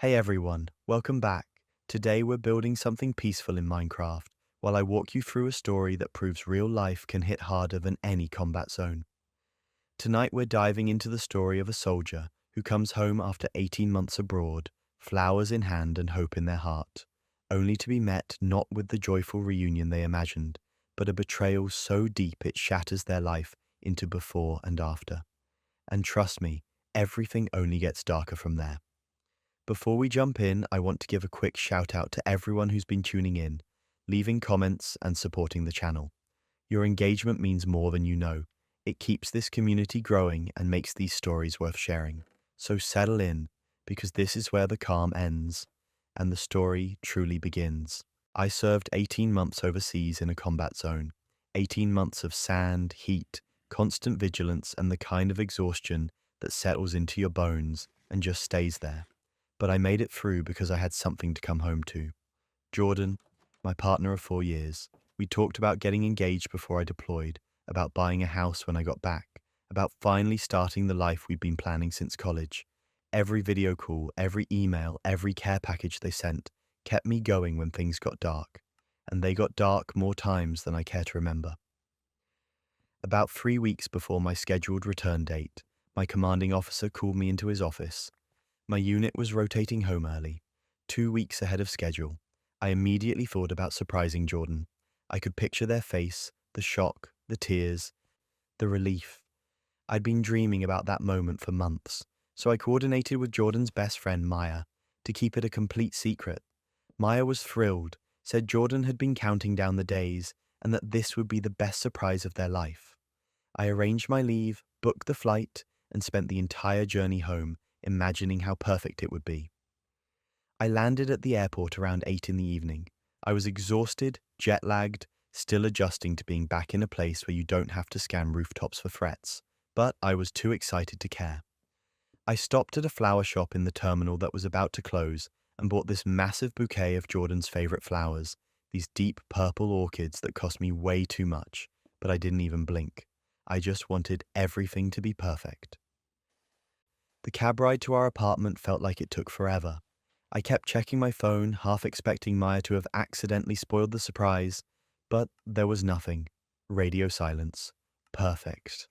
Hey everyone, welcome back. Today we're building something peaceful in Minecraft, while I walk you through a story that proves real life can hit harder than any combat zone. Tonight we're diving into the story of a soldier who comes home after 18 months abroad, flowers in hand and hope in their heart, only to be met not with the joyful reunion they imagined, but a betrayal so deep it shatters their life into before and after. And trust me, everything only gets darker from there. Before we jump in, I want to give a quick shout out to everyone who's been tuning in, leaving comments and supporting the channel. Your engagement means more than you know. It keeps this community growing and makes these stories worth sharing. So settle in, because this is where the calm ends and the story truly begins. I served 18 months overseas in a combat zone. 18 months of sand, heat, constant vigilance, and the kind of exhaustion that settles into your bones and just stays there. But I made it through because I had something to come home to. Jordan, my partner of 4 years, we talked about getting engaged before I deployed, about buying a house when I got back, about finally starting the life we'd been planning since college. Every video call, every email, every care package they sent kept me going when things got dark. And they got dark more times than I care to remember. About 3 weeks before my scheduled return date, my commanding officer called me into his office. My unit was rotating home early, 2 weeks ahead of schedule. I immediately thought about surprising Jordan. I could picture their face, the shock, the tears, the relief. I'd been dreaming about that moment for months, so I coordinated with Jordan's best friend, Maya, to keep it a complete secret. Maya was thrilled, said Jordan had been counting down the days, and that this would be the best surprise of their life. I arranged my leave, booked the flight, and spent the entire journey home imagining how perfect it would be. I landed at the airport around 8 in the evening. I was exhausted, jet-lagged, still adjusting to being back in a place where you don't have to scan rooftops for threats, but I was too excited to care. I stopped at a flower shop in the terminal that was about to close and bought this massive bouquet of Jordan's favorite flowers, these deep purple orchids that cost me way too much, but I didn't even blink. I just wanted everything to be perfect. The cab ride to our apartment felt like it took forever. I kept checking my phone, half expecting Maya to have accidentally spoiled the surprise, but there was nothing. Radio silence. Perfect.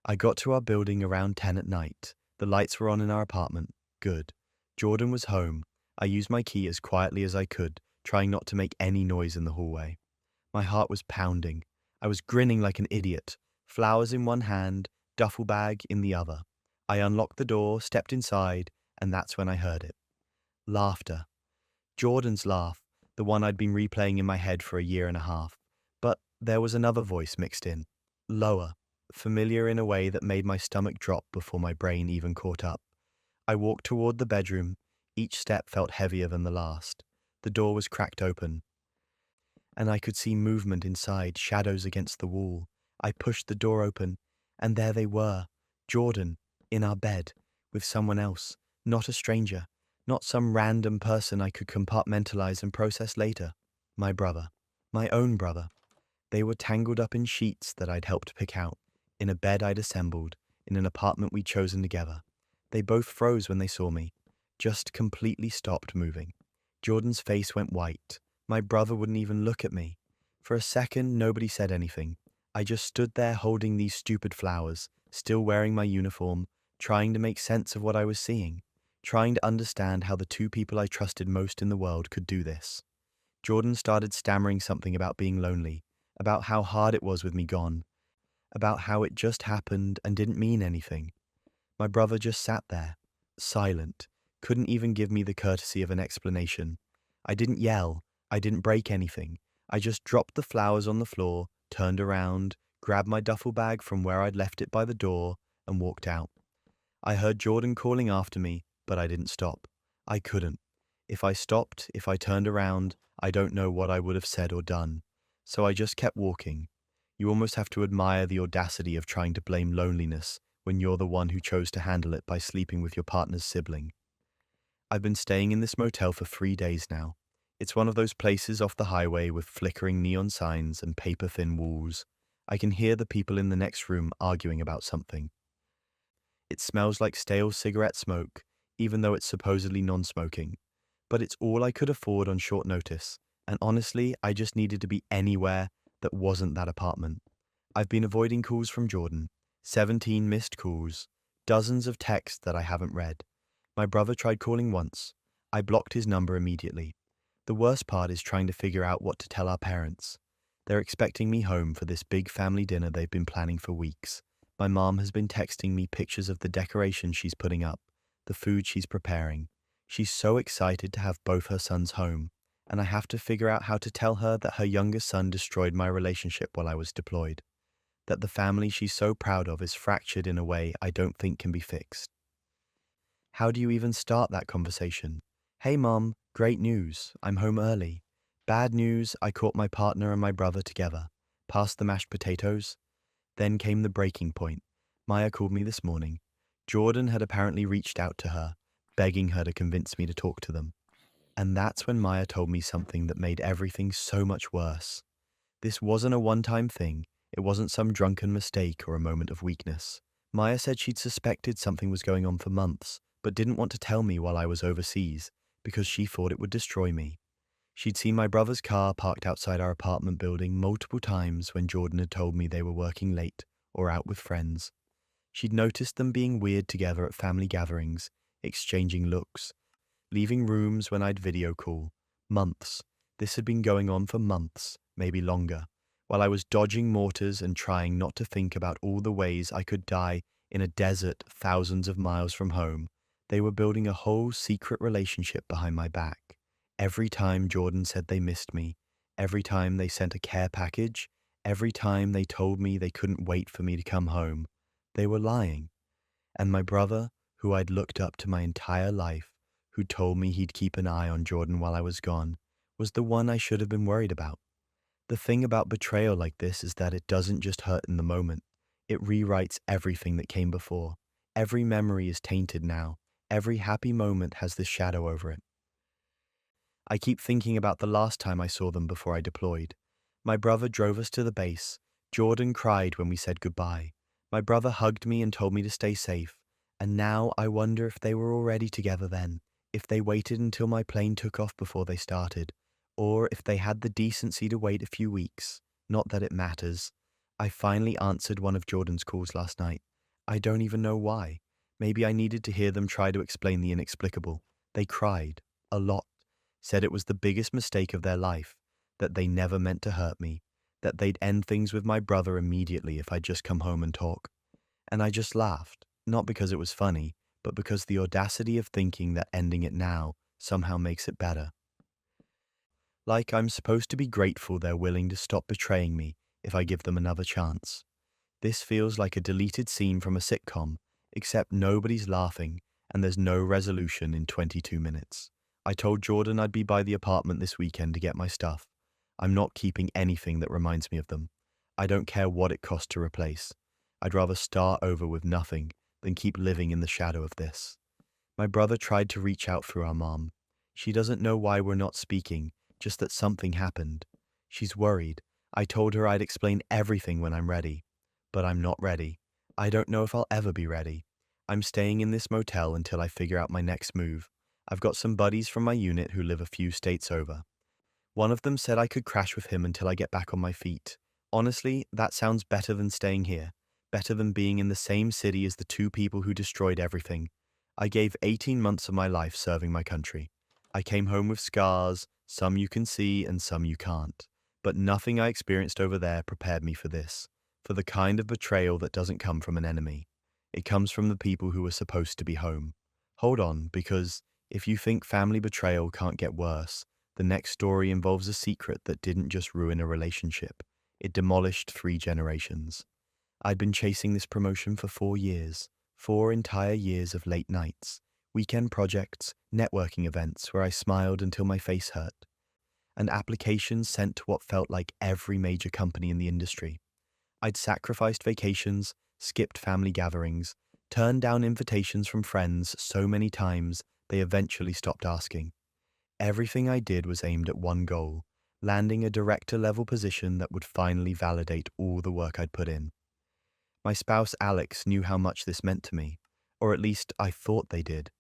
I got to our building around 10 at night. The lights were on in our apartment. Good. Jordan was home. I used my key as quietly as I could, trying not to make any noise in the hallway. My heart was pounding. I was grinning like an idiot, flowers in one hand, duffel bag in the other. I unlocked the door, stepped inside, and that's when I heard it. Laughter. Jordan's laugh, the one I'd been replaying in my head for a year and a half. But there was another voice mixed in. Lower, familiar in a way that made my stomach drop before my brain even caught up. I walked toward the bedroom. Each step felt heavier than the last. The door was cracked open, and I could see movement inside, shadows against the wall. I pushed the door open, and there they were, Jordan, in our bed, with someone else, not a stranger, not some random person I could compartmentalize and process later. My brother, my own brother. They were tangled up in sheets that I'd helped pick out, in a bed I'd assembled, in an apartment we'd chosen together. They both froze when they saw me, just completely stopped moving. Jordan's face went white. My brother wouldn't even look at me. For a second, nobody said anything. I just stood there holding these stupid flowers, still wearing my uniform, trying to make sense of what I was seeing, trying to understand how the two people I trusted most in the world could do this. Jordan started stammering something about being lonely, about how hard it was with me gone, about how it just happened and didn't mean anything. My brother just sat there, silent, couldn't even give me the courtesy of an explanation. I didn't yell, I didn't break anything. I just dropped the flowers on the floor, turned around, grabbed my duffel bag from where I'd left it by the door, and walked out. I heard Jordan calling after me, but I didn't stop. I couldn't. If I stopped, if I turned around, I don't know what I would have said or done. So I just kept walking. You almost have to admire the audacity of trying to blame loneliness when you're the one who chose to handle it by sleeping with your partner's sibling. I've been staying in this motel for 3 days now. It's one of those places off the highway with flickering neon signs and paper-thin walls. I can hear the people in the next room arguing about something. It smells like stale cigarette smoke, even though it's supposedly non-smoking. But it's all I could afford on short notice, and honestly, I just needed to be anywhere that wasn't that apartment. I've been avoiding calls from Jordan, 17 missed calls, dozens of texts that I haven't read. My brother tried calling once. I blocked his number immediately. The worst part is trying to figure out what to tell our parents. They're expecting me home for this big family dinner they've been planning for weeks. My mom has been texting me pictures of the decorations she's putting up, the food she's preparing. She's so excited to have both her sons home, and I have to figure out how to tell her that her youngest son destroyed my relationship while I was deployed, that the family she's so proud of is fractured in a way I don't think can be fixed. How do you even start that conversation? Hey mom, great news, I'm home early. Bad news, I caught my partner and my brother together. Past the mashed potatoes. Then came the breaking point. Maya called me this morning. Jordan had apparently reached out to her, begging her to convince me to talk to them. And that's when Maya told me something that made everything so much worse. This wasn't a one-time thing. It wasn't some drunken mistake or a moment of weakness. Maya said she'd suspected something was going on for months, but didn't want to tell me while I was overseas because she thought it would destroy me. She'd seen my brother's car parked outside our apartment building multiple times when Jordan had told me they were working late or out with friends. She'd noticed them being weird together at family gatherings, exchanging looks, leaving rooms when I'd video call. Months. This had been going on for months, maybe longer, while I was dodging mortars and trying not to think about all the ways I could die in a desert thousands of miles from home. They were building a whole secret relationship behind my back. Every time Jordan said they missed me, every time they sent a care package, every time they told me they couldn't wait for me to come home, they were lying. And my brother, who I'd looked up to my entire life, who told me he'd keep an eye on Jordan while I was gone, was the one I should have been worried about. The thing about betrayal like this is that it doesn't just hurt in the moment. It rewrites everything that came before. Every memory is tainted now. Every happy moment has this shadow over it. I keep thinking about the last time I saw them before I deployed. My brother drove us to the base. Jordan cried when we said goodbye. My brother hugged me and told me to stay safe. And now I wonder if they were already together then, if they waited until my plane took off before they started, or if they had the decency to wait a few weeks. Not that it matters. I finally answered one of Jordan's calls last night. I don't even know why. Maybe I needed to hear them try to explain the inexplicable. They cried. A lot. Said it was the biggest mistake of their life, that they never meant to hurt me, that they'd end things with my brother immediately if I'd just come home and talk. And I just laughed, not because it was funny, but because the audacity of thinking that ending it now somehow makes it better. Like I'm supposed to be grateful they're willing to stop betraying me if I give them another chance. This feels like a deleted scene from a sitcom, except nobody's laughing and there's no resolution in 22 minutes. I told Jordan I'd be by the apartment this weekend to get my stuff. I'm not keeping anything that reminds me of them. I don't care what it costs to replace. I'd rather start over with nothing than keep living in the shadow of this. My brother tried to reach out through our mom. She doesn't know why we're not speaking, just that something happened. She's worried. I told her I'd explain everything when I'm ready. But I'm not ready. I don't know if I'll ever be ready. I'm staying in this motel until I figure out my next move. I've got some buddies from my unit who live a few states over. One of them said I could crash with him until I get back on my feet. Honestly, that sounds better than staying here. Better than being in the same city as the two people who destroyed everything. I gave 18 months of my life serving my country. I came home with scars, some you can see and some you can't. But nothing I experienced over there prepared me for this, for the kind of betrayal that doesn't come from an enemy. It comes from the people who were supposed to be home. Hold on, because if you think family betrayal can't get worse, the next story involves a secret that didn't just ruin a relationship, it demolished 3 generations. I'd been chasing this promotion for 4 years, 4 entire years of late nights, weekend projects, networking events where I smiled until my face hurt, and applications sent to what felt like every major company in the industry. I'd sacrificed vacations, skipped family gatherings, turned down invitations from friends so many times they eventually stopped asking. Everything I did was aimed at one goal, landing a director-level position that would finally validate all the work I'd put in. My spouse Alex knew how much this meant to me, or at least I thought they did.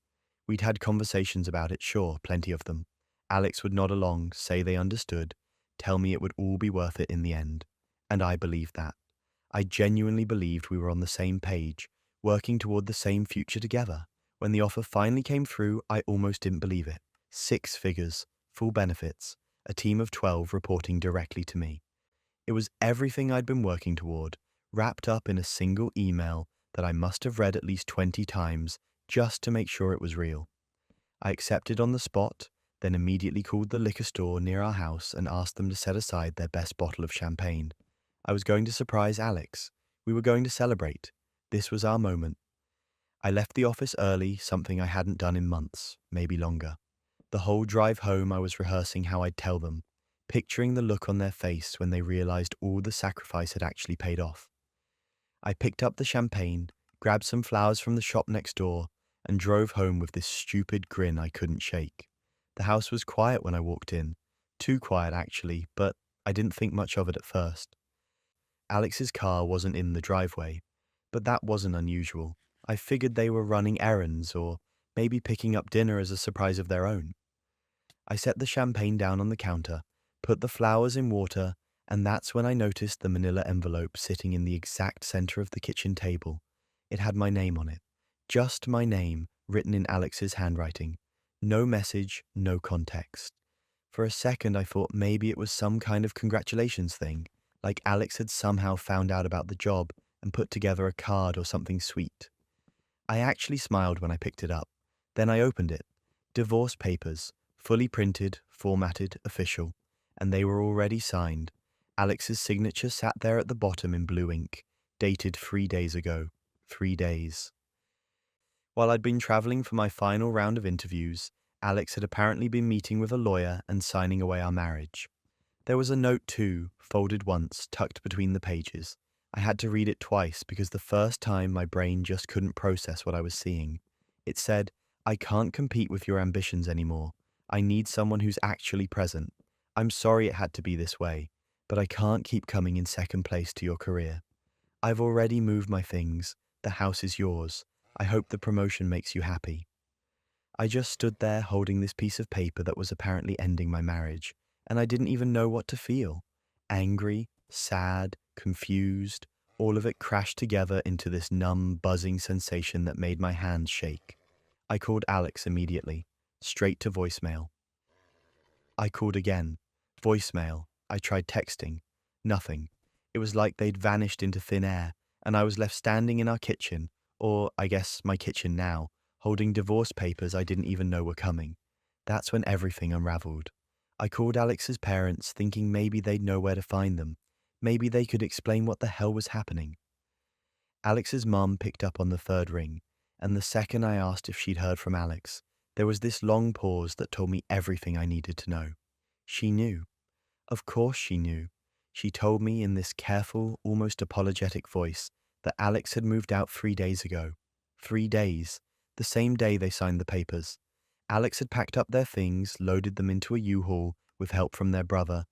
We'd had conversations about it, sure, plenty of them. Alex would nod along, say they understood, tell me it would all be worth it in the end. And I believed that. I genuinely believed we were on the same page, working toward the same future together. When the offer finally came through, I almost didn't believe it. 6 figures, full benefits, a team of 12 reporting directly to me. It was everything I'd been working toward, wrapped up in a single email that I must have read at least 20 times just to make sure it was real. I accepted on the spot, then immediately called the liquor store near our house and asked them to set aside their best bottle of champagne. I was going to surprise Alex. We were going to celebrate. This was our moment. I left the office early, something I hadn't done in months, maybe longer. The whole drive home I was rehearsing how I'd tell them, picturing the look on their face when they realized all the sacrifice had actually paid off. I picked up the champagne, grabbed some flowers from the shop next door, and drove home with this stupid grin I couldn't shake. The house was quiet when I walked in. Too quiet, actually, but I didn't think much of it at first. Alex's car wasn't in the driveway, but that wasn't unusual. I figured they were running errands or maybe picking up dinner as a surprise of their own. I set the champagne down on the counter, put the flowers in water, and that's when I noticed the manila envelope sitting in the exact center of the kitchen table. It had my name on it. Just my name, written in Alex's handwriting. No message, no context. For a second I thought maybe it was some kind of congratulations thing, like Alex had somehow found out about the job and put together a card or something sweet. I actually smiled when I picked it up. Then I opened it. Divorce papers, fully printed, formatted, official, and they were already signed. Alex's signature sat there at the bottom in blue ink, dated 3 days ago. 3 days. While I'd been traveling for my final round of interviews, Alex had apparently been meeting with a lawyer and signing away our marriage. There was a note too, folded once, tucked between the pages. I had to read it twice because the first time my brain just couldn't process what I was seeing. It said, "I can't compete with your ambitions anymore. I need someone who's actually present. I'm sorry it had to be this way, but I can't keep coming in second place to your career. I've already moved my things. The house is yours. I hope the promotion makes you happy." I just stood there holding this piece of paper that was apparently ending my marriage, and I didn't even know what to feel. Angry, sad, confused, all of it crashed together into this numb, buzzing sensation that made my hands shake. I called Alex immediately, straight to voicemail. I called again. Voicemail. I tried texting. Nothing. It was like they'd vanished into thin air, and I was left standing in our kitchen, or I guess my kitchen now, holding divorce papers I didn't even know were coming. That's when everything unraveled. I called Alex's parents, thinking maybe they'd know where to find them. Maybe they could explain what the hell was happening. Alex's mum picked up on the third ring, and the second I asked if she'd heard from Alex, there was this long pause that told me everything I needed to know. She knew. Of course she knew. She told me in this careful, almost apologetic voice that Alex had moved out 3 days ago. 3 days. The same day they signed the papers. Alex had packed up their things, loaded them into a U-Haul with help from their brother,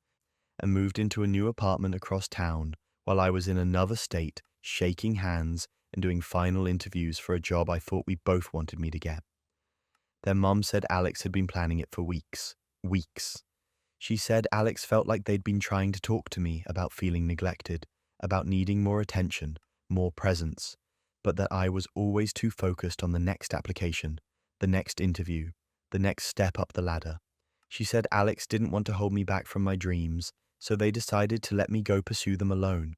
and moved into a new apartment across town while I was in another state, shaking hands and doing final interviews for a job I thought we both wanted me to get. Their mum said Alex had been planning it for weeks. Weeks. She said Alex felt like they'd been trying to talk to me about feeling neglected, about needing more attention, more presence, but that I was always too focused on the next application, the next interview, the next step up the ladder. She said Alex didn't want to hold me back from my dreams, so they decided to let me go pursue them alone.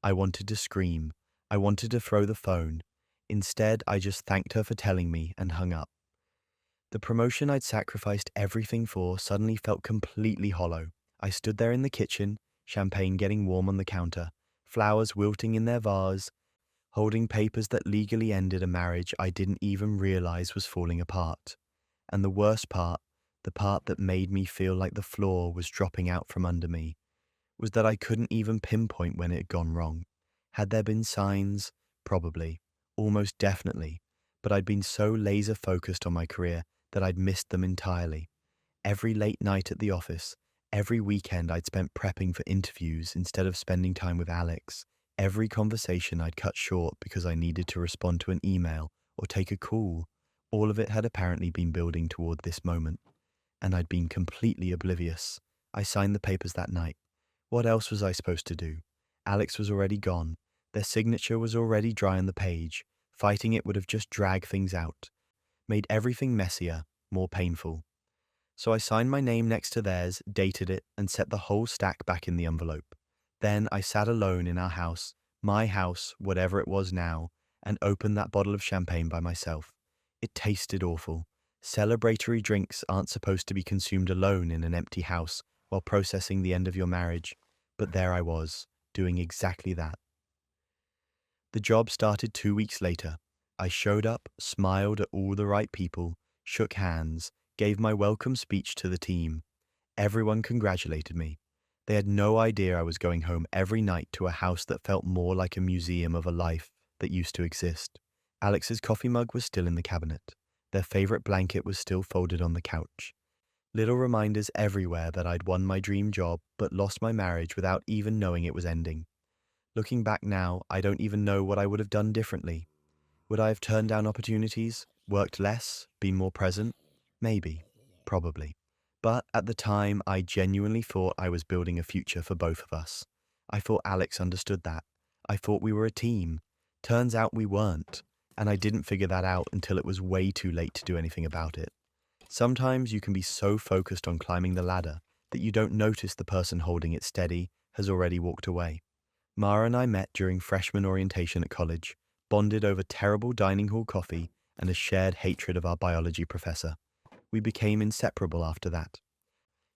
I wanted to scream. I wanted to throw the phone. Instead, I just thanked her for telling me and hung up. The promotion I'd sacrificed everything for suddenly felt completely hollow. I stood there in the kitchen, champagne getting warm on the counter, flowers wilting in their vase, holding papers that legally ended a marriage I didn't even realize was falling apart. And the worst part, the part that made me feel like the floor was dropping out from under me, was that I couldn't even pinpoint when it had gone wrong. Had there been signs? Probably. Almost definitely. But I'd been so laser focused on my career that I'd missed them entirely. Every late night at the office, every weekend I'd spent prepping for interviews instead of spending time with Alex, every conversation I'd cut short because I needed to respond to an email or take a call. All of it had apparently been building toward this moment, and I'd been completely oblivious. I signed the papers that night. What else was I supposed to do? Alex was already gone. Their signature was already dry on the page. Fighting it would have just dragged things out, made everything messier, more painful. So I signed my name next to theirs, dated it, and set the whole stack back in the envelope. Then I sat alone in our house, my house, whatever it was now, and opened that bottle of champagne by myself. It tasted awful. Celebratory drinks aren't supposed to be consumed alone in an empty house while processing the end of your marriage, but there I was, doing exactly that. The job started 2 weeks later. I showed up, smiled at all the right people, shook hands, gave my welcome speech to the team. Everyone congratulated me. They had no idea I was going home every night to a house that felt more like a museum of a life that used to exist. Alex's coffee mug was still in the cabinet. Their favorite blanket was still folded on the couch. Little reminders everywhere that I'd won my dream job but lost my marriage without even knowing it was ending. Looking back now, I don't even know what I would have done differently. Would I have turned down opportunities, worked less, been more present? Maybe. Probably. But at the time, I genuinely thought I was building a future for both of us. I thought Alex understood that. I thought we were a team. Turns out we weren't. And I didn't figure that out until it was way too late to do anything about it. Sometimes you can be so focused on climbing the ladder that you don't notice the person holding it steady has already walked away. Mara and I met during freshman orientation at college, bonded over terrible dining hall coffee and a shared hatred of our biology professor. We became inseparable after that.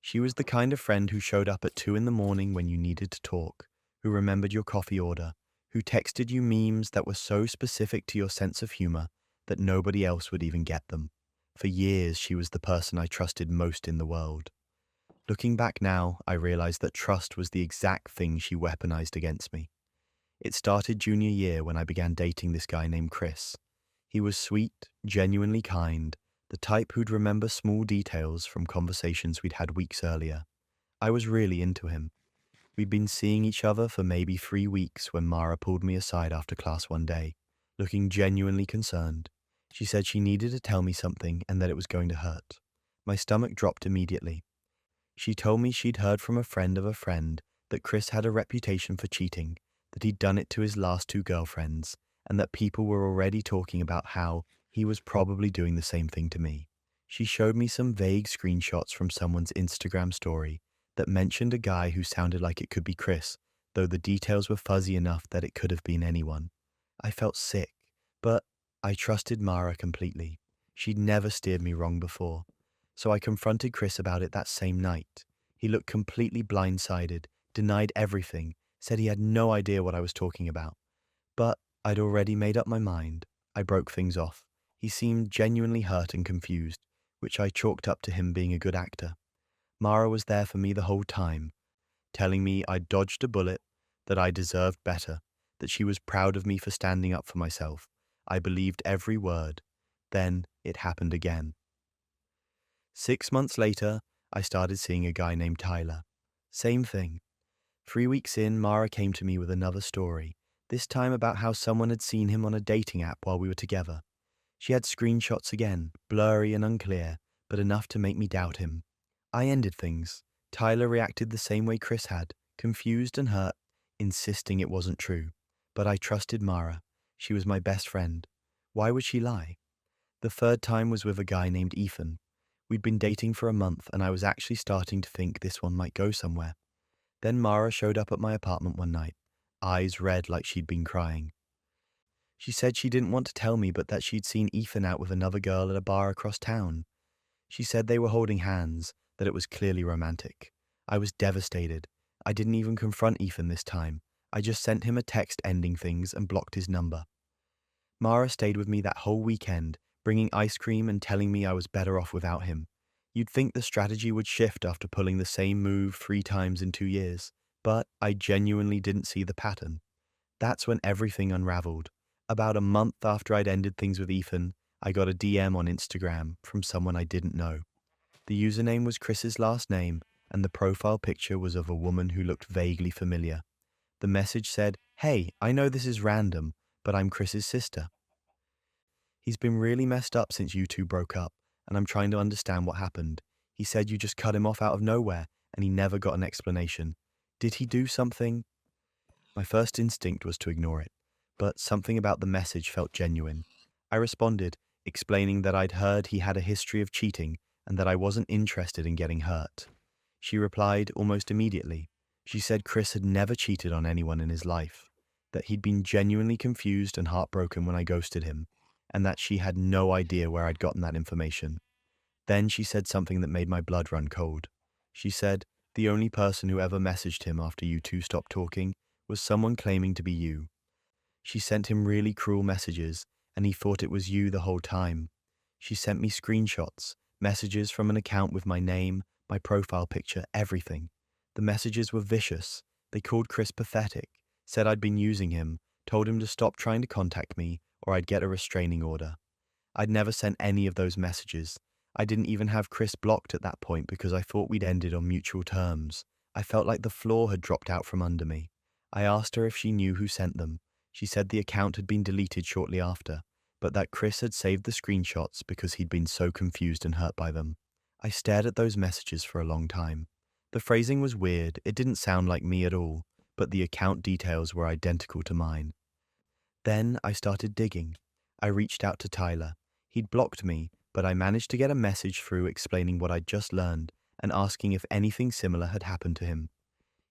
She was the kind of friend who showed up at 2 a.m. when you needed to talk, who remembered your coffee order, who texted you memes that were so specific to your sense of humor that nobody else would even get them. For years, she was the person I trusted most in the world. Looking back now, I realize that trust was the exact thing she weaponized against me. It started junior year when I began dating this guy named Chris. He was sweet, genuinely kind, the type who'd remember small details from conversations we'd had weeks earlier. I was really into him. We'd been seeing each other for maybe 3 weeks when Mara pulled me aside after class one day, looking genuinely concerned. She said she needed to tell me something and that it was going to hurt. My stomach dropped immediately. She told me she'd heard from a friend of a friend that Chris had a reputation for cheating, that he'd done it to his last 2 girlfriends, and that people were already talking about how he was probably doing the same thing to me. She showed me some vague screenshots from someone's Instagram story that mentioned a guy who sounded like it could be Chris, though the details were fuzzy enough that it could have been anyone. I felt sick, but I trusted Mara completely. She'd never steered me wrong before. So I confronted Chris about it that same night. He looked completely blindsided, denied everything, said he had no idea what I was talking about. But I'd already made up my mind. I broke things off. He seemed genuinely hurt and confused, which I chalked up to him being a good actor. Mara was there for me the whole time, telling me I'd dodged a bullet, that I deserved better, that she was proud of me for standing up for myself. I believed every word. Then it happened again. 6 months later, I started seeing a guy named Tyler. Same thing. 3 weeks in, Mara came to me with another story, this time about how someone had seen him on a dating app while we were together. She had screenshots again, blurry and unclear, but enough to make me doubt him. I ended things. Tyler reacted the same way Chris had, confused and hurt, insisting it wasn't true. But I trusted Mara. She was my best friend. Why would she lie? The 3rd time was with a guy named Ethan. We'd been dating for a month and I was actually starting to think this one might go somewhere. Then Mara showed up at my apartment one night, eyes red like she'd been crying. She said she didn't want to tell me but that she'd seen Ethan out with another girl at a bar across town. She said they were holding hands, that it was clearly romantic. I was devastated. I didn't even confront Ethan this time. I just sent him a text ending things and blocked his number. Mara stayed with me that whole weekend, bringing ice cream and telling me I was better off without him. You'd think the strategy would shift after pulling the same move 3 times in 2 years, but I genuinely didn't see the pattern. That's when everything unraveled. About a month after I'd ended things with Ethan, I got a DM on Instagram from someone I didn't know. The username was Chris's last name, and the profile picture was of a woman who looked vaguely familiar. The message said, "Hey, I know this is random, but I'm Chris's sister." He's been really messed up since you two broke up, and I'm trying to understand what happened. He said you just cut him off out of nowhere, and he never got an explanation. Did he do something? My first instinct was to ignore it, but something about the message felt genuine. I responded, explaining that I'd heard he had a history of cheating and that I wasn't interested in getting hurt. She replied almost immediately. She said Chris had never cheated on anyone in his life, that he'd been genuinely confused and heartbroken when I ghosted him, and that she had no idea where I'd gotten that information. Then she said something that made my blood run cold. She said the only person who ever messaged him after you two stopped talking was someone claiming to be you. She sent him really cruel messages, and he thought it was you the whole time. She sent me screenshots, messages from an account with my name, my profile picture, everything. The messages were vicious. They called Chris pathetic, said I'd been using him, told him to stop trying to contact me, or I'd get a restraining order. I'd never sent any of those messages. I didn't even have Chris blocked at that point because I thought we'd ended on mutual terms. I felt like the floor had dropped out from under me. I asked her if she knew who sent them. She said the account had been deleted shortly after, but that Chris had saved the screenshots because he'd been so confused and hurt by them. I stared at those messages for a long time. The phrasing was weird, it didn't sound like me at all, but the account details were identical to mine. Then I started digging. I reached out to Tyler. He'd blocked me, but I managed to get a message through explaining what I'd just learned and asking if anything similar had happened to him.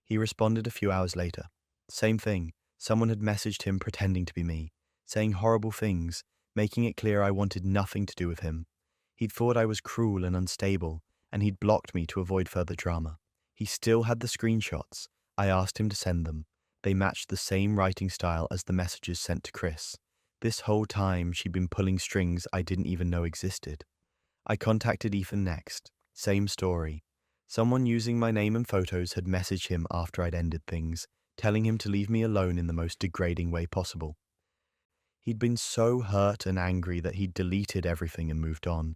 He responded a few hours later. Same thing. Someone had messaged him pretending to be me, saying horrible things, making it clear I wanted nothing to do with him. He'd thought I was cruel and unstable, and he'd blocked me to avoid further drama. He still had the screenshots. I asked him to send them. They matched the same writing style as the messages sent to Chris. This whole time, she'd been pulling strings I didn't even know existed. I contacted Ethan next. Same story. Someone using my name and photos had messaged him after I'd ended things, telling him to leave me alone in the most degrading way possible. He'd been so hurt and angry that he'd deleted everything and moved on.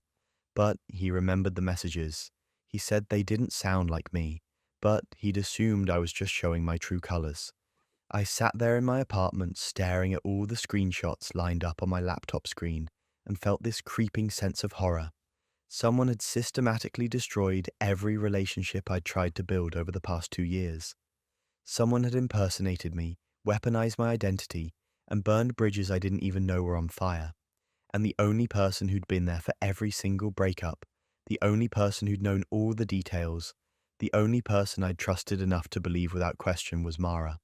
But he remembered the messages. He said they didn't sound like me, but he'd assumed I was just showing my true colors. I sat there in my apartment staring at all the screenshots lined up on my laptop screen and felt this creeping sense of horror. Someone had systematically destroyed every relationship I'd tried to build over the past 2 years. Someone had impersonated me, weaponized my identity, and burned bridges I didn't even know were on fire. And the only person who'd been there for every single breakup, the only person who'd known all the details, the only person I'd trusted enough to believe without question was Mara.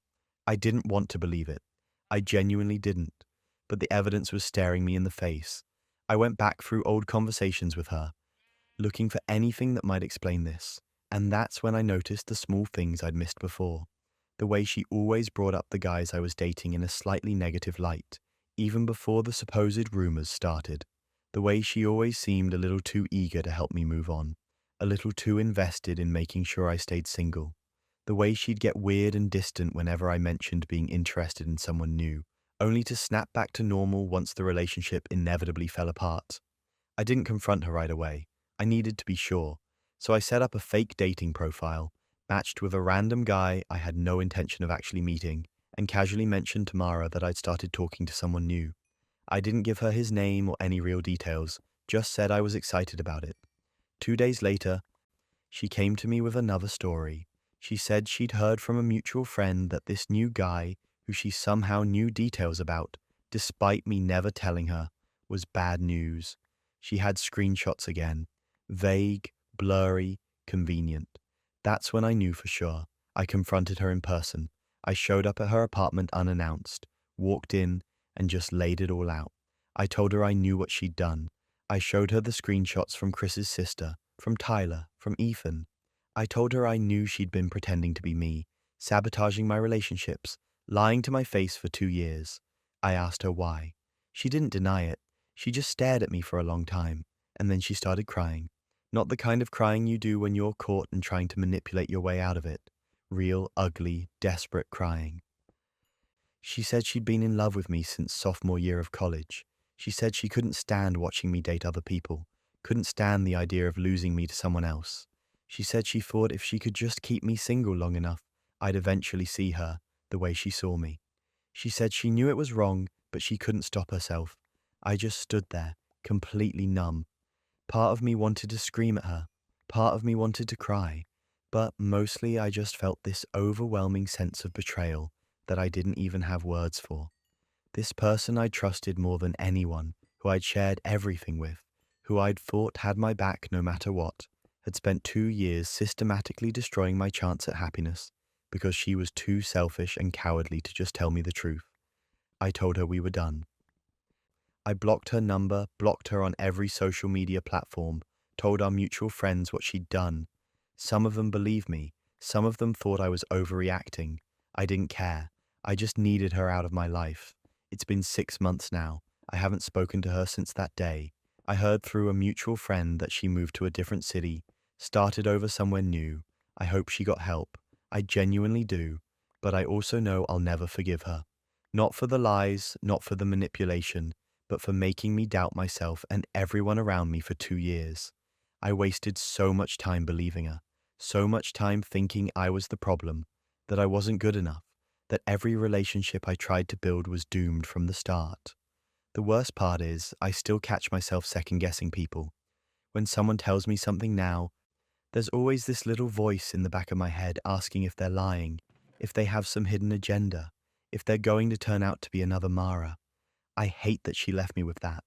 I didn't want to believe it. I genuinely didn't. But the evidence was staring me in the face. I went back through old conversations with her, looking for anything that might explain this. And that's when I noticed the small things I'd missed before. The way she always brought up the guys I was dating in a slightly negative light, even before the supposed rumors started. The way she always seemed a little too eager to help me move on, a little too invested in making sure I stayed single. The way she'd get weird and distant whenever I mentioned being interested in someone new, only to snap back to normal once the relationship inevitably fell apart. I didn't confront her right away. I needed to be sure. So I set up a fake dating profile, matched with a random guy I had no intention of actually meeting, and casually mentioned to Mara that I'd started talking to someone new. I didn't give her his name or any real details, just said I was excited about it. 2 days later, she came to me with another story. She said she'd heard from a mutual friend that this new guy, who she somehow knew details about, despite me never telling her, was bad news. She had screenshots again. Vague, blurry, convenient. That's when I knew for sure. I confronted her in person. I showed up at her apartment unannounced, walked in, and just laid it all out. I told her I knew what she'd done. I showed her the screenshots from Chris's sister, from Tyler, from Ethan. I told her I knew she'd been pretending to be me, sabotaging my relationships, lying to my face for 2 years. I asked her why. She didn't deny it. She just stared at me for a long time, and then she started crying. Not the kind of crying you do when you're caught and trying to manipulate your way out of it. Real, ugly, desperate crying. She said she'd been in love with me since sophomore year of college. She said she couldn't stand watching me date other people, couldn't stand the idea of losing me to someone else. She said she thought if she could just keep me single long enough, I'd eventually see her the way she saw me. She said she knew it was wrong, but she couldn't stop herself. I just stood there, completely numb. Part of me wanted to scream at her, part of me wanted to cry, but mostly I just felt this overwhelming sense of betrayal that I didn't even have words for. This person I trusted more than anyone, who I'd shared everything with, who I'd thought had my back no matter what, had spent 2 years systematically destroying my chance at happiness because she was too selfish and cowardly to just tell me the truth. I told her we were done. I blocked her number, blocked her on every social media platform, told our mutual friends what she'd done. Some of them believed me, some of them thought I was overreacting. I didn't care. I just needed her out of my life. It's been 6 months now. I haven't spoken to her since that day. I heard through a mutual friend that she moved to a different city, started over somewhere new. I hope she got help. I genuinely do. But I also know I'll never forgive her. Not for the lies, not for the manipulation, but for making me doubt myself and everyone around me for 2 years. I wasted so much time believing her, so much time thinking I was the problem, that I wasn't good enough, that every relationship I tried to build was doomed from the start. The worst part is, I still catch myself second-guessing people. When someone tells me something now, there's always this little voice in the back of my head asking if they're lying, if they have some hidden agenda, if they're going to turn out to be another Mara. I hate that she left me with that.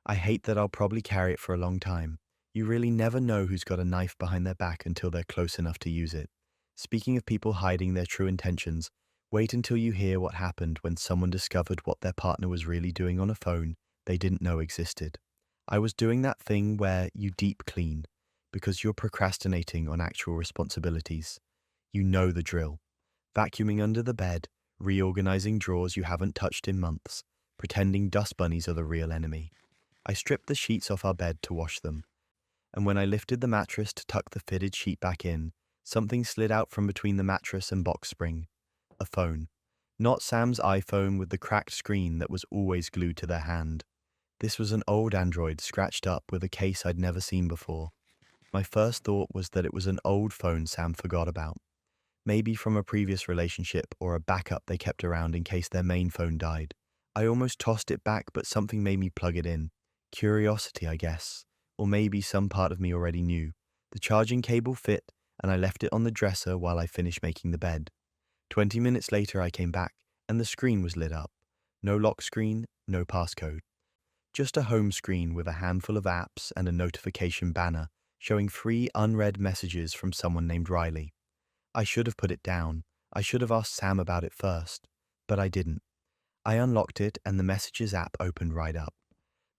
I hate that I'll probably carry it for a long time. You really never know who's got a knife behind their back until they're close enough to use it. Speaking of people hiding their true intentions, wait until you hear what happened when someone discovered what their partner was really doing on a phone they didn't know existed. I was doing that thing where you deep clean because you're procrastinating on actual responsibilities. You know the drill. Vacuuming under the bed, reorganizing drawers you haven't touched in months, pretending dust bunnies are the real enemy. I stripped the sheets off our bed to wash them, and when I lifted the mattress to tuck the fitted sheet back in, something slid out from between the mattress and box spring. A phone. Not Sam's iPhone with the cracked screen that was always glued to their hand. This was an old Android scratched up with a case I'd never seen before. My first thought was that it was an old phone Sam forgot about. Maybe from a previous relationship or a backup they kept around in case their main phone died. I almost tossed it back, but something made me plug it in. Curiosity, I guess. Or maybe some part of me already knew. The charging cable fit, and I left it on the dresser while I finished making the bed. 20 minutes later I came back, and the screen was lit up. No lock screen, no passcode. Just a home screen with a handful of apps and a notification banner showing 3 unread messages from someone named Riley. I should have put it down. I should have asked Sam about it first, but I didn't. I unlocked it and the Messages app opened right up.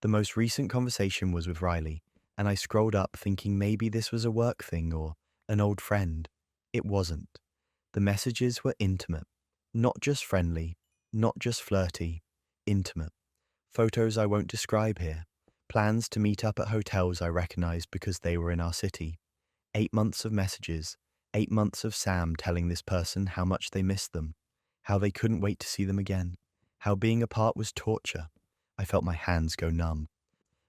The most recent conversation was with Riley, and I scrolled up thinking maybe this was a work thing or an old friend. It wasn't. The messages were intimate. Not just friendly, not just flirty, intimate. Photos I won't describe here. Plans to meet up at hotels I recognized because they were in our city. 8 months of messages. 8 months of Sam telling this person how much they missed them, how they couldn't wait to see them again, how being apart was torture. I felt my hands go numb.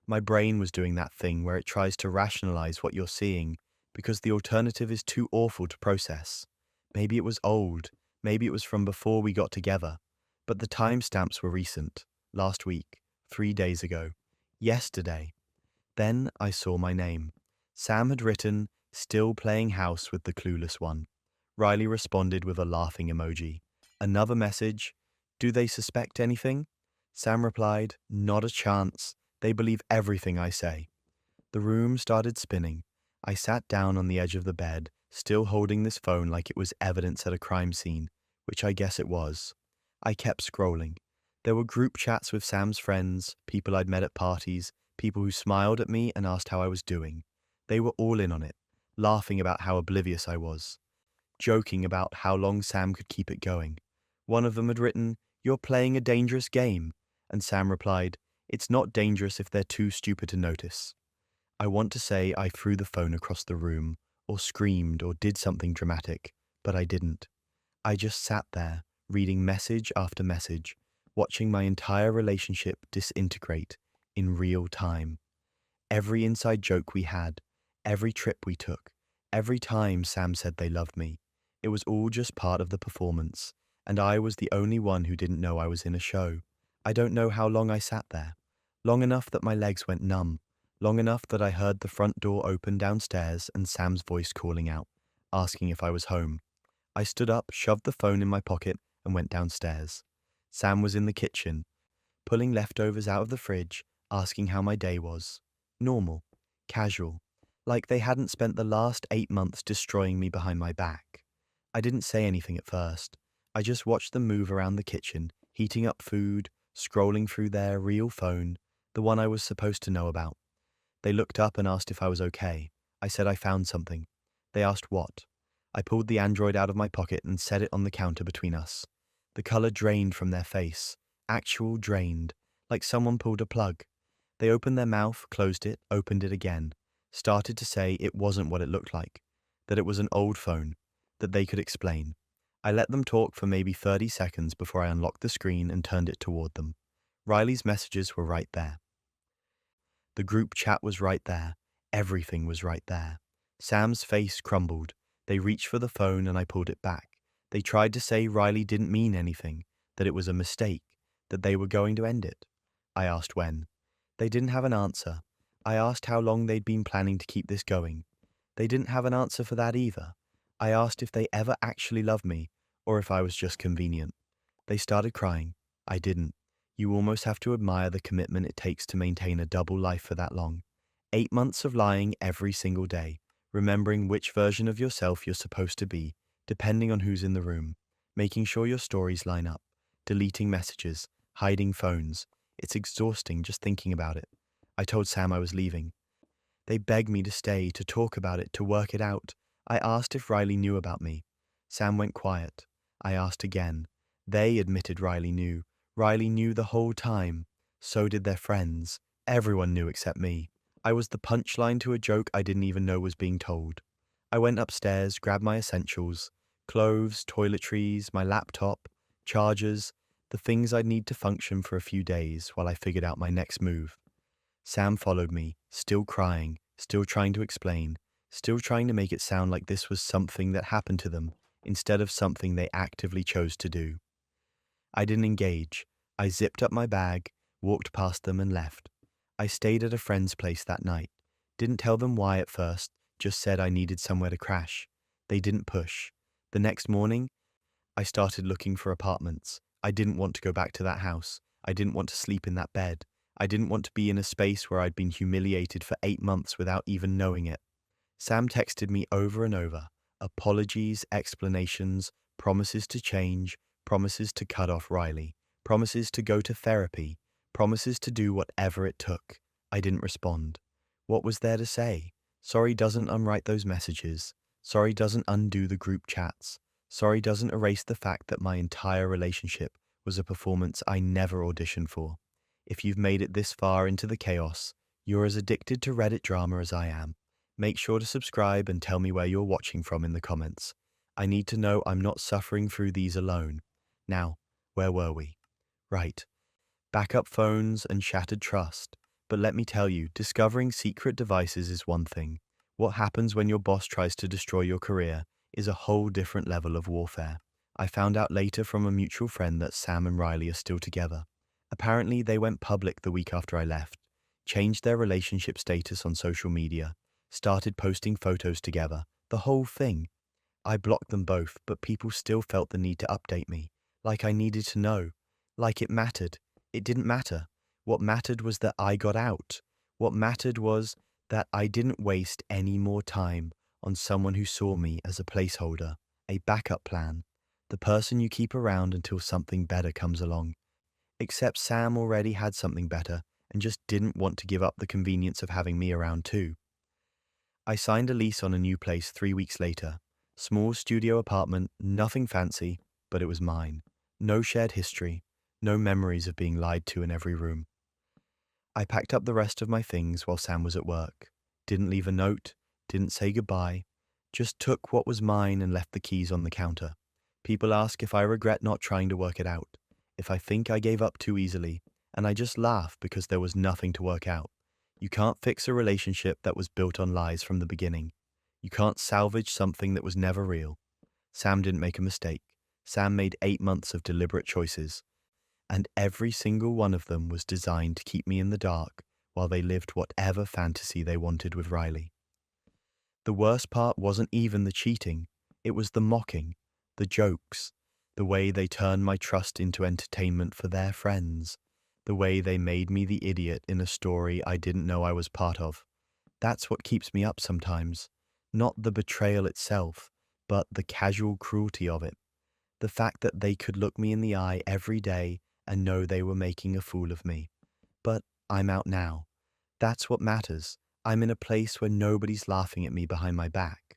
My brain was doing that thing where it tries to rationalize what you're seeing because the alternative is too awful to process. Maybe it was old, maybe it was from before we got together, but the timestamps were recent, last week, 3 days ago, yesterday. Then I saw my name. Sam had written, "Still playing house with the clueless one." Riley responded with a laughing emoji. Another message, "Do they suspect anything?" Sam replied, "Not a chance. They believe everything I say." The room started spinning. I sat down on the edge of the bed, still holding this phone like it was evidence at a crime scene, which I guess it was. I kept scrolling. There were group chats with Sam's friends, people I'd met at parties, people who smiled at me and asked how I was doing. They were all in on it, laughing about how oblivious I was, joking about how long Sam could keep it going. One of them had written, "You're playing a dangerous game," and Sam replied, "It's not dangerous if they're too stupid to notice." I want to say I threw the phone across the room, or screamed, or did something dramatic, but I didn't. I just sat there, reading message after message, watching my entire relationship disintegrate in real time. Every inside joke we had, every trip we took, every time Sam said they loved me, it was all just part of the performance, and I was the only one who didn't know I was in a show. I don't know how long I sat there. Long enough that my legs went numb, long enough that I heard the front door open downstairs and Sam's voice calling out, asking if I was home. I stood up, shoved the phone in my pocket, and went downstairs. Sam was in the kitchen, pulling leftovers out of the fridge, asking how my day was. Normal, casual, like they hadn't spent the last 8 months destroying me behind my back. I didn't say anything at first. I just watched them move around the kitchen, heating up food, scrolling through their real phone, the one I was supposed to know about. They looked up and asked if I was okay. I said I found something. They asked what. I pulled the Android out of my pocket and set it on the counter between us. The color drained from their face. Actual drained, like someone pulled a plug. They opened their mouth, closed it, opened it again. Started to say it wasn't what it looked like, that it was an old phone, that they could explain. I let them talk for maybe 30 seconds before I unlocked the screen and turned it toward them. Riley's messages were right there. The group chat was right there. Everything was right there. Sam's face crumbled. They reached for the phone and I pulled it back. They tried to say Riley didn't mean anything, that it was a mistake, that they were going to end it. I asked when. They didn't have an answer. I asked how long they'd been planning to keep this going. They didn't have an answer for that either. I asked if they ever actually loved me, or if I was just convenient. They started crying. I didn't. You almost have to admire the commitment it takes to maintain a double life for that long. 8 months of lying every single day, remembering which version of yourself you're supposed to be, depending on who's in the room, making sure your stories line up, deleting messages, hiding phones. It's exhausting just thinking about it. I told Sam I was leaving. They begged me to stay, to talk about it, to work it out. I asked if Riley knew about me. Sam went quiet. I asked again. They admitted Riley knew. Riley knew the whole time. So did their friends. Everyone knew except me. I was the punchline to a joke I didn't even know was being told. I went upstairs, grabbed my essentials, clothes, toiletries, my laptop, chargers, the things I'd need to function for a few days while I figured out my next move. Sam followed me, still crying, still trying to explain, still trying to make it sound like this was something that happened to them instead of something they actively chose to do. I didn't engage. I zipped up my bag, walked past them and left. I stayed at a friend's place that night. Didn't tell them why at first, just said I needed somewhere to crash. They didn't push. The next morning, I started looking for apartments. I didn't want to go back to that house. I didn't want to sleep in that bed. I didn't want to be in a space where I'd been humiliated for 8 months without even knowing it. Sam texted me over and over. Apologies, explanations, promises to change, promises to cut off Riley, promises to go to therapy, promises to do whatever it took. I didn't respond. What was there to say? Sorry doesn't unwrite those messages. Sorry doesn't undo the group chats. Sorry doesn't erase the fact that my entire relationship was a performance I never auditioned for. If you've made it this far into the chaos, you're as addicted to Reddit drama as I am. Make sure to subscribe and tell me where you're watching from in the comments. I need to know I'm not suffering through these alone. Now, where were we? Right. Backup phones and shattered trust. But let me tell you, discovering secret devices is one thing. What happens when your boss tries to destroy your career is a whole different level of warfare. I found out later from a mutual friend that Sam and Riley are still together. Apparently, they went public the week after I left, changed their relationship status on social media, started posting photos together, the whole thing. I blocked them both, but people still felt the need to update me, like I needed to know, like it mattered. It didn't matter. What mattered was that I got out. What mattered was that I didn't waste any more time on someone who saw me as a placeholder, a backup plan, the person you keep around until something better comes along. Except Sam already had something better and just didn't want to give up the convenience of having me around too. I signed a lease on a new place 3 weeks later. Small studio apartment, nothing fancy, but it was mine. No shared history, no memories of being lied to in every room. I packed up the rest of my things while Sam was at work. Didn't leave a note, didn't say goodbye, just took what was mine and left the keys on the counter. People ask if I regret not trying to work it out, if I think I gave up too easily, and I just laugh because there was nothing to work out. You can't fix a relationship that was built on lies from the beginning. You can't salvage something that was never real. Sam didn't make a mistake. Sam made 8 months of deliberate choices. and every single one of them was designed to keep me in the dark while they lived whatever fantasy they wanted with Riley. The worst part wasn't even the cheating, it was the mocking, the jokes, the way they turned my trust into entertainment for their friends, the way they made me the idiot in a story I didn't know I was part of. That's what keeps me up sometimes. Not the betrayal itself, but the casual cruelty of it. The fact that they could look me in the eye every day and know they were making a fool of me. But I'm out now. That's what matters. I'm in a place where nobody's laughing at me behind my back,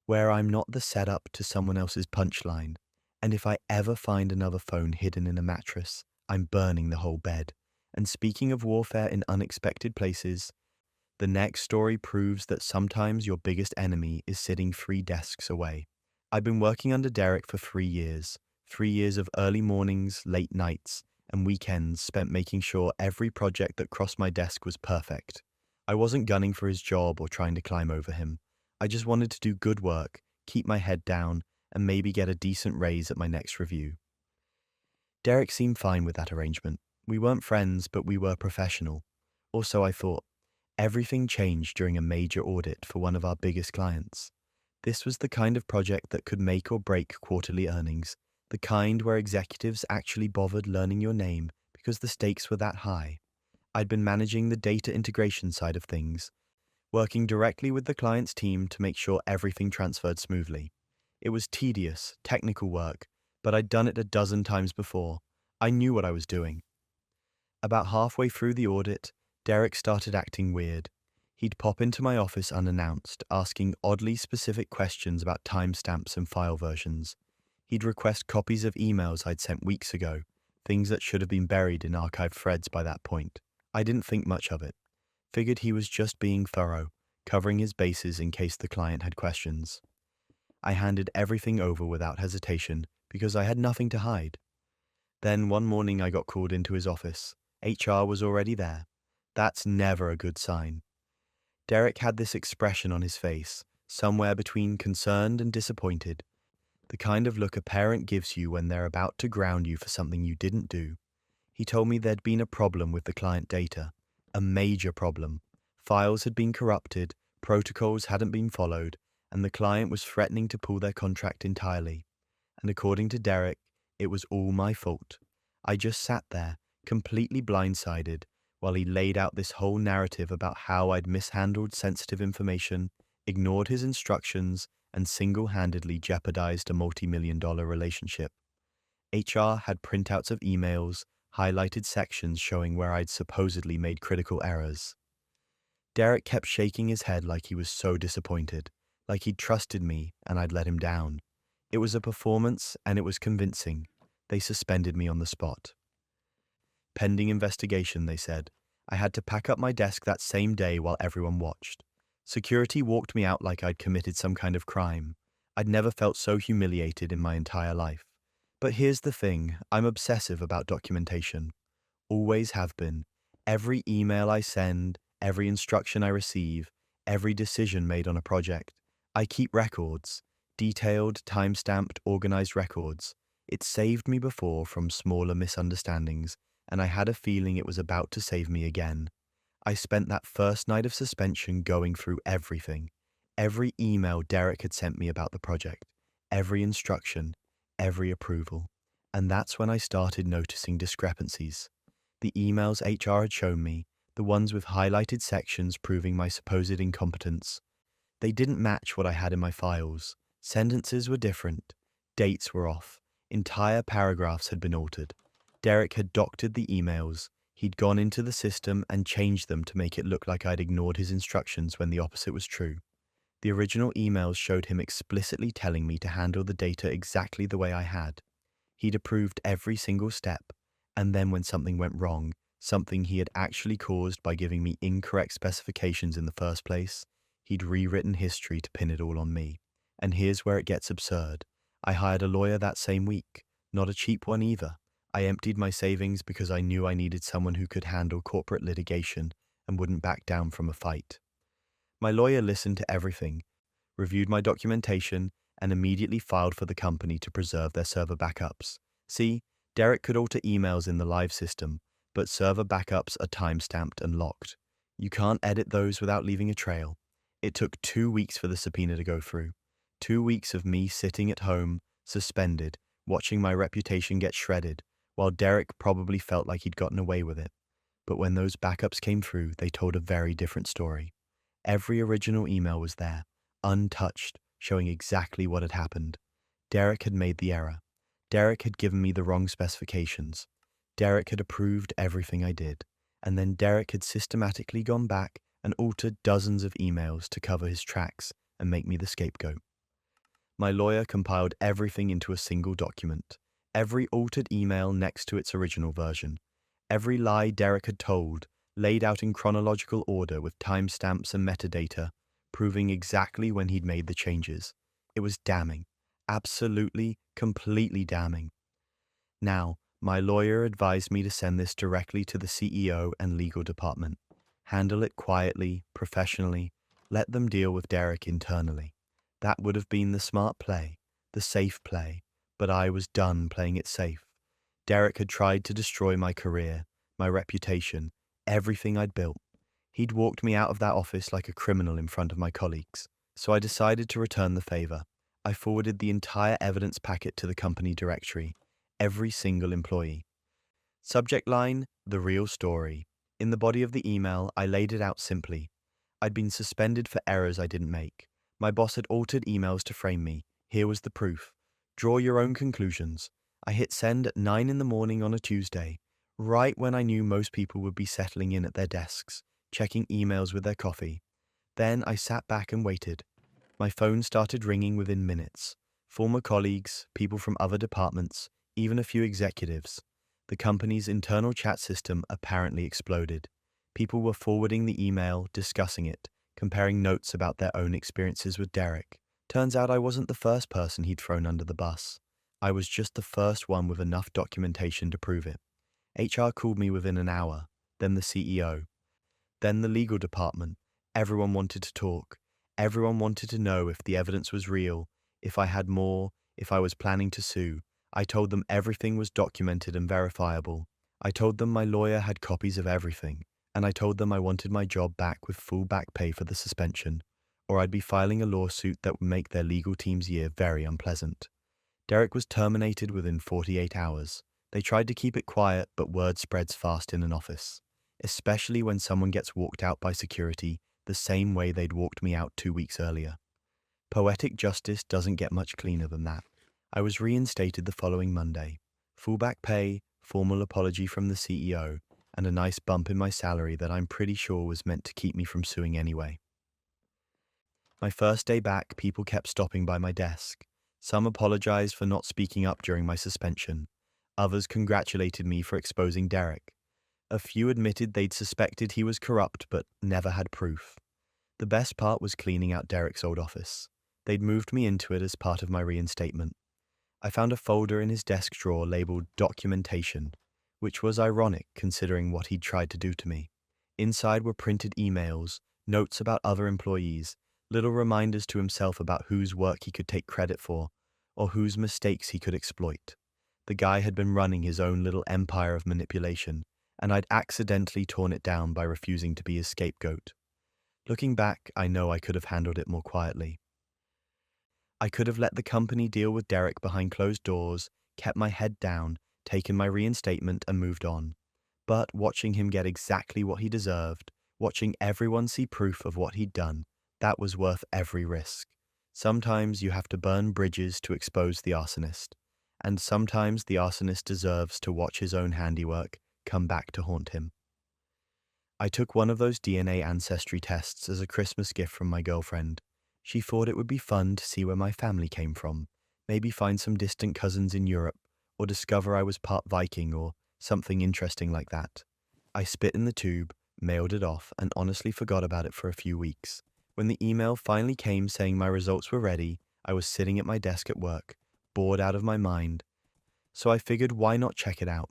where I'm not the setup to someone else's punchline. And if I ever find another phone hidden in a mattress, I'm burning the whole bed. And speaking of warfare in unexpected places, the next story proves that sometimes your biggest enemy is sitting 3 desks away. I've been working under Derek for 3 years. 3 years of early mornings, late nights, and weekends spent making sure every project that crossed my desk was perfect. I wasn't gunning for his job or trying to climb over him. I just wanted to do good work, keep my head down, and maybe get a decent raise at my next review. Derek seemed fine with that arrangement. We weren't friends, but we were professional. Or so I thought. Everything changed during a major audit for one of our biggest clients. This was the kind of project that could make or break quarterly earnings, the kind where executives actually bothered learning your name because the stakes were that high. I'd been managing the data integration side of things, working directly with the client's team to make sure everything transferred smoothly. It was tedious, technical work, but I'd done it a dozen times before. I knew what I was doing. About halfway through the audit, Derek started acting weird. He'd pop into my office unannounced, asking oddly specific questions about timestamps and file versions. He'd request copies of emails I'd sent weeks ago, things that should have been buried in archived threads by that point. I didn't think much of it. Figured he was just being thorough, covering his bases in case the client had questions. I handed everything over without hesitation because I had nothing to hide. Then one morning I got called into his office. HR was already there. That's never a good sign. Derek had this expression on his face, somewhere between concerned and disappointed, the kind of look a parent gives you when they're about to ground you for something you didn't do. He told me there'd been a problem with the client data, a major problem. Files had been corrupted, protocols hadn't been followed, and the client was threatening to pull their contract entirely. And according to Derek, it was all my fault. I just sat there, completely blindsided, while he laid out this whole narrative about how I'd mishandled sensitive information, ignored his instructions, and single-handedly jeopardized a multi-million-dollar relationship. HR had printouts of emails, highlighted sections showing where I'd supposedly made critical errors. Derek kept shaking his head like he was so disappointed, like he'd trusted me and I'd let him down. It was a performance and it was convincing. They suspended me on the spot. Pending investigation, they said. I had to pack up my desk that same day while everyone watched. Security walked me out like I'd committed some kind of crime. I'd never felt so humiliated in my entire life. But here's the thing, I'm obsessive about documentation. Always have been. Every email I send, every instruction I receive, every decision made on a project. I keep records. Detailed, time-stamped, organized records. It saved me before from smaller misunderstandings, and I had a feeling it was about to save me again. I spent that first night of suspension going through everything. Every email Derek had sent me about the project, every instruction, every approval. And that's when I started noticing discrepancies. The emails HR had shown me, the ones with highlighted sections proving my supposed incompetence, they didn't match what I had in my files. Sentences were different. Dates were off. Entire paragraphs had been altered. Derek had doctored the emails. He'd gone into the system and changed them to make it look like I'd ignored his instructions when the opposite was true. The original emails showed him explicitly telling me to handle the data exactly the way I had. He'd approved every single step, and then when something went wrong, something he had actually caused by giving me incorrect specifications in the first place, he'd rewritten history to pin it all on me. And here's where it gets absurd. I hired a lawyer that same week, not a cheap one either. I emptied my savings because I knew I needed someone who could handle corporate litigation and wouldn't back down from a fight. My lawyer listened to everything, reviewed my documentation, and immediately filed for the company to preserve their server backups. See, Derek could alter emails in the live system, but server backups are timestamped and locked. You can't edit those without leaving a trail. It took 2 weeks for the subpoena to go through. 2 weeks of me sitting at home, suspended, watching my reputation get shredded, while Derek probably felt like he'd gotten away with it. But when those backups came through, they told a very different story. Every original email was there, untouched, showing exactly what had happened. Derek had made the error. Derek had given me the wrong specifications. Derek had approved everything I did. And then Derek had systematically gone back and altered dozens of emails to cover his tracks and make me the scapegoat. My lawyer compiled everything into a single document, every altered email next to its original version, every lie Derek had told, laid out in chronological order with timestamps and metadata, proving exactly when he'd made the changes. It was damning. Absolutely, completely damning. Now, my lawyer advised me to send this directly to the CEO and legal department. Handle it quietly, professionally, let them deal with Derek internally. That would have been the smart play, the safe play, but I was done playing it safe. Derek had tried to destroy my career, my reputation, everything I'd built. He'd walked me out of that office like a criminal in front of my colleagues, so I decided to return the favor. I forwarded the entire evidence packet to the company directory, every single employee. Subject line, the real story. In the body of the email, I laid it out simply. I'd been suspended for errors I didn't make. My boss had altered emails to frame me. Here was the proof. Draw your own conclusions. I hit send at 9 in the morning on a Tuesday, right when I knew most people would be settling in at their desks, checking emails with their coffee. Then I sat back and waited. My phone started ringing within minutes. Former colleagues, people from other departments, even a few executives. The company's internal chat system apparently exploded. People were forwarding the email, discussing it, comparing notes about their own experiences with Derek. Turns out I wasn't the first person he'd thrown under the bus. I was just the first one with enough documentation to prove it. HR called me within an hour, then the CEO, then the legal department. Everyone wanted to talk. Everyone wanted to know if the evidence was real, if I had more, if I was planning to sue. I told them everything was documented and verifiable. I told them my lawyer had copies of everything, and I told them I wanted my job back with full back pay for the suspension, or I'd be filing a lawsuit that would make their legal team's year very unpleasant. Derek was terminated within 48 hours. They tried to keep it quiet, but word spreads fast in an office, especially when someone gets walked out by security the same way they'd walked me out 2 weeks earlier. Poetic justice doesn't get much cleaner than that. I was reinstated the following Monday. Full back pay, formal apology from the CEO, and a nice bump in my salary that I'm pretty sure was meant to keep me from suing anyway. My first day back, people kept stopping by my desk. Some apologized for not speaking up during my suspension. Others congratulated me for exposing Derek. A few admitted they'd suspected he was corrupt but never had proof. The best part was cleaning out Derek's old office. They'd moved me into it as part of my reinstatement. I found a folder in his desk drawer labeled Documentation, which was ironic considering what he'd tried to do to me. Inside were printed emails, notes about other employees, little reminders to himself about whose work he could take credit for, or whose mistakes he could exploit. The guy had been running his own little empire of manipulation, and I'd accidentally torn it down by refusing to be his scapegoat. Looking back, I know I could have handled it more quietly. I could have let the company deal with Derek behind closed doors, kept my head down, taken my reinstatement and moved on. But watching him get exactly what he deserved, watching everyone see proof of what he'd done, that was worth every risk. Sometimes you have to burn bridges to expose the arsonist, and sometimes the arsonist deserves to watch his own handiwork come back to haunt him. I took one of those DNA ancestry tests as a Christmas gift from my girlfriend. She thought it would be fun to see where my family came from, maybe find some distant cousins in Europe, or discover I was part Viking or something interesting like that. I spit in the tube, mailed it off, and honestly forgot about it for a few weeks. When the email finally came saying my results were ready, I was sitting at my desk at work, bored out of my mind. So I figured why not check it out?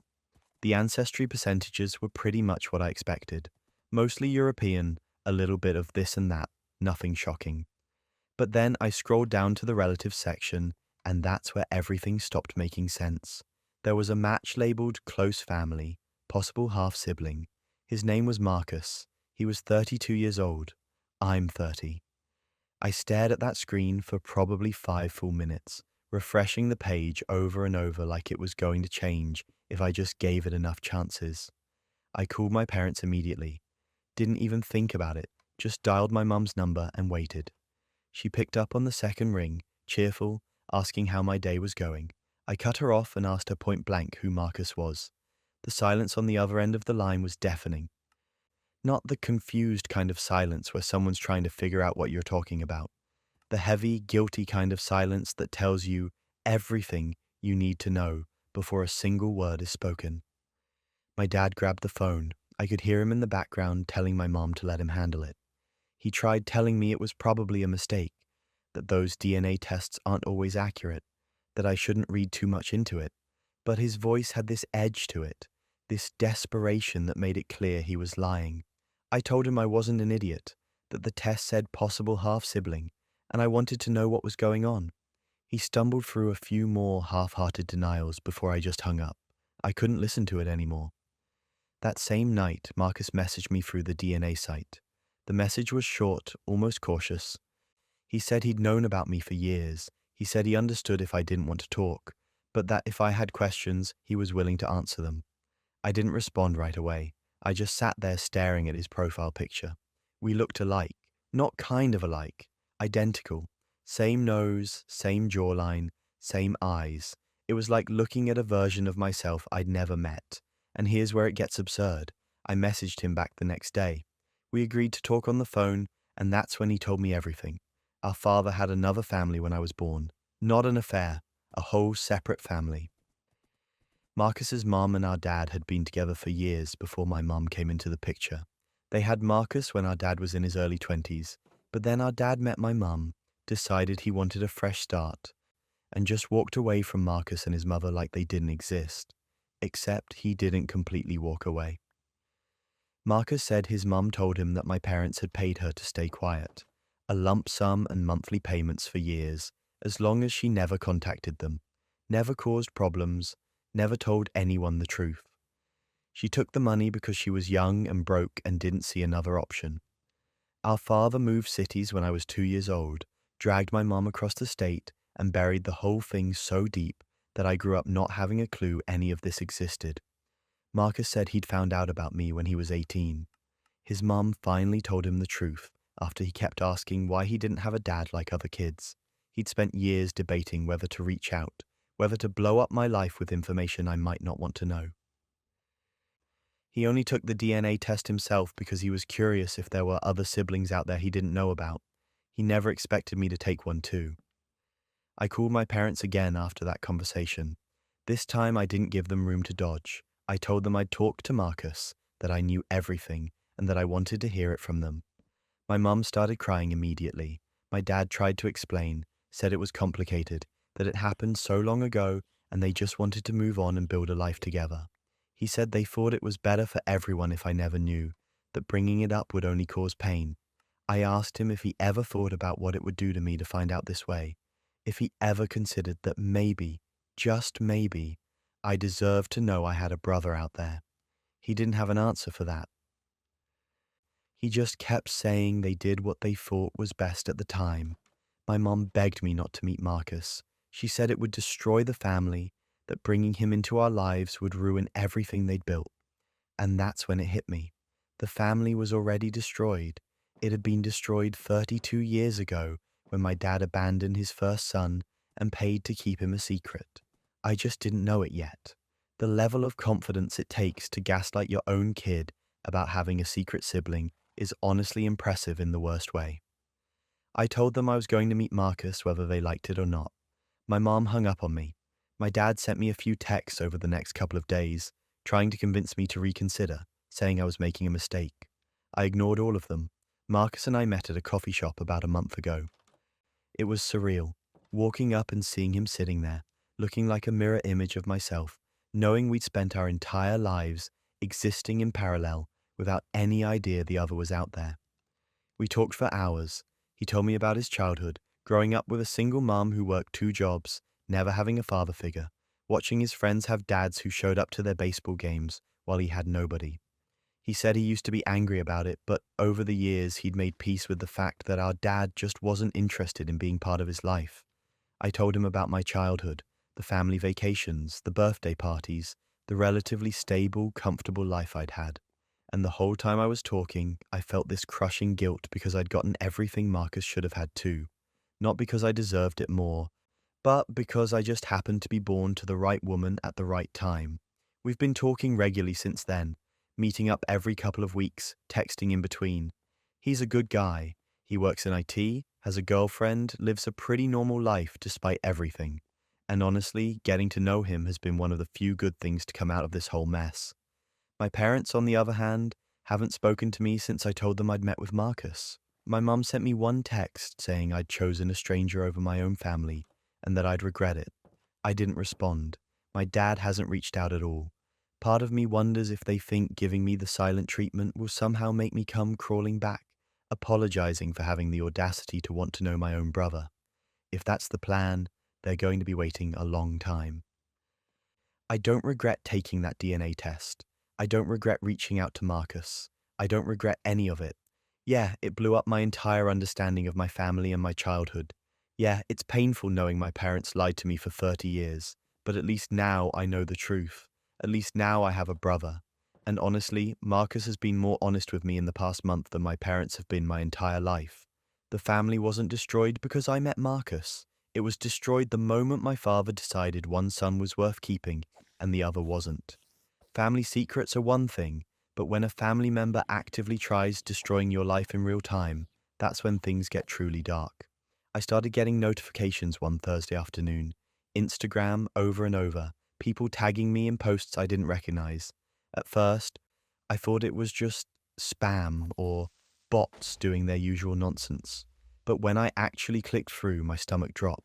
The ancestry percentages were pretty much what I expected. Mostly European, a little bit of this and that, nothing shocking. But then I scrolled down to the relatives section, and that's where everything stopped making sense. There was a match labeled close family, possible half-sibling. His name was Marcus. He was 32 years old. I'm 30. I stared at that screen for probably 5 full minutes, refreshing the page over and over like it was going to change if I just gave it enough chances. I called my parents immediately. Didn't even think about it, just dialed my mum's number and waited. She picked up on the second ring, cheerful, asking how my day was going. I cut her off and asked her point blank who Marcus was. The silence on the other end of the line was deafening. Not the confused kind of silence where someone's trying to figure out what you're talking about. The heavy, guilty kind of silence that tells you everything you need to know before a single word is spoken. My dad grabbed the phone. I could hear him in the background telling my mom to let him handle it. He tried telling me it was probably a mistake, that those DNA tests aren't always accurate, that I shouldn't read too much into it, but his voice had this edge to it, this desperation that made it clear he was lying. I told him I wasn't an idiot, that the test said possible half-sibling, and I wanted to know what was going on. He stumbled through a few more half-hearted denials before I just hung up. I couldn't listen to it anymore. That same night, Marcus messaged me through the DNA site. The message was short, almost cautious. He said he'd known about me for years. He said he understood if I didn't want to talk, but that if I had questions, he was willing to answer them. I didn't respond right away. I just sat there staring at his profile picture. We looked alike, not kind of alike, identical. Same nose, same jawline, same eyes. It was like looking at a version of myself I'd never met. And here's where it gets absurd. I messaged him back the next day. We agreed to talk on the phone, and that's when he told me everything. Our father had another family when I was born. Not an affair, a whole separate family. Marcus's mom and our dad had been together for years before my mom came into the picture. They had Marcus when our dad was in his early 20s, but then our dad met my mom, decided he wanted a fresh start, and just walked away from Marcus and his mother like they didn't exist. Except he didn't completely walk away. Marcus said his mum told him that my parents had paid her to stay quiet, a lump sum and monthly payments for years, as long as she never contacted them, never caused problems, never told anyone the truth. She took the money because she was young and broke and didn't see another option. Our father moved cities when I was 2 years old, dragged my mum across the state, and buried the whole thing so deep that I grew up not having a clue any of this existed. Marcus said he'd found out about me when he was 18. His mum finally told him the truth after he kept asking why he didn't have a dad like other kids. He'd spent years debating whether to reach out, whether to blow up my life with information I might not want to know. He only took the DNA test himself because he was curious if there were other siblings out there he didn't know about. He never expected me to take one too. I called my parents again after that conversation. This time I didn't give them room to dodge. I told them I'd talked to Marcus, that I knew everything, and that I wanted to hear it from them. My mum started crying immediately. My dad tried to explain, said it was complicated, that it happened so long ago and they just wanted to move on and build a life together. He said they thought it was better for everyone if I never knew, that bringing it up would only cause pain. I asked him if he ever thought about what it would do to me to find out this way. If he ever considered that maybe, just maybe, I deserved to know I had a brother out there. He didn't have an answer for that. He just kept saying they did what they thought was best at the time. My mom begged me not to meet Marcus. She said it would destroy the family, that bringing him into our lives would ruin everything they'd built. And that's when it hit me. The family was already destroyed. It had been destroyed 32 years ago when my dad abandoned his first son and paid to keep him a secret. I just didn't know it yet. The level of confidence it takes to gaslight your own kid about having a secret sibling is honestly impressive in the worst way. I told them I was going to meet Marcus whether they liked it or not. My mom hung up on me. My dad sent me a few texts over the next couple of days, trying to convince me to reconsider, saying I was making a mistake. I ignored all of them. Marcus and I met at a coffee shop about a month ago. It was surreal, walking up and seeing him sitting there, looking like a mirror image of myself, knowing we'd spent our entire lives existing in parallel without any idea the other was out there. We talked for hours. He told me about his childhood, growing up with a single mom who worked 2 jobs, never having a father figure, watching his friends have dads who showed up to their baseball games while he had nobody. He said he used to be angry about it, but over the years he'd made peace with the fact that our dad just wasn't interested in being part of his life. I told him about my childhood, the family vacations, the birthday parties, the relatively stable, comfortable life I'd had. And the whole time I was talking, I felt this crushing guilt because I'd gotten everything Marcus should have had too. Not because I deserved it more, but because I just happened to be born to the right woman at the right time. We've been talking regularly since then, meeting up every couple of weeks, texting in between. He's a good guy. He works in IT, has a girlfriend, lives a pretty normal life despite everything. And honestly, getting to know him has been one of the few good things to come out of this whole mess. My parents, on the other hand, haven't spoken to me since I told them I'd met with Marcus. My mum sent me one text saying I'd chosen a stranger over my own family and that I'd regret it. I didn't respond. My dad hasn't reached out at all. Part of me wonders if they think giving me the silent treatment will somehow make me come crawling back, apologizing for having the audacity to want to know my own brother. If that's the plan, they're going to be waiting a long time. I don't regret taking that DNA test. I don't regret reaching out to Marcus. I don't regret any of it. Yeah, it blew up my entire understanding of my family and my childhood. Yeah, it's painful knowing my parents lied to me for 30 years, but at least now I know the truth. At least now I have a brother. And honestly, Marcus has been more honest with me in the past month than my parents have been my entire life. The family wasn't destroyed because I met Marcus. It was destroyed the moment my father decided one son was worth keeping and the other wasn't. Family secrets are one thing, but when a family member actively tries destroying your life in real time, that's when things get truly dark. I started getting notifications one Thursday afternoon. Instagram over and over, people tagging me in posts I didn't recognize. At first, I thought it was just spam or bots doing their usual nonsense. But when I actually clicked through, my stomach dropped.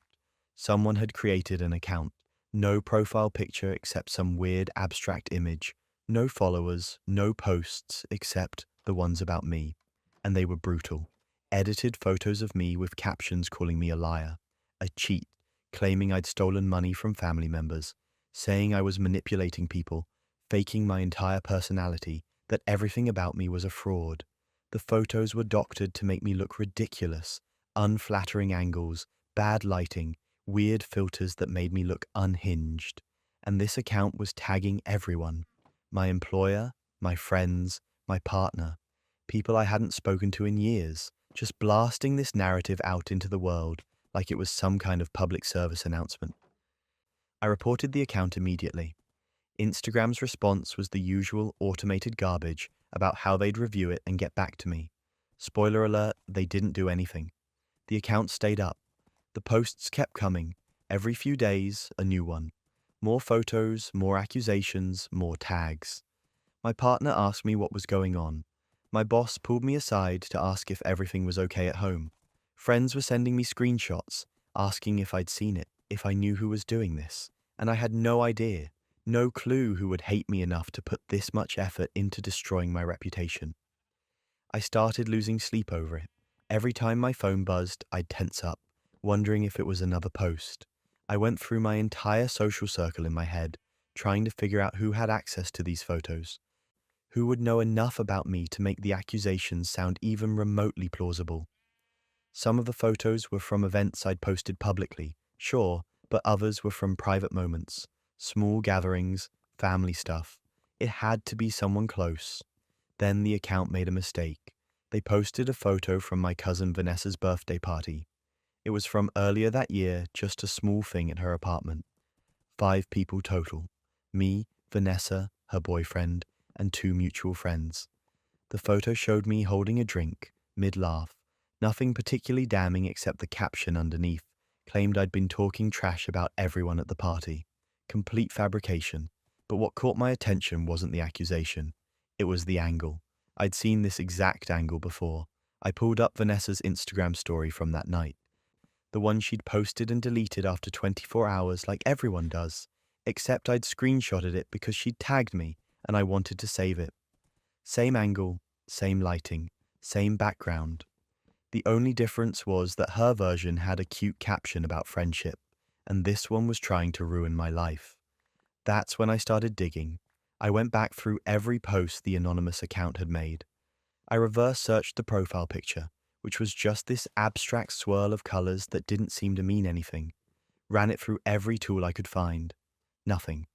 Someone had created an account. No profile picture except some weird abstract image. No followers, no posts except the ones about me. And they were brutal. Edited photos of me with captions calling me a liar, a cheat, claiming I'd stolen money from family members, saying I was manipulating people, faking my entire personality, that everything about me was a fraud. The photos were doctored to make me look ridiculous, unflattering angles, bad lighting, weird filters that made me look unhinged. And this account was tagging everyone. My employer, my friends, my partner, people I hadn't spoken to in years, just blasting this narrative out into the world like it was some kind of public service announcement. I reported the account immediately. Instagram's response was the usual automated garbage about how they'd review it and get back to me. Spoiler alert, they didn't do anything. The account stayed up. The posts kept coming. Every few days, a new one. More photos, more accusations, more tags. My partner asked me what was going on. My boss pulled me aside to ask if everything was okay at home. Friends were sending me screenshots, asking if I'd seen it, if I knew who was doing this. And I had no idea, no clue who would hate me enough to put this much effort into destroying my reputation. I started losing sleep over it. Every time my phone buzzed, I'd tense up, wondering if it was another post. I went through my entire social circle in my head, trying to figure out who had access to these photos. Who would know enough about me to make the accusations sound even remotely plausible? Some of the photos were from events I'd posted publicly, sure, but others were from private moments, small gatherings, family stuff. It had to be someone close. Then the account made a mistake. They posted a photo from my cousin Vanessa's birthday party. It was from earlier that year, just a small thing at her apartment. 5 people total. Me, Vanessa, her boyfriend, and 2 mutual friends. The photo showed me holding a drink, mid-laugh. Nothing particularly damning except the caption underneath claimed I'd been talking trash about everyone at the party. Complete fabrication. But what caught my attention wasn't the accusation. It was the angle. I'd seen this exact angle before. I pulled up Vanessa's Instagram story from that night. The one she'd posted and deleted after 24 hours like everyone does. Except I'd screenshotted it because she'd tagged me and I wanted to save it. Same angle, same lighting, same background. The only difference was that her version had a cute caption about friendship, and this one was trying to ruin my life. That's when I started digging. I went back through every post the anonymous account had made. I reverse searched the profile picture, which was just this abstract swirl of colors that didn't seem to mean anything. Ran it through every tool I could find. Nothing.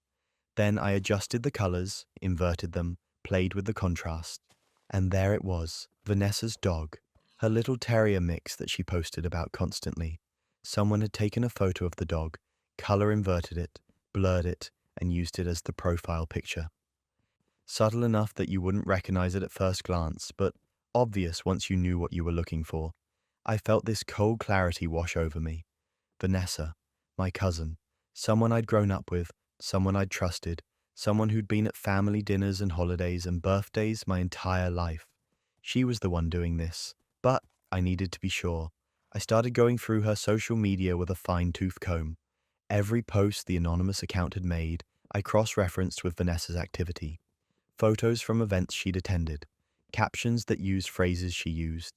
Then I adjusted the colors, inverted them, played with the contrast. And there it was, Vanessa's dog, her little terrier mix that she posted about constantly. Someone had taken a photo of the dog, color inverted it, blurred it, and used it as the profile picture. Subtle enough that you wouldn't recognize it at first glance, but obvious once you knew what you were looking for. I felt this cold clarity wash over me. Vanessa, my cousin, someone I'd grown up with, someone I'd trusted, someone who'd been at family dinners and holidays and birthdays my entire life. She was the one doing this, but I needed to be sure. I started going through her social media with a fine-tooth comb. Every post the anonymous account had made, I cross-referenced with Vanessa's activity. Photos from events she'd attended, captions that used phrases she used,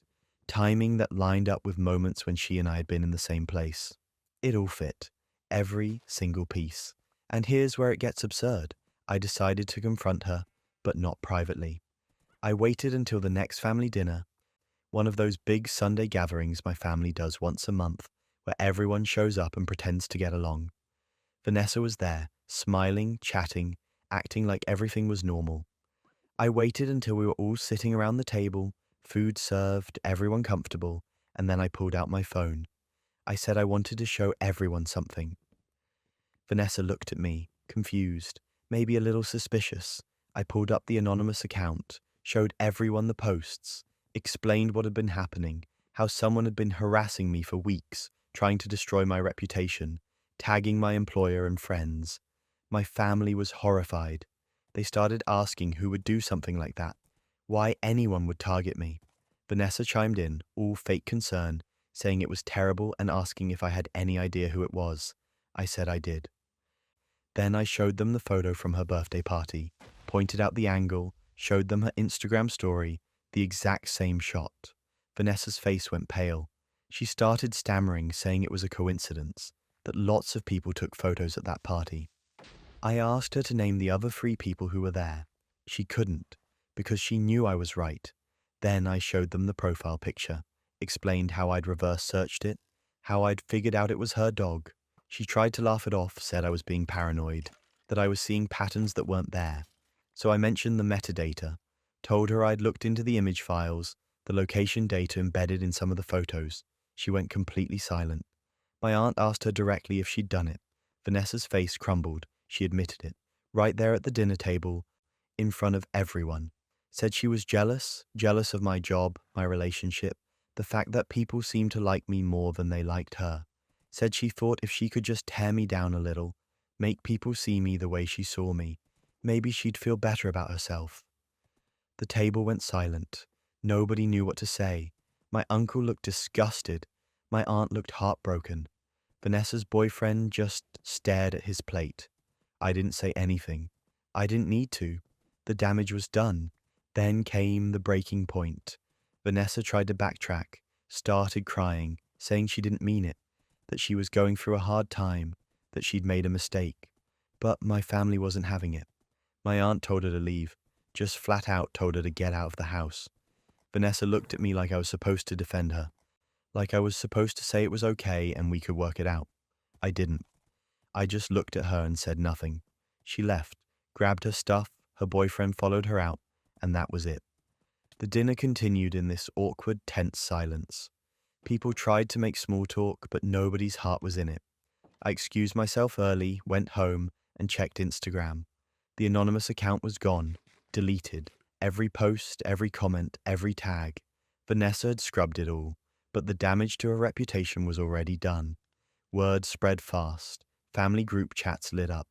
timing that lined up with moments when she and I had been in the same place. It all fit, every single piece. And here's where it gets absurd. I decided to confront her, but not privately. I waited until the next family dinner, one of those big Sunday gatherings my family does once a month, where everyone shows up and pretends to get along. Vanessa was there, smiling, chatting, acting like everything was normal. I waited until we were all sitting around the table, food served, everyone comfortable, and then I pulled out my phone. I said I wanted to show everyone something. Vanessa looked at me, confused, maybe a little suspicious. I pulled up the anonymous account, showed everyone the posts, explained what had been happening, how someone had been harassing me for weeks, trying to destroy my reputation, tagging my employer and friends. My family was horrified. They started asking who would do something like that, why anyone would target me. Vanessa chimed in, all fake concern, saying it was terrible and asking if I had any idea who it was. I said I did. Then I showed them the photo from her birthday party, pointed out the angle, showed them her Instagram story, the exact same shot. Vanessa's face went pale. She started stammering, saying it was a coincidence, that lots of people took photos at that party. I asked her to name the other 3 people who were there. She couldn't, because she knew I was right. Then I showed them the profile picture, explained how I'd reverse searched it, how I'd figured out it was her dog. She tried to laugh it off, said I was being paranoid, that I was seeing patterns that weren't there. So I mentioned the metadata, told her I'd looked into the image files, the location data embedded in some of the photos. She went completely silent. My aunt asked her directly if she'd done it. Vanessa's face crumbled. She admitted it, right there at the dinner table, in front of everyone. Said she was jealous of my job, my relationship, the fact that people seemed to like me more than they liked her. Said she thought if she could just tear me down a little, make people see me the way she saw me, maybe she'd feel better about herself. The table went silent. Nobody knew what to say. My uncle looked disgusted. My aunt looked heartbroken. Vanessa's boyfriend just stared at his plate. I didn't say anything. I didn't need to. The damage was done. Then came the breaking point. Vanessa tried to backtrack, started crying, saying she didn't mean it, that she was going through a hard time, that she'd made a mistake. But my family wasn't having it. My aunt told her to leave, just flat out told her to get out of the house. Vanessa looked at me like I was supposed to defend her, like I was supposed to say it was okay and we could work it out. I didn't. I just looked at her and said nothing. She left, grabbed her stuff, her boyfriend followed her out, and that was it. The dinner continued in this awkward, tense silence. People tried to make small talk, but nobody's heart was in it. I excused myself early, went home, and checked Instagram. The anonymous account was gone, deleted. Every post, every comment, every tag. Vanessa had scrubbed it all, but the damage to her reputation was already done. Word spread fast. Family group chats lit up.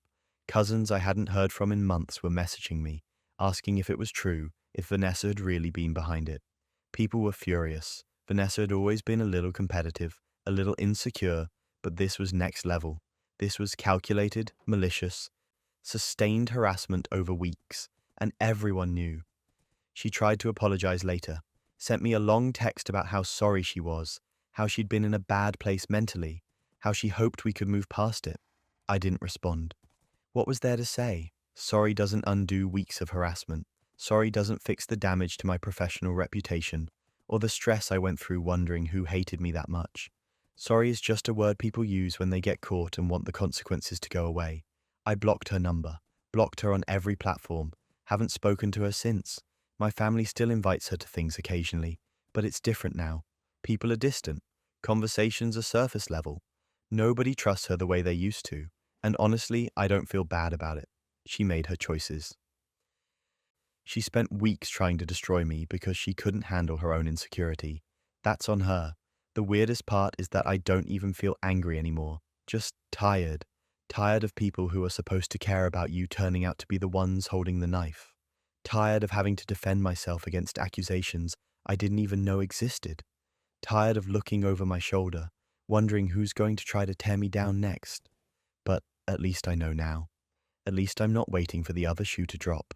Cousins I hadn't heard from in months were messaging me, asking if it was true, if Vanessa had really been behind it. People were furious. Vanessa had always been a little competitive, a little insecure, but this was next level. This was calculated, malicious, sustained harassment over weeks, and everyone knew. She tried to apologize later, sent me a long text about how sorry she was, how she'd been in a bad place mentally, how she hoped we could move past it. I didn't respond. What was there to say? Sorry doesn't undo weeks of harassment. Sorry doesn't fix the damage to my professional reputation, or the stress I went through wondering who hated me that much. Sorry is just a word people use when they get caught and want the consequences to go away. I blocked her number, blocked her on every platform, haven't spoken to her since. My family still invites her to things occasionally, but it's different now. People are distant. Conversations are surface level. Nobody trusts her the way they used to, and honestly, I don't feel bad about it. She made her choices. She spent weeks trying to destroy me because she couldn't handle her own insecurity. That's on her. The weirdest part is that I don't even feel angry anymore. Just tired. Tired of people who are supposed to care about you turning out to be the ones holding the knife. Tired of having to defend myself against accusations I didn't even know existed. Tired of looking over my shoulder, wondering who's going to try to tear me down next. But at least I know now. At least I'm not waiting for the other shoe to drop.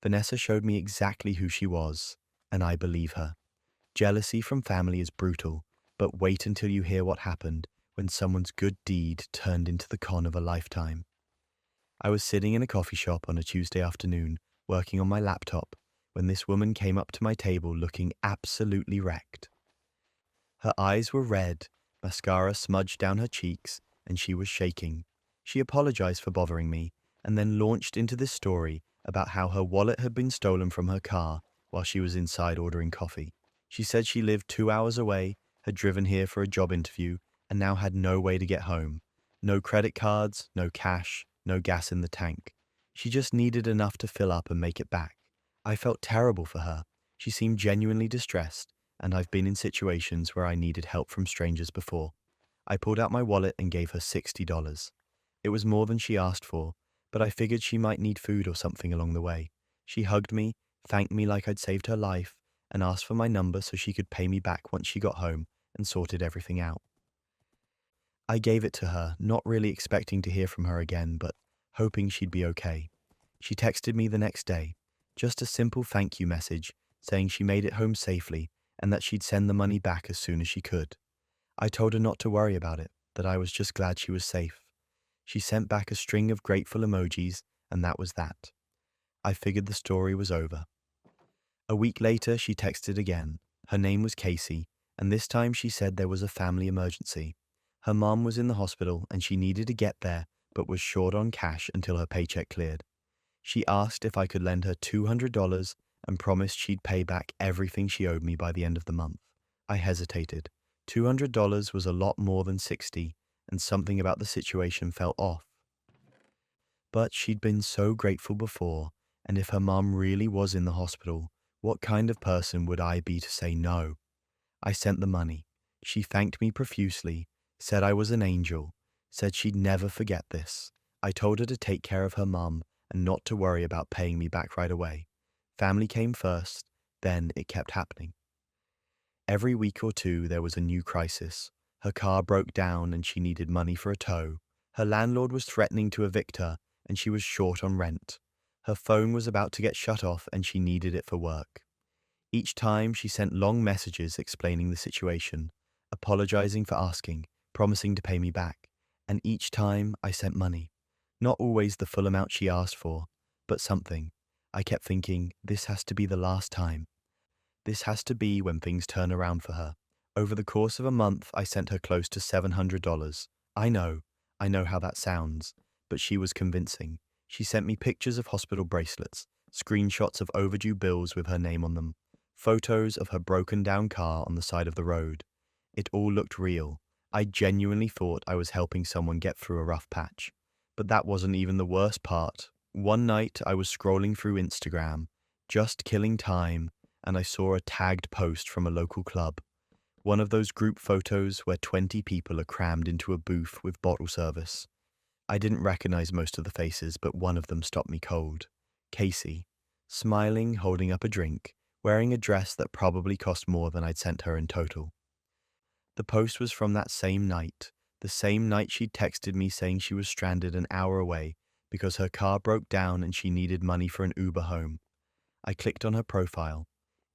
Vanessa showed me exactly who she was, and I believe her. Jealousy from family is brutal, but wait until you hear what happened when someone's good deed turned into the con of a lifetime. I was sitting in a coffee shop on a Tuesday afternoon, working on my laptop, when this woman came up to my table looking absolutely wrecked. Her eyes were red, mascara smudged down her cheeks, and she was shaking. She apologized for bothering me, and then launched into this story about how her wallet had been stolen from her car while she was inside ordering coffee. She said she lived 2 hours away, had driven here for a job interview, and now had no way to get home. No credit cards, no cash, no gas in the tank. She just needed enough to fill up and make it back. I felt terrible for her. She seemed genuinely distressed, and I've been in situations where I needed help from strangers before. I pulled out my wallet and gave her $60. It was more than she asked for, but I figured she might need food or something along the way. She hugged me, thanked me like I'd saved her life, and asked for my number so she could pay me back once she got home and sorted everything out. I gave it to her, not really expecting to hear from her again, but hoping she'd be okay. She texted me the next day, just a simple thank you message saying she made it home safely and that she'd send the money back as soon as she could. I told her not to worry about it, that I was just glad she was safe. She sent back a string of grateful emojis, and that was that. I figured the story was over. A week later, she texted again. Her name was Casey, and this time she said there was a family emergency. Her mom was in the hospital and she needed to get there, but was short on cash until her paycheck cleared. She asked if I could lend her $200 and promised she'd pay back everything she owed me by the end of the month. I hesitated. $200 was a lot more than 60, and something about the situation felt off. But she'd been so grateful before, and if her mom really was in the hospital, what kind of person would I be to say no? I sent the money. She thanked me profusely, said I was an angel, said she'd never forget this. I told her to take care of her mom and not to worry about paying me back right away. Family came first, then it kept happening. Every week or two there was a new crisis. Her car broke down and she needed money for a tow. Her landlord was threatening to evict her and she was short on rent. Her phone was about to get shut off and she needed it for work. Each time she sent long messages explaining the situation, apologizing for asking, promising to pay me back. And each time I sent money. Not always the full amount she asked for, but something. I kept thinking, this has to be the last time. This has to be when things turn around for her. Over the course of a month, I sent her close to $700. I know how that sounds, but she was convincing. She sent me pictures of hospital bracelets, screenshots of overdue bills with her name on them, photos of her broken down car on the side of the road. It all looked real. I genuinely thought I was helping someone get through a rough patch. But that wasn't even the worst part. One night I was scrolling through Instagram, just killing time, and I saw a tagged post from a local club. One of those group photos where 20 people are crammed into a booth with bottle service. I didn't recognize most of the faces, but one of them stopped me cold. Casey, smiling, holding up a drink, wearing a dress that probably cost more than I'd sent her in total. The post was from that same night, the same night she'd texted me saying she was stranded an hour away because her car broke down and she needed money for an Uber home. I clicked on her profile.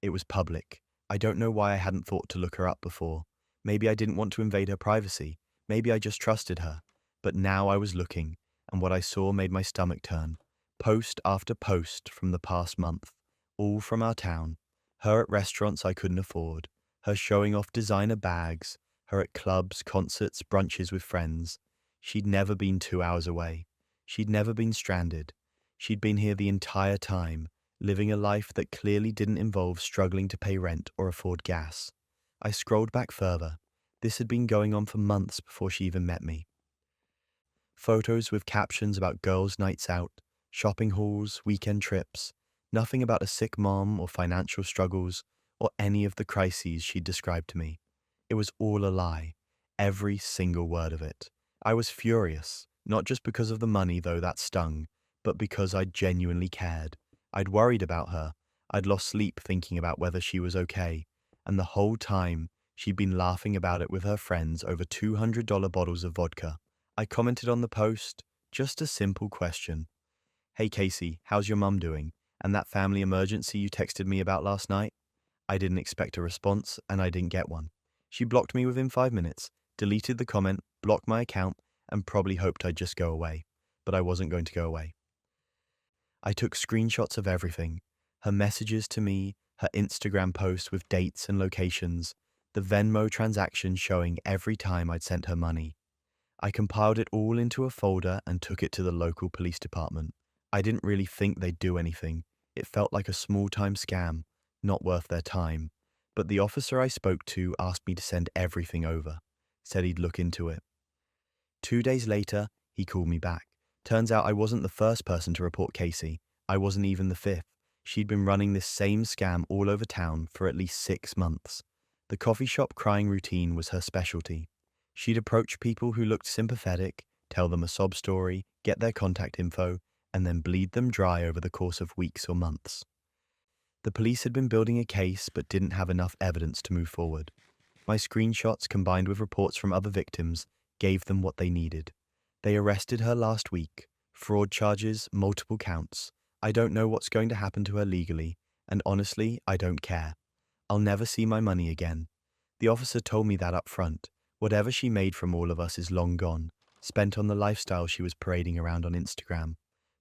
It was public. I don't know why I hadn't thought to look her up before. Maybe I didn't want to invade her privacy. Maybe I just trusted her. But now I was looking, and what I saw made my stomach turn. Post after post from the past month, all from our town. Her at restaurants I couldn't afford, her showing off designer bags, her at clubs, concerts, brunches with friends. She'd never been 2 hours away. She'd never been stranded. She'd been here the entire time, living a life that clearly didn't involve struggling to pay rent or afford gas. I scrolled back further. This had been going on for months before she even met me. Photos with captions about girls' nights out, shopping hauls, weekend trips, nothing about a sick mom or financial struggles or any of the crises she'd described to me. It was all a lie, every single word of it. I was furious, not just because of the money, though that stung, but because I genuinely cared. I'd worried about her. I'd lost sleep thinking about whether she was okay, and the whole time she'd been laughing about it with her friends over $200 bottles of vodka. I commented on the post, just a simple question. Hey Casey, how's your mum doing? And that family emergency you texted me about last night? I didn't expect a response, and I didn't get one. She blocked me within 5 minutes, deleted the comment, blocked my account, and probably hoped I'd just go away. But I wasn't going to go away. I took screenshots of everything. Her messages to me, her Instagram posts with dates and locations, the Venmo transaction showing every time I'd sent her money. I compiled it all into a folder and took it to the local police department. I didn't really think they'd do anything. It felt like a small-time scam, not worth their time. But the officer I spoke to asked me to send everything over, said he'd look into it. 2 days later, he called me back. Turns out I wasn't the first person to report Casey. I wasn't even the fifth. She'd been running this same scam all over town for at least 6 months. The coffee shop crying routine was her specialty. She'd approach people who looked sympathetic, tell them a sob story, get their contact info, and then bleed them dry over the course of weeks or months. The police had been building a case but didn't have enough evidence to move forward. My screenshots combined with reports from other victims gave them what they needed. They arrested her last week. Fraud charges, multiple counts. I don't know what's going to happen to her legally, and honestly, I don't care. I'll never see my money again. The officer told me that up front. Whatever she made from all of us is long gone, spent on the lifestyle she was parading around on Instagram.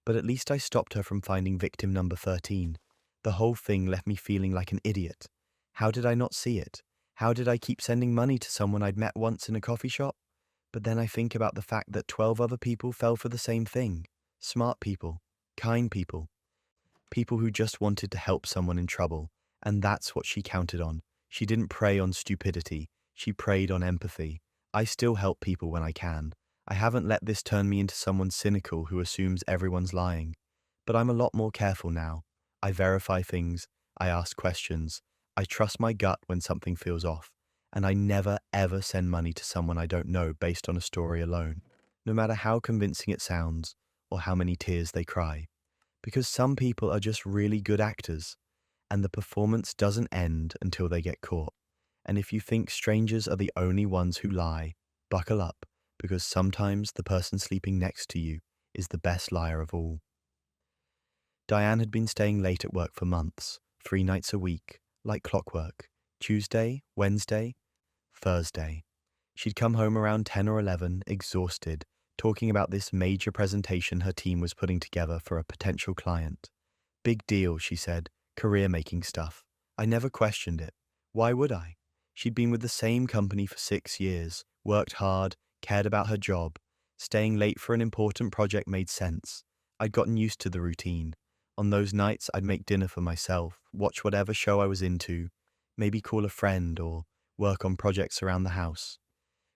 But at least I stopped her from finding victim number 13. The whole thing left me feeling like an idiot. How did I not see it? How did I keep sending money to someone I'd met once in a coffee shop? But then I think about the fact that 12 other people fell for the same thing. Smart people, kind people, people who just wanted to help someone in trouble. And that's what she counted on. She didn't prey on stupidity. She preyed on empathy. I still help people when I can. I haven't let this turn me into someone cynical who assumes everyone's lying. But I'm a lot more careful now. I verify things. I ask questions. I trust my gut when something feels off. And I never ever send money to someone I don't know based on a story alone, no matter how convincing it sounds or how many tears they cry. Because some people are just really good actors, and the performance doesn't end until they get caught. And if you think strangers are the only ones who lie, buckle up, because sometimes the person sleeping next to you is the best liar of all. Diane had been staying late at work for months, 3 nights a week, like clockwork. Tuesday, Wednesday, Thursday. She'd come home around 10 or 11, exhausted, talking about this major presentation her team was putting together for a potential client. Big deal, she said, career-making stuff. I never questioned it. Why would I? She'd been with the same company for 6 years, worked hard, cared about her job. Staying late for an important project made sense. I'd gotten used to the routine. On those nights, I'd make dinner for myself, watch whatever show I was into, maybe call a friend or work on projects around the house.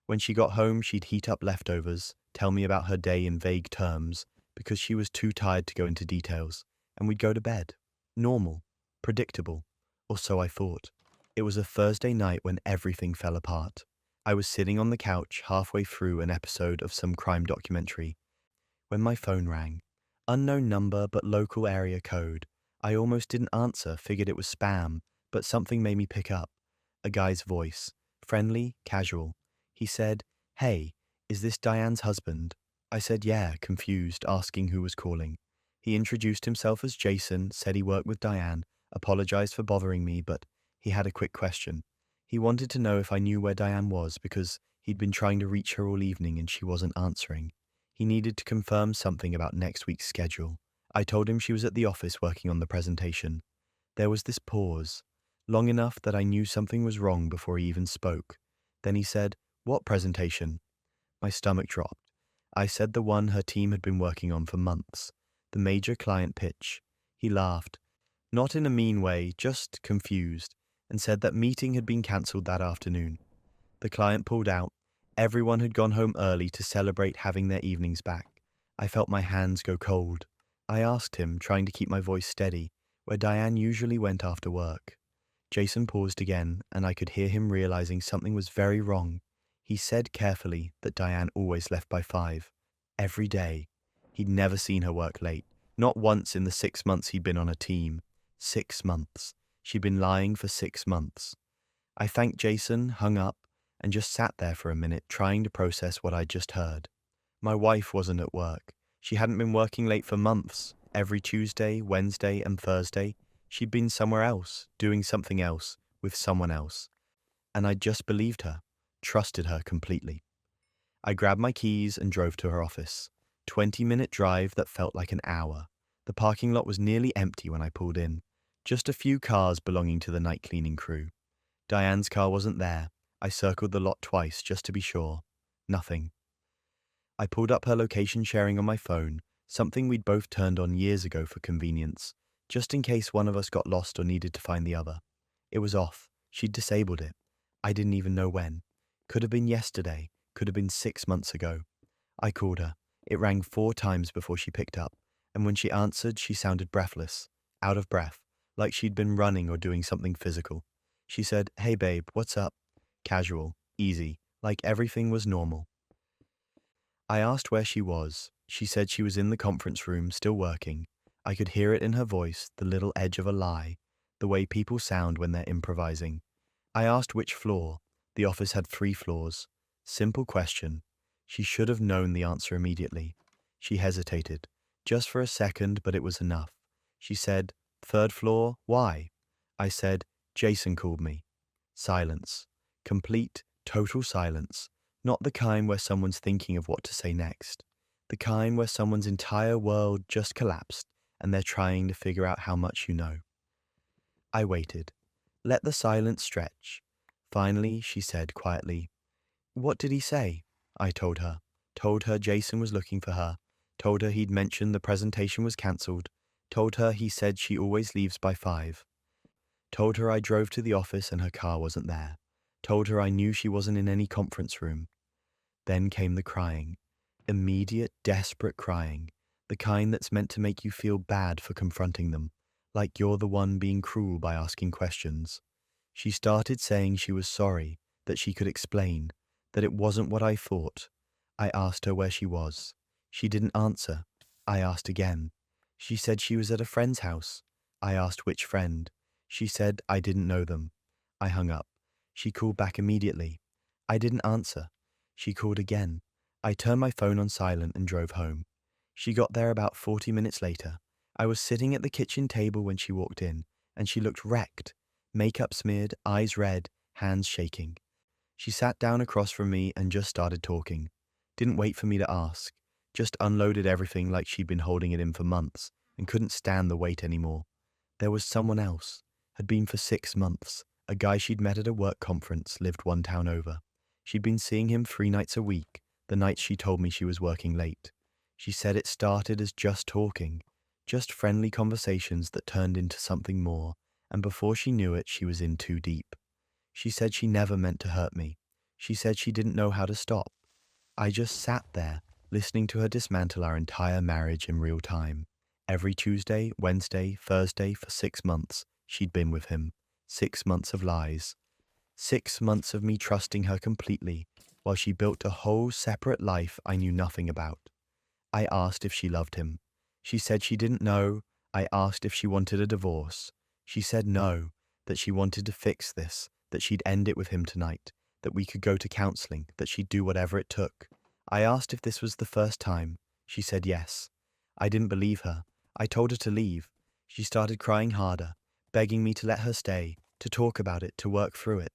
When she got home, she'd heat up leftovers, tell me about her day in vague terms, because she was too tired to go into details, and we'd go to bed. Normal, predictable, or so I thought. It was a Thursday night when everything fell apart. I was sitting on the couch halfway through an episode of some crime documentary when my phone rang. Unknown number but local area code. I almost didn't answer, figured it was spam, but something made me pick up. A guy's voice, friendly, casual. He said, "Hey, is this Diane's husband?" I said yeah, confused, asking who was calling. He introduced himself as Jason, said he worked with Diane, apologized for bothering me, but he had a quick question. He wanted to know if I knew where Diane was because he'd been trying to reach her all evening and she wasn't answering. He needed to confirm something about next week's schedule. I told him she was at the office working on the presentation. There was this pause, long enough that I knew something was wrong before he even spoke. Then he said, "What presentation?" My stomach dropped. I said the one her team had been working on for months, the major client pitch. He laughed, not in a mean way, just confused, and said that meeting had been cancelled that afternoon. The client pulled out. Everyone had gone home early to celebrate having their evenings back. I felt my hands go cold. I asked him, trying to keep my voice steady, where Diane usually went after work. Jason paused again, and I could hear him realizing something was very wrong. He said carefully that Diane always left by 5. Every day. He'd never seen her work late. Not once in the 6 months he'd been on a team. 6 months. She'd been lying for 6 months. I thanked Jason, hung up, and just sat there for a minute trying to process what I'd just heard. My wife wasn't at work. She hadn't been working late for months. Every Tuesday, Wednesday, and Thursday, she'd been somewhere else, doing something else, with someone else. And I just believed her, trusted her completely. I grabbed my keys and drove to her office. 20-minute drive that felt like an hour. The parking lot was nearly empty when I pulled in. Just a few cars belonging to the night cleaning crew. Diane's car wasn't there. I circled the lot twice just to be sure. Nothing. I pulled up her location sharing on my phone, something we'd both turned on years ago for convenience, just in case one of us got lost or needed to find the other. It was off. She'd disabled it. I didn't even know when. Could have been yesterday. Could have been 6 months ago. I called her. It rang 4 times before she picked up, and when she answered, she sounded breathless, out of breath, like she'd been running or doing something physical. She said, "Hey babe, what's up?" Casual, easy, like everything was normal. I asked where she was. She said she was in the conference room, still working. I could hear it in her voice, the little edge of a lie, the way people sound when they're improvising. I asked which floor. The office had 3 floors. Simple question. She should have known the answer immediately. She hesitated, just for a second, but it was enough. She said, "3rd floor, why?" I said, "Jason called me." Silence. Complete, total silence. Not the kind where someone's thinking of what to say next. The kind where someone's entire world just collapsed and they're trying to figure out how much you know. I waited. Let the silence stretch. Finally, she said quietly, "What did he say?" I told her. Told her Jason was looking for her. Told her he'd mentioned the presentation was cancelled. Told her he said she always leaves by 5. Told her I drove to the office and her car wasn't there. Told her I knew she wasn't in any conference room. Then came the crying. Immediate, desperate crying. The kind that's meant to make you feel bad for confronting them, like you're the one being cruel by asking questions. She started saying she was sorry, that she could explain, that it wasn't what I thought. I asked her where she was. She didn't answer. I asked again. She said she was at a friend's house. I asked which friend. She said I didn't know them. I hung up. She called back immediately. I didn't answer. She called again. I turned my phone on silent and drove home. She got there about 40 minutes later. I was sitting at the kitchen table when she walked in, and she looked wrecked. Makeup smeared, eyes red, hands shaking. She sat down across from me and just started talking. Didn't wait for me to ask. Just unloaded everything like she'd been holding it in for months and couldn't stand the weight anymore. There was someone else. Had been for 6 months. A guy she'd met at a work conference, lived 1 town over. She'd been seeing him 3 nights a week, the nights she told me she was working late. She said it started as just talking, just friendly conversations that turned into something more, and before she knew it, she was in too deep. She said she never meant to hurt me. She said she didn't know how to stop. I just sat there, listening to her dismantle our entire marriage in real time. Every Tuesday, Wednesday, Thursday for 6 months, she'd been with him. 6 months of lies. 6 months of me trusting her completely, while she built a whole separate life I knew nothing about. I asked if she loved him. She said she didn't know. I asked if she wanted a divorce. She said no, that she wanted to fix this, that she'd end it with him tonight, that we could go to counseling, that she'd do whatever it took. I asked if this was the first time. She said yes. I didn't believe her. I told her to leave. She started crying harder, begging me to let her stay, to talk about it, to work through it.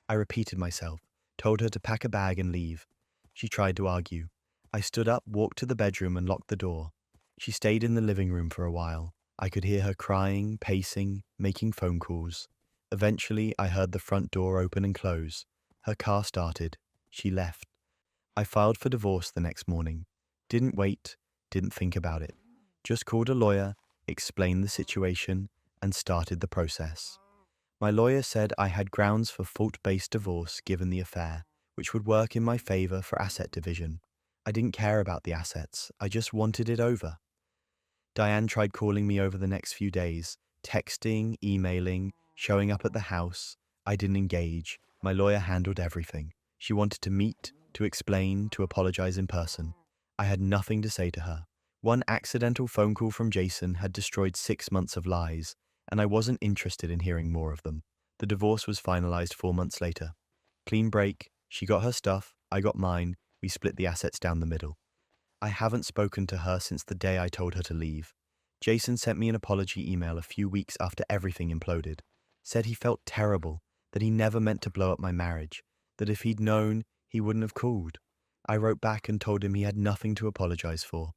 I repeated myself, told her to pack a bag and leave. She tried to argue. I stood up, walked to the bedroom, and locked the door. She stayed in the living room for a while. I could hear her crying, pacing, making phone calls. Eventually, I heard the front door open and close. Her car started. She left. I filed for divorce the next morning. Didn't wait, didn't think about it. Just called a lawyer, explained the situation, and started the process. My lawyer said I had grounds for fault-based divorce given the affair, which would work in my favor for asset division. I didn't care about the assets, I just wanted it over. Diane tried calling me over the next few days, texting, emailing, showing up at the house. I didn't engage. My lawyer handled everything. She wanted to meet, to explain, to apologize in person. I had nothing to say to her. One accidental phone call from Jason had destroyed 6 months of lies, and I wasn't interested in hearing more of them. The divorce was finalized 4 months later. Clean break, she got her stuff, I got mine, we split the assets down the middle. I haven't spoken to her since the day I told her to leave. Jason sent me an apology email a few weeks after everything imploded. Said he felt terrible, that he never meant to blow up my marriage, that if he'd known, he wouldn't have called. I wrote back and told him he had nothing to apologize for.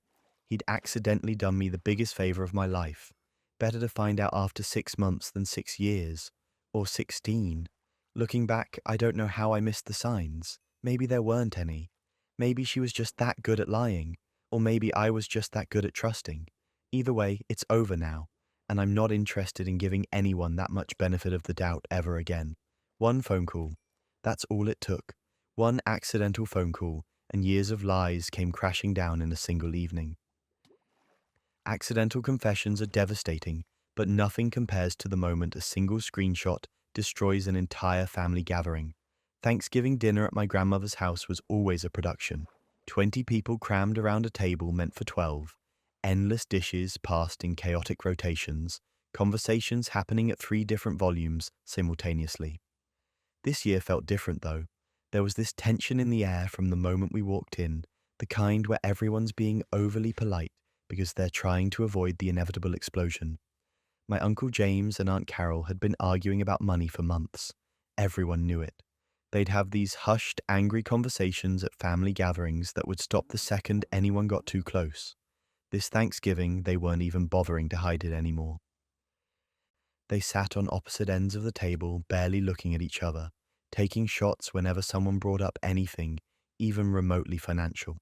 He'd accidentally done me the biggest favor of my life. Better to find out after 6 months than 6 years. Or 16. Looking back, I don't know how I missed the signs. Maybe there weren't any. Maybe she was just that good at lying, or maybe I was just that good at trusting. Either way, it's over now, and I'm not interested in giving anyone that much benefit of the doubt ever again. One phone call. That's all it took. One accidental phone call, and years of lies came crashing down in a single evening. Accidental confessions are devastating, but nothing compares to the moment a single screenshot destroys an entire family gathering. Thanksgiving dinner at my grandmother's house was always a production. 20 people crammed around a table meant for 12. Endless dishes passed in chaotic rotations, conversations happening at 3 different volumes simultaneously. This year felt different though. There was this tension in the air from the moment we walked in, the kind where everyone's being overly polite because they're trying to avoid the inevitable explosion. My Uncle James and Aunt Carol had been arguing about money for months. Everyone knew it. They'd have these hushed, angry conversations at family gatherings that would stop the second anyone got too close. This Thanksgiving, they weren't even bothering to hide it anymore. They sat on opposite ends of the table, barely looking at each other, taking shots whenever someone brought up anything, even remotely financial.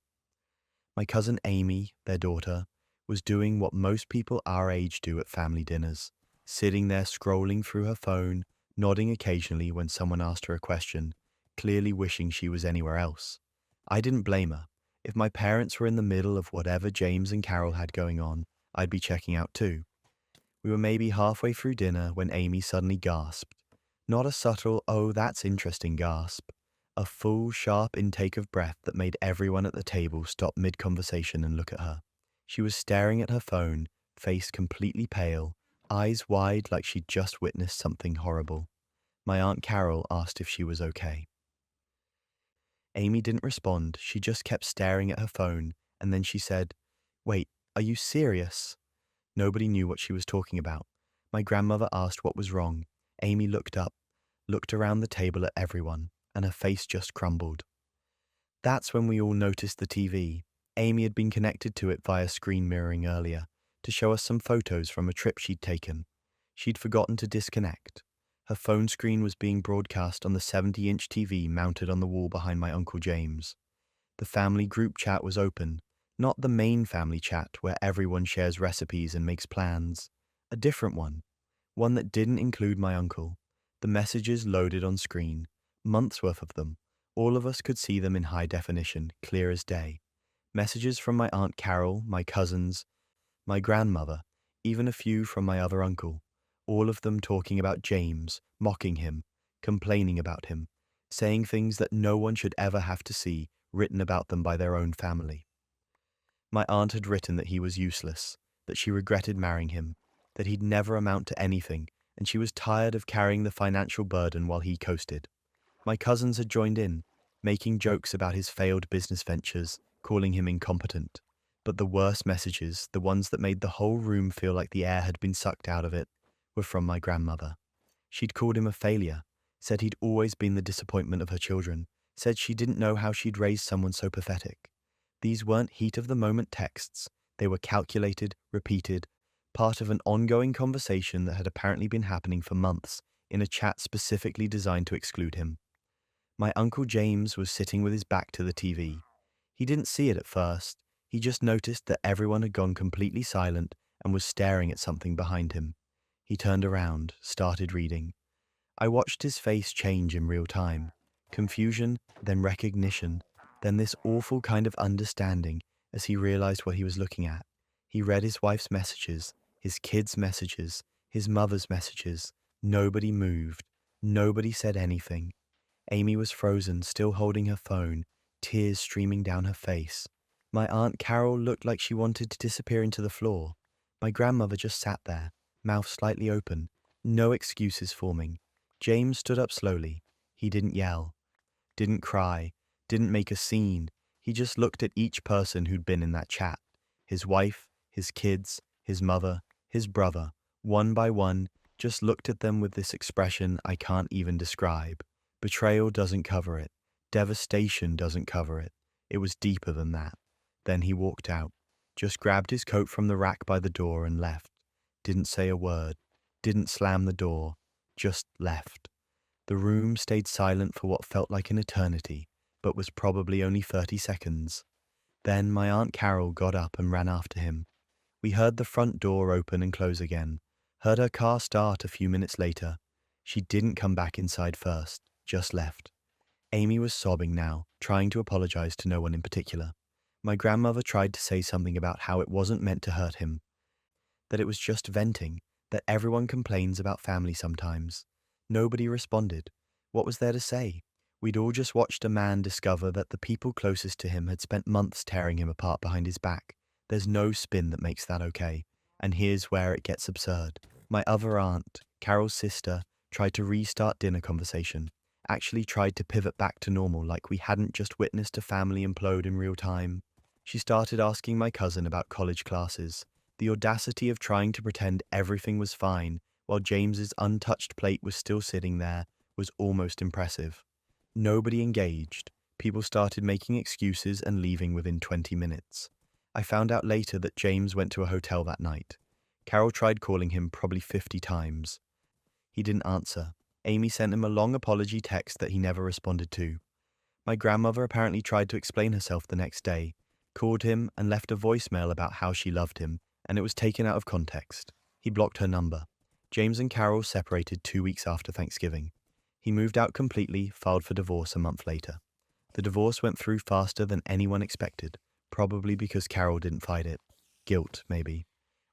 My cousin Amy, their daughter, was doing what most people our age do at family dinners, sitting there scrolling through her phone, nodding occasionally when someone asked her a question, clearly wishing she was anywhere else. I didn't blame her. If my parents were in the middle of whatever James and Carol had going on, I'd be checking out too. We were maybe halfway through dinner when Amy suddenly gasped. Not a subtle, oh, that's interesting gasp. A full, sharp intake of breath that made everyone at the table stop mid-conversation and look at her. She was staring at her phone, face completely pale, eyes wide like she'd just witnessed something horrible. My Aunt Carol asked if she was okay. Amy didn't respond, she just kept staring at her phone, and then she said, "Wait, are you serious?" Nobody knew what she was talking about. My grandmother asked what was wrong. Amy looked up, looked around the table at everyone, and her face just crumbled. That's when we all noticed the TV. Amy had been connected to it via screen mirroring earlier, to show us some photos from a trip she'd taken. She'd forgotten to disconnect. Her phone screen was being broadcast on the 70-inch TV mounted on the wall behind my Uncle James. The family group chat was open, not the main family chat where everyone shares recipes and makes plans. A different one that didn't include my uncle. The messages loaded on screen, months worth of them. All of us could see them in high definition, clear as day. Messages from my Aunt Carol, my cousins, my grandmother, even a few from my other uncle. All of them talking about James, mocking him, complaining about him, saying things that no one should ever have to see written about them by their own family. My aunt had written that he was useless, that she regretted marrying him, that he'd never amount to anything, and she was tired of carrying the financial burden while he coasted. My cousins had joined in, making jokes about his failed business ventures, calling him incompetent. But the worst messages, the ones that made the whole room feel like the air had been sucked out of it, were from my grandmother. She'd called him a failure, said he'd always been the disappointment of her children, said she didn't know how she'd raised someone so pathetic. These weren't heat-of-the-moment texts. They were calculated, repeated, part of an ongoing conversation that had apparently been happening for months in a chat specifically designed to exclude him. My Uncle James was sitting with his back to the TV. He didn't see it at first. He just noticed that everyone had gone completely silent and was staring at something behind him. He turned around, started reading. I watched his face change in real time. Confusion, then recognition, then this awful kind of understanding as he realized what he was looking at. He read his wife's messages, his kids' messages, his mother's messages. Nobody moved. Nobody said anything. Amy was frozen, still holding her phone, tears streaming down her face. My Aunt Carol looked like she wanted to disappear into the floor. My grandmother just sat there, mouth slightly open, no excuses forming. James stood up slowly. He didn't yell, didn't cry, didn't make a scene. He just looked at each person who'd been in that chat. His wife, his kids, his mother, his brother, one by one, just looked at them with this expression I can't even describe. Betrayal doesn't cover it. Devastation doesn't cover it. It was deeper than that. Then he walked out, just grabbed his coat from the rack by the door and left. Didn't say a word, didn't slam the door, just left. The room stayed silent for what felt like an eternity, but was probably only 30 seconds. Then my Aunt Carol got up and ran after him. We heard the front door open and close again, heard her car start a few minutes later. She didn't come back inside first, just left. Amy was sobbing now, trying to apologize to no one in particular. My grandmother tried to say something about how it wasn't meant to hurt him, that it was just venting, that everyone complains about family sometimes. Nobody responded. What was there to say? We'd all just watched a man discover that the people closest to him had spent months tearing him apart behind his back. There's no spin that makes that okay. And here's where it gets absurd. My other aunt, Carol's sister, tried to restart dinner conversation, actually tried to pivot back to normal like we hadn't just witnessed a family implode in real time. She started asking my cousin about college classes. The audacity of trying to pretend everything was fine while James's untouched plate was still sitting there was almost impressive. Nobody engaged. People started making excuses and leaving within 20 minutes. I found out later that James went to a hotel that night. Carol tried calling him probably 50 times. He didn't answer. Amy sent him a long apology text that he never responded to. My grandmother apparently tried to explain herself the next day, called him and left a voicemail about how she loved him, and it was taken out of context. He blocked her number. James and Carol separated 2 weeks after Thanksgiving. He moved out completely, filed for divorce a month later. The divorce went through faster than anyone expected, probably because Carol didn't fight it. Guilt, maybe.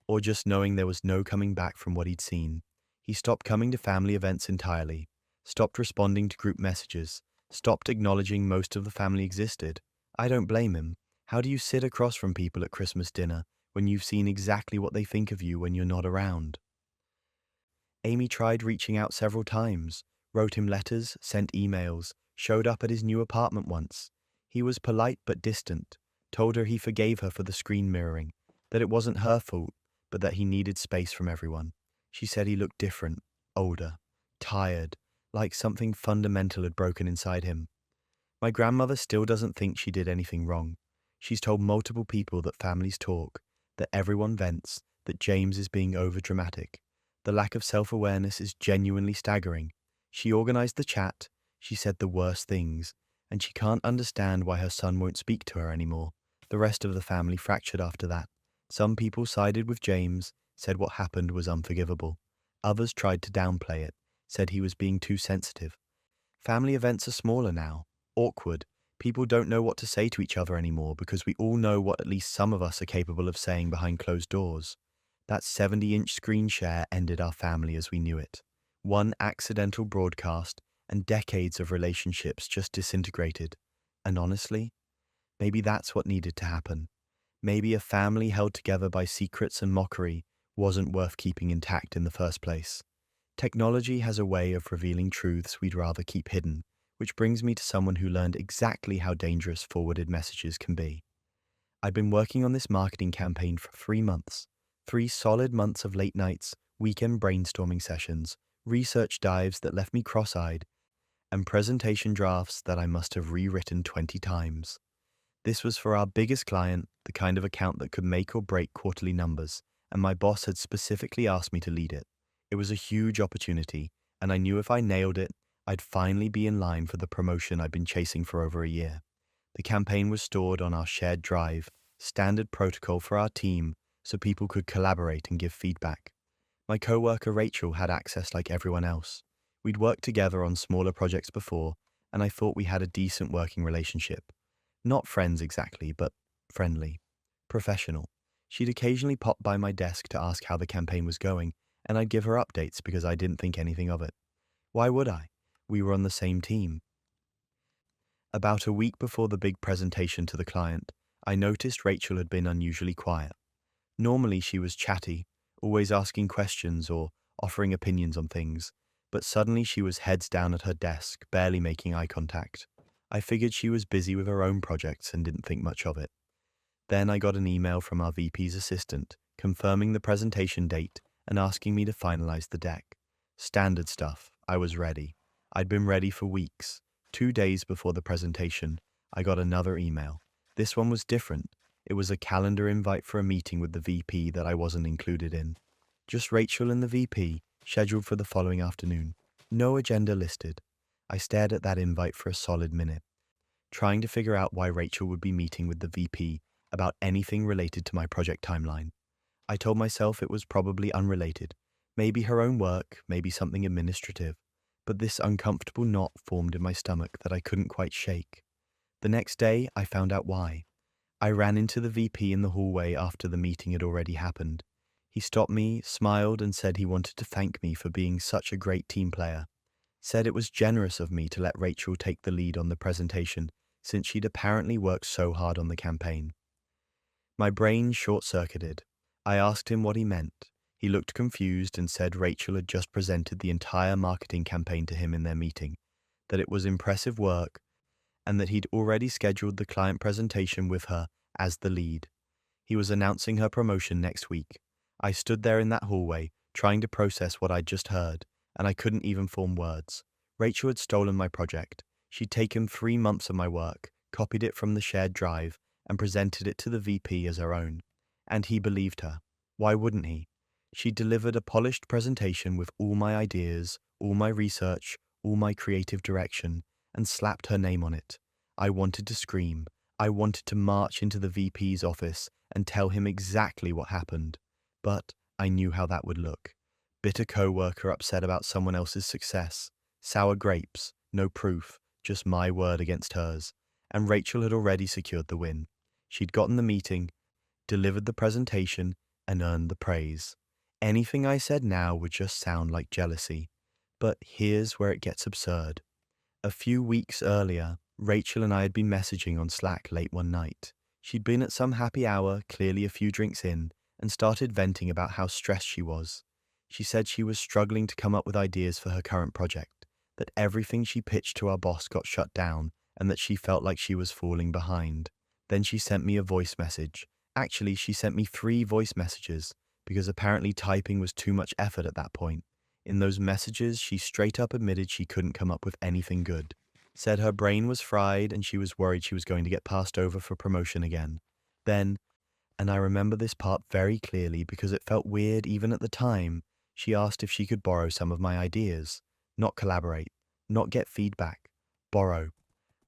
Or just knowing there was no coming back from what he'd seen. He stopped coming to family events entirely, stopped responding to group messages, stopped acknowledging most of the family existed. I don't blame him. How do you sit across from people at Christmas dinner when you've seen exactly what they think of you when you're not around? Amy tried reaching out several times, wrote him letters, sent emails, showed up at his new apartment once. He was polite but distant, told her he forgave her for the screen mirroring, that it wasn't her fault, but that he needed space from everyone. She said he looked different, older, tired, like something fundamental had broken inside him. My grandmother still doesn't think she did anything wrong. She's told multiple people that families talk, that everyone vents, that James is being overdramatic. The lack of self-awareness is genuinely staggering. She organized the chat, she said the worst things, and she can't understand why her son won't speak to her anymore. The rest of the family fractured after that. Some people sided with James, said what happened was unforgivable. Others tried to downplay it, said he was being too sensitive. Family events are smaller now, awkward. People don't know what to say to each other anymore because we all know what at least some of us are capable of saying behind closed doors. That 70-inch screen share ended our family as we knew it. One accidental broadcast and decades of relationships just disintegrated. And honestly, maybe that's what needed to happen. Maybe a family held together by secrets and mockery wasn't worth keeping intact in the first place. Technology has a way of revealing truths we'd rather keep hidden, which brings me to someone who learned exactly how dangerous forwarded messages can be. I'd been working on this marketing campaign for 3 months. 3 solid months of late nights, weekend brainstorming sessions, research dives that left me cross-eyed, and presentation drafts that I must have rewritten 20 times. This was for our biggest client, the kind of account that could make or break quarterly numbers, and my boss had specifically asked me to lead it. It was a huge opportunity, and I knew if I nailed it, I'd finally be in line for the promotion I'd been chasing for over a year. The campaign was stored on our shared drive, standard protocol for our team, so people could collaborate and give feedback. My coworker Rachel had access like everyone else. We'd worked together on smaller projects before, and I thought we had a decent working relationship. Not friends exactly, but friendly. Professional. She'd occasionally pop by my desk to ask how the campaign was going, and I'd give her updates because I didn't think anything of it. Why would I? We were on the same team. About a week before the big presentation to the client, I noticed Rachel had been unusually quiet. Normally she was chatty, always asking questions or offering opinions on things, but suddenly she was heads down at her desk, barely making eye contact. I figured she was busy with her own projects and didn't think much of it. Then I got an email from our VP's assistant, confirming the presentation date and asking me to finalize the deck. Standard stuff. I was ready. I'd been ready for weeks. 2 days before the presentation, I got another email. This one was different. It was a calendar invite for a meeting with the VP that I wasn't included in. Just Rachel and the VP, scheduled for the following afternoon. No agenda listed. I stared at that invite for a solid minute, trying to figure out why Rachel would be meeting with the VP about anything related to my project timeline. I told myself it was probably unrelated. Maybe her own work, maybe something administrative. But this uncomfortable knot formed in my stomach that I couldn't quite shake. The next day, I found out why. I ran into the VP in the hallway after the meeting had already happened. He stopped me, smiled, and said he wanted to thank me for being such a great team player. Said it was generous of me to let Rachel take the lead on the presentation, since she'd apparently worked so hard on the campaign. My brain short-circuited. I asked him what he meant. He looked confused and said Rachel had just presented the entire marketing campaign to him in their meeting, that it was impressive work, and that he'd already scheduled the client presentation with her as the lead. He was announcing her promotion next week. I stood there in that hallway, trying to process what I'd just heard, and I couldn't even form words. Rachel had stolen my project. She'd taken 3 months of my work, copied it from the shared drive, and presented it to the VP as her own. And he believed her. Why wouldn't he? She delivered a polished presentation with all my ideas, all my research, all my creative direction, and slapped her name on it. I wanted to scream. I wanted to march into the VP's office and tell him exactly what happened. But I knew how that would look. Bitter coworker upset about someone else's success. Sour grapes, no proof, just my word against hers. And Rachel had already secured the win. She'd gotten the meeting, delivered the presentation, and earned the praise. Anything I said now would just sound like jealousy. But here's where it gets absurd. A few weeks earlier, Rachel and I had been messaging on Slack late one night. She'd been at some happy hour, clearly a few drinks in, and started venting about how stressed she was. She said she was struggling to come up with ideas for her current project, that everything she pitched to our boss got shut down, and that she felt like she was falling behind. Then she sent me a voice message. Actually, she sent me 3 voice messages, because apparently typing was too much effort at that point. In those messages, she straight up admitted she couldn't come up with anything good. Said her brain was fried and she was worried she was going to get passed over for promotion again. Then, and I remember this part very clearly because it felt weird even at the time, she asked if she could borrow some of my ideas. Not collaborate, not get feedback, borrow.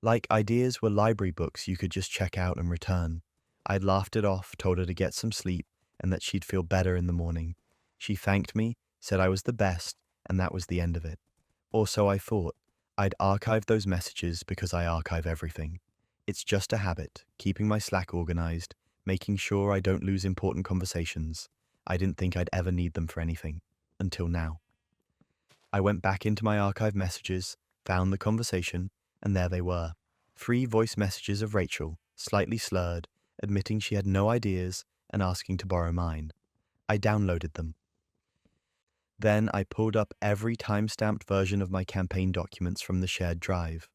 Like ideas were library books you could just check out and return. I'd laughed it off, told her to get some sleep, and that she'd feel better in the morning. She thanked me, said I was the best, and that was the end of it. Or so I thought. I'd archived those messages because I archive everything. It's just a habit, keeping my Slack organized, making sure I don't lose important conversations. I didn't think I'd ever need them for anything. Until now. I went back into my archive messages, found the conversation, and there they were. 3 voice messages of Rachel, slightly slurred, admitting she had no ideas and asking to borrow mine. I downloaded them. Then I pulled up every time-stamped version of my campaign documents from the shared drive.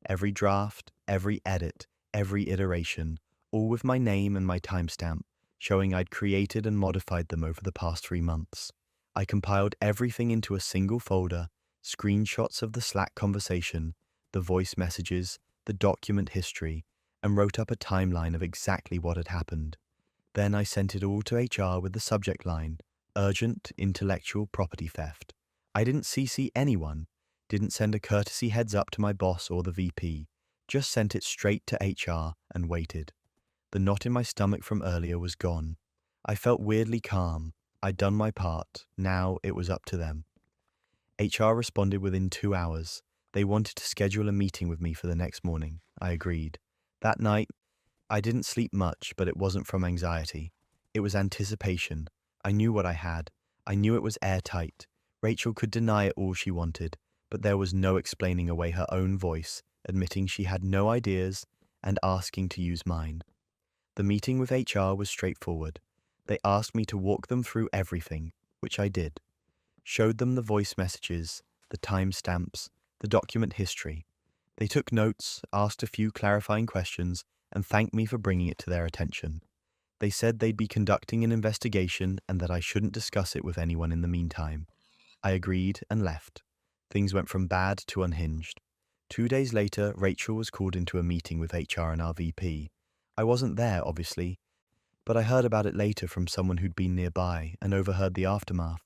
Every draft, every edit, every iteration, all with my name and my timestamp, showing I'd created and modified them over the past 3 months. I compiled everything into a single folder, screenshots of the Slack conversation, the voice messages, the document history, and wrote up a timeline of exactly what had happened. Then I sent it all to HR with the subject line, Urgent Intellectual Property Theft. I didn't CC anyone, didn't send a courtesy heads up to my boss or the VP, just sent it straight to HR and waited. The knot in my stomach from earlier was gone. I felt weirdly calm. I'd done my part. Now it was up to them. HR responded within 2 hours. They wanted to schedule a meeting with me for the next morning. I agreed. That night, I didn't sleep much, but it wasn't from anxiety. It was anticipation. I knew what I had. I knew it was airtight. Rachel could deny it all she wanted, but there was no explaining away her own voice, admitting she had no ideas and asking to use mine. The meeting with HR was straightforward. They asked me to walk them through everything, which I did. Showed them the voice messages, the timestamps, the document history. They took notes, asked a few clarifying questions, and thanked me for bringing it to their attention. They said they'd be conducting an investigation and that I shouldn't discuss it with anyone in the meantime. I agreed and left. Things went from bad to unhinged. 2 days later, Rachel was called into a meeting with HR and our VP. I wasn't there, obviously, but I heard about it later from someone who'd been nearby and overheard the aftermath.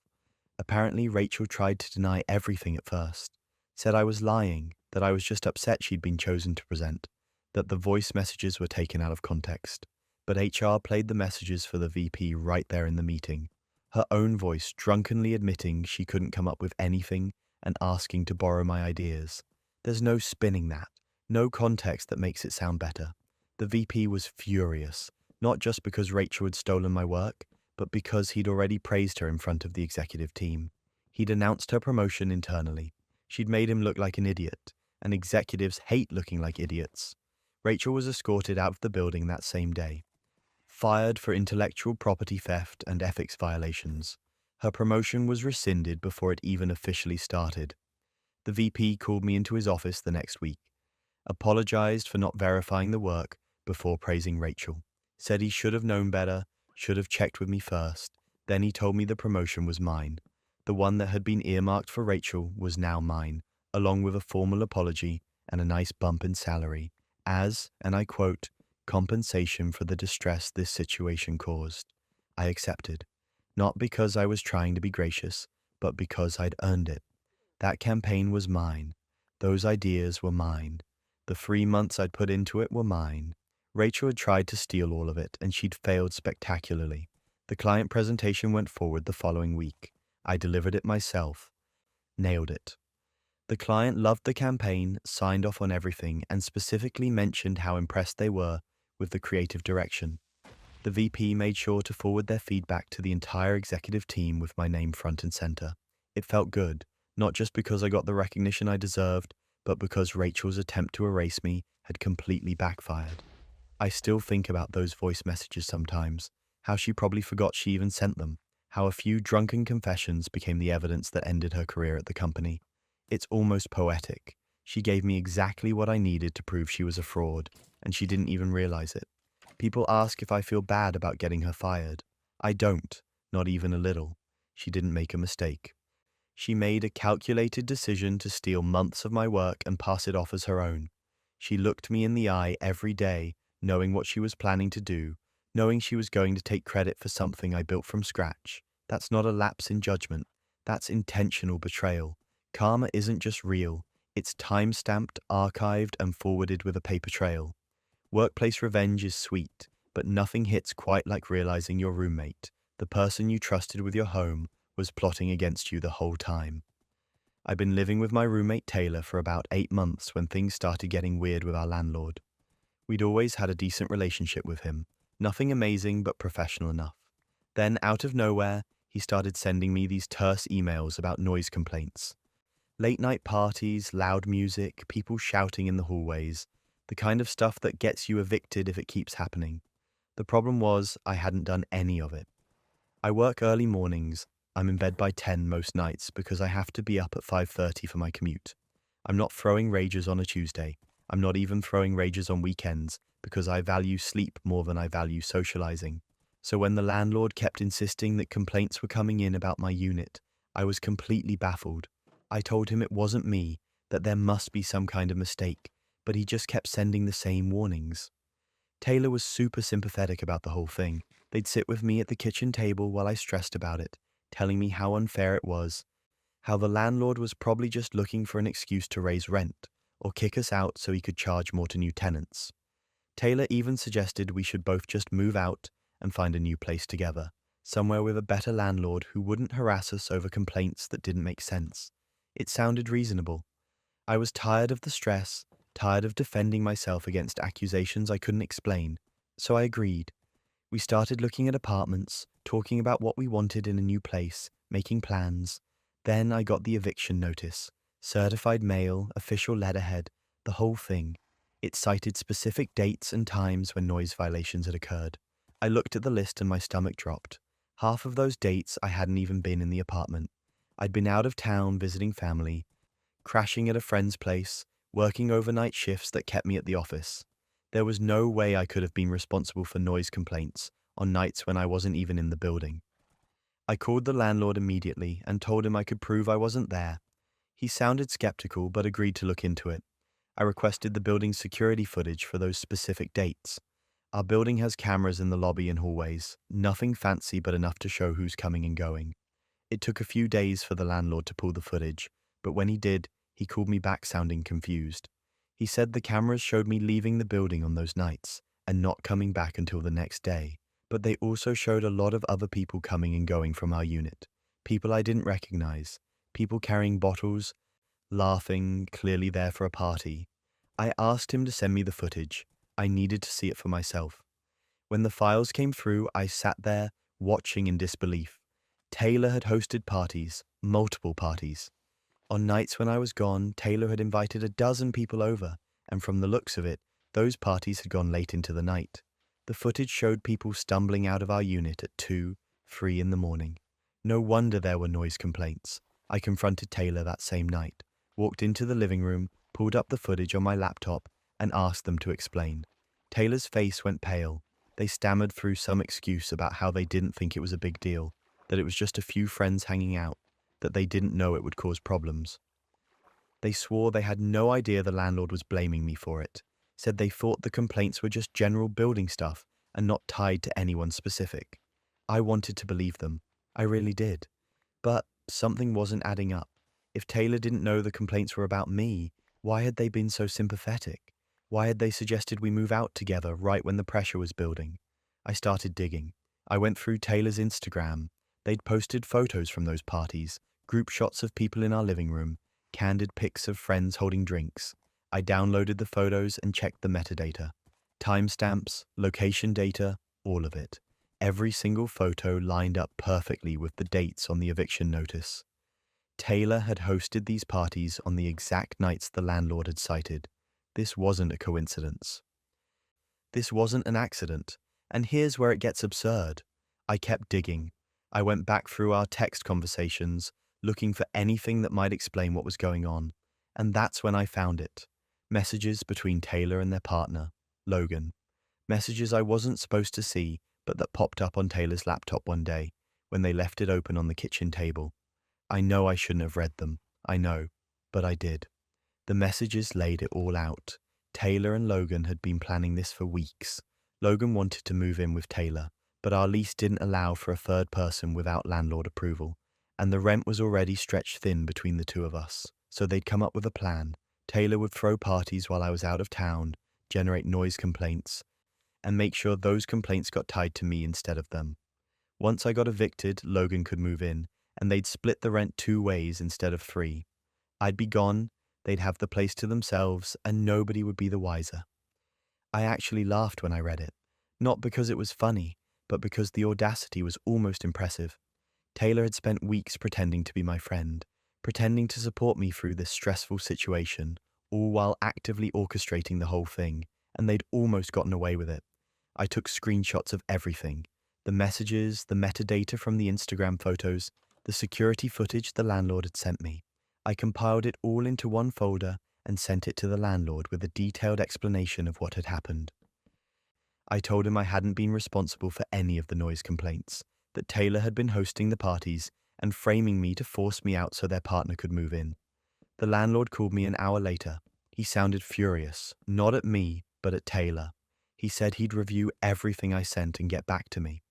Apparently, Rachel tried to deny everything at first, said I was lying, that I was just upset she'd been chosen to present, that the voice messages were taken out of context. But HR played the messages for the VP right there in the meeting, her own voice drunkenly admitting she couldn't come up with anything and asking to borrow my ideas. There's no spinning that, no context that makes it sound better. The VP was furious, not just because Rachel had stolen my work, but because he'd already praised her in front of the executive team. He'd announced her promotion internally. She'd made him look like an idiot, and executives hate looking like idiots. Rachel was escorted out of the building that same day, fired for intellectual property theft and ethics violations. Her promotion was rescinded before it even officially started. The VP called me into his office the next week, apologized for not verifying the work before praising Rachel, said he should have known better, should have checked with me first. Then he told me the promotion was mine. The one that had been earmarked for Rachel was now mine, along with a formal apology and a nice bump in salary, as, and I quote, compensation for the distress this situation caused. I accepted, not because I was trying to be gracious, but because I'd earned it. That campaign was mine. Those ideas were mine. The 3 months I'd put into it were mine. Rachel had tried to steal all of it, and she'd failed spectacularly. The client presentation went forward the following week. I delivered it myself. Nailed it. The client loved the campaign, signed off on everything, and specifically mentioned how impressed they were with the creative direction. The VP made sure to forward their feedback to the entire executive team with my name front and center. It felt good, not just because I got the recognition I deserved, but because Rachel's attempt to erase me had completely backfired. I still think about those voice messages sometimes, how she probably forgot she even sent them, how a few drunken confessions became the evidence that ended her career at the company. It's almost poetic. She gave me exactly what I needed to prove she was a fraud, and she didn't even realize it. People ask if I feel bad about getting her fired. I don't, not even a little. She didn't make a mistake. She made a calculated decision to steal months of my work and pass it off as her own. She looked me in the eye every day, knowing what she was planning to do, knowing she was going to take credit for something I built from scratch. That's not a lapse in judgment. That's intentional betrayal. Karma isn't just real. It's time-stamped, archived, and forwarded with a paper trail. Workplace revenge is sweet, but nothing hits quite like realizing your roommate, the person you trusted with your home, was plotting against you the whole time. I'd been living with my roommate Taylor for about 8 months when things started getting weird with our landlord. We'd always had a decent relationship with him, nothing amazing but professional enough. Then, out of nowhere, he started sending me these terse emails about noise complaints. Late-night parties, loud music, people shouting in the hallways, the kind of stuff that gets you evicted if it keeps happening. The problem was, I hadn't done any of it. I work early mornings. I'm in bed by 10 most nights because I have to be up at 5:30 for my commute. I'm not throwing rages on a Tuesday. I'm not even throwing rages on weekends because I value sleep more than I value socializing. So when the landlord kept insisting that complaints were coming in about my unit, I was completely baffled. I told him it wasn't me, that there must be some kind of mistake, but he just kept sending the same warnings. Taylor was super sympathetic about the whole thing. They'd sit with me at the kitchen table while I stressed about it, telling me how unfair it was, how the landlord was probably just looking for an excuse to raise rent or kick us out so he could charge more to new tenants. Taylor even suggested we should both just move out and find a new place together, somewhere with a better landlord who wouldn't harass us over complaints that didn't make sense. It sounded reasonable. I was tired of the stress, tired of defending myself against accusations I couldn't explain, so I agreed. We started looking at apartments, talking about what we wanted in a new place, making plans. Then I got the eviction notice. Certified mail, official letterhead, the whole thing. It cited specific dates and times when noise violations had occurred. I looked at the list and my stomach dropped. Half of those dates I hadn't even been in the apartment. I'd been out of town visiting family, crashing at a friend's place, working overnight shifts that kept me at the office. There was no way I could have been responsible for noise complaints on nights when I wasn't even in the building. I called the landlord immediately and told him I could prove I wasn't there. He sounded skeptical but agreed to look into it. I requested the building's security footage for those specific dates. Our building has cameras in the lobby and hallways, nothing fancy but enough to show who's coming and going. It took a few days for the landlord to pull the footage, but when he did, he called me back sounding confused. He said the cameras showed me leaving the building on those nights and not coming back until the next day, but they also showed a lot of other people coming and going from our unit. People I didn't recognize, people carrying bottles, laughing, clearly there for a party. I asked him to send me the footage. I needed to see it for myself. When the files came through, I sat there, watching in disbelief. Taylor had hosted parties, multiple parties. On nights when I was gone, Taylor had invited a dozen people over, and from the looks of it, those parties had gone late into the night. The footage showed people stumbling out of our unit at 2, 3 in the morning. No wonder there were noise complaints. I confronted Taylor that same night, walked into the living room, pulled up the footage on my laptop, and asked them to explain. Taylor's face went pale. They stammered through some excuse about how they didn't think it was a big deal, that it was just a few friends hanging out, that they didn't know it would cause problems. They swore they had no idea the landlord was blaming me for it, said they thought the complaints were just general building stuff and not tied to anyone specific. I wanted to believe them. I really did. But something wasn't adding up. If Taylor didn't know the complaints were about me, why had they been so sympathetic? Why had they suggested we move out together right when the pressure was building? I started digging. I went through Taylor's Instagram. They'd posted photos from those parties, group shots of people in our living room, candid pics of friends holding drinks. I downloaded the photos and checked the metadata. Timestamps, location data, all of it. Every single photo lined up perfectly with the dates on the eviction notice. Taylor had hosted these parties on the exact nights the landlord had cited. This wasn't a coincidence. This wasn't an accident. And here's where it gets absurd. I kept digging. I went back through our text conversations, looking for anything that might explain what was going on. And that's when I found it. Messages between Taylor and their partner, Logan. Messages I wasn't supposed to see, but that popped up on Taylor's laptop one day, when they left it open on the kitchen table. I know I shouldn't have read them. I know. But I did. The messages laid it all out. Taylor and Logan had been planning this for weeks. Logan wanted to move in with Taylor, but our lease didn't allow for a third person without landlord approval, and the rent was already stretched thin between the two of us. So they'd come up with a plan. Taylor would throw parties while I was out of town, generate noise complaints, and make sure those complaints got tied to me instead of them. Once I got evicted, Logan could move in, and they'd split the rent 2 ways instead of 3. I'd be gone, they'd have the place to themselves, and nobody would be the wiser. I actually laughed when I read it, not because it was funny, but because the audacity was almost impressive. Taylor had spent weeks pretending to be my friend, pretending to support me through this stressful situation, all while actively orchestrating the whole thing, and they'd almost gotten away with it. I took screenshots of everything. The messages, the metadata from the Instagram photos, the security footage the landlord had sent me. I compiled it all into one folder and sent it to the landlord with a detailed explanation of what had happened. I told him I hadn't been responsible for any of the noise complaints, that Taylor had been hosting the parties and framing me to force me out so their partner could move in. The landlord called me an hour later. He sounded furious, not at me, but at Taylor. He said he'd review everything I sent and get back to me.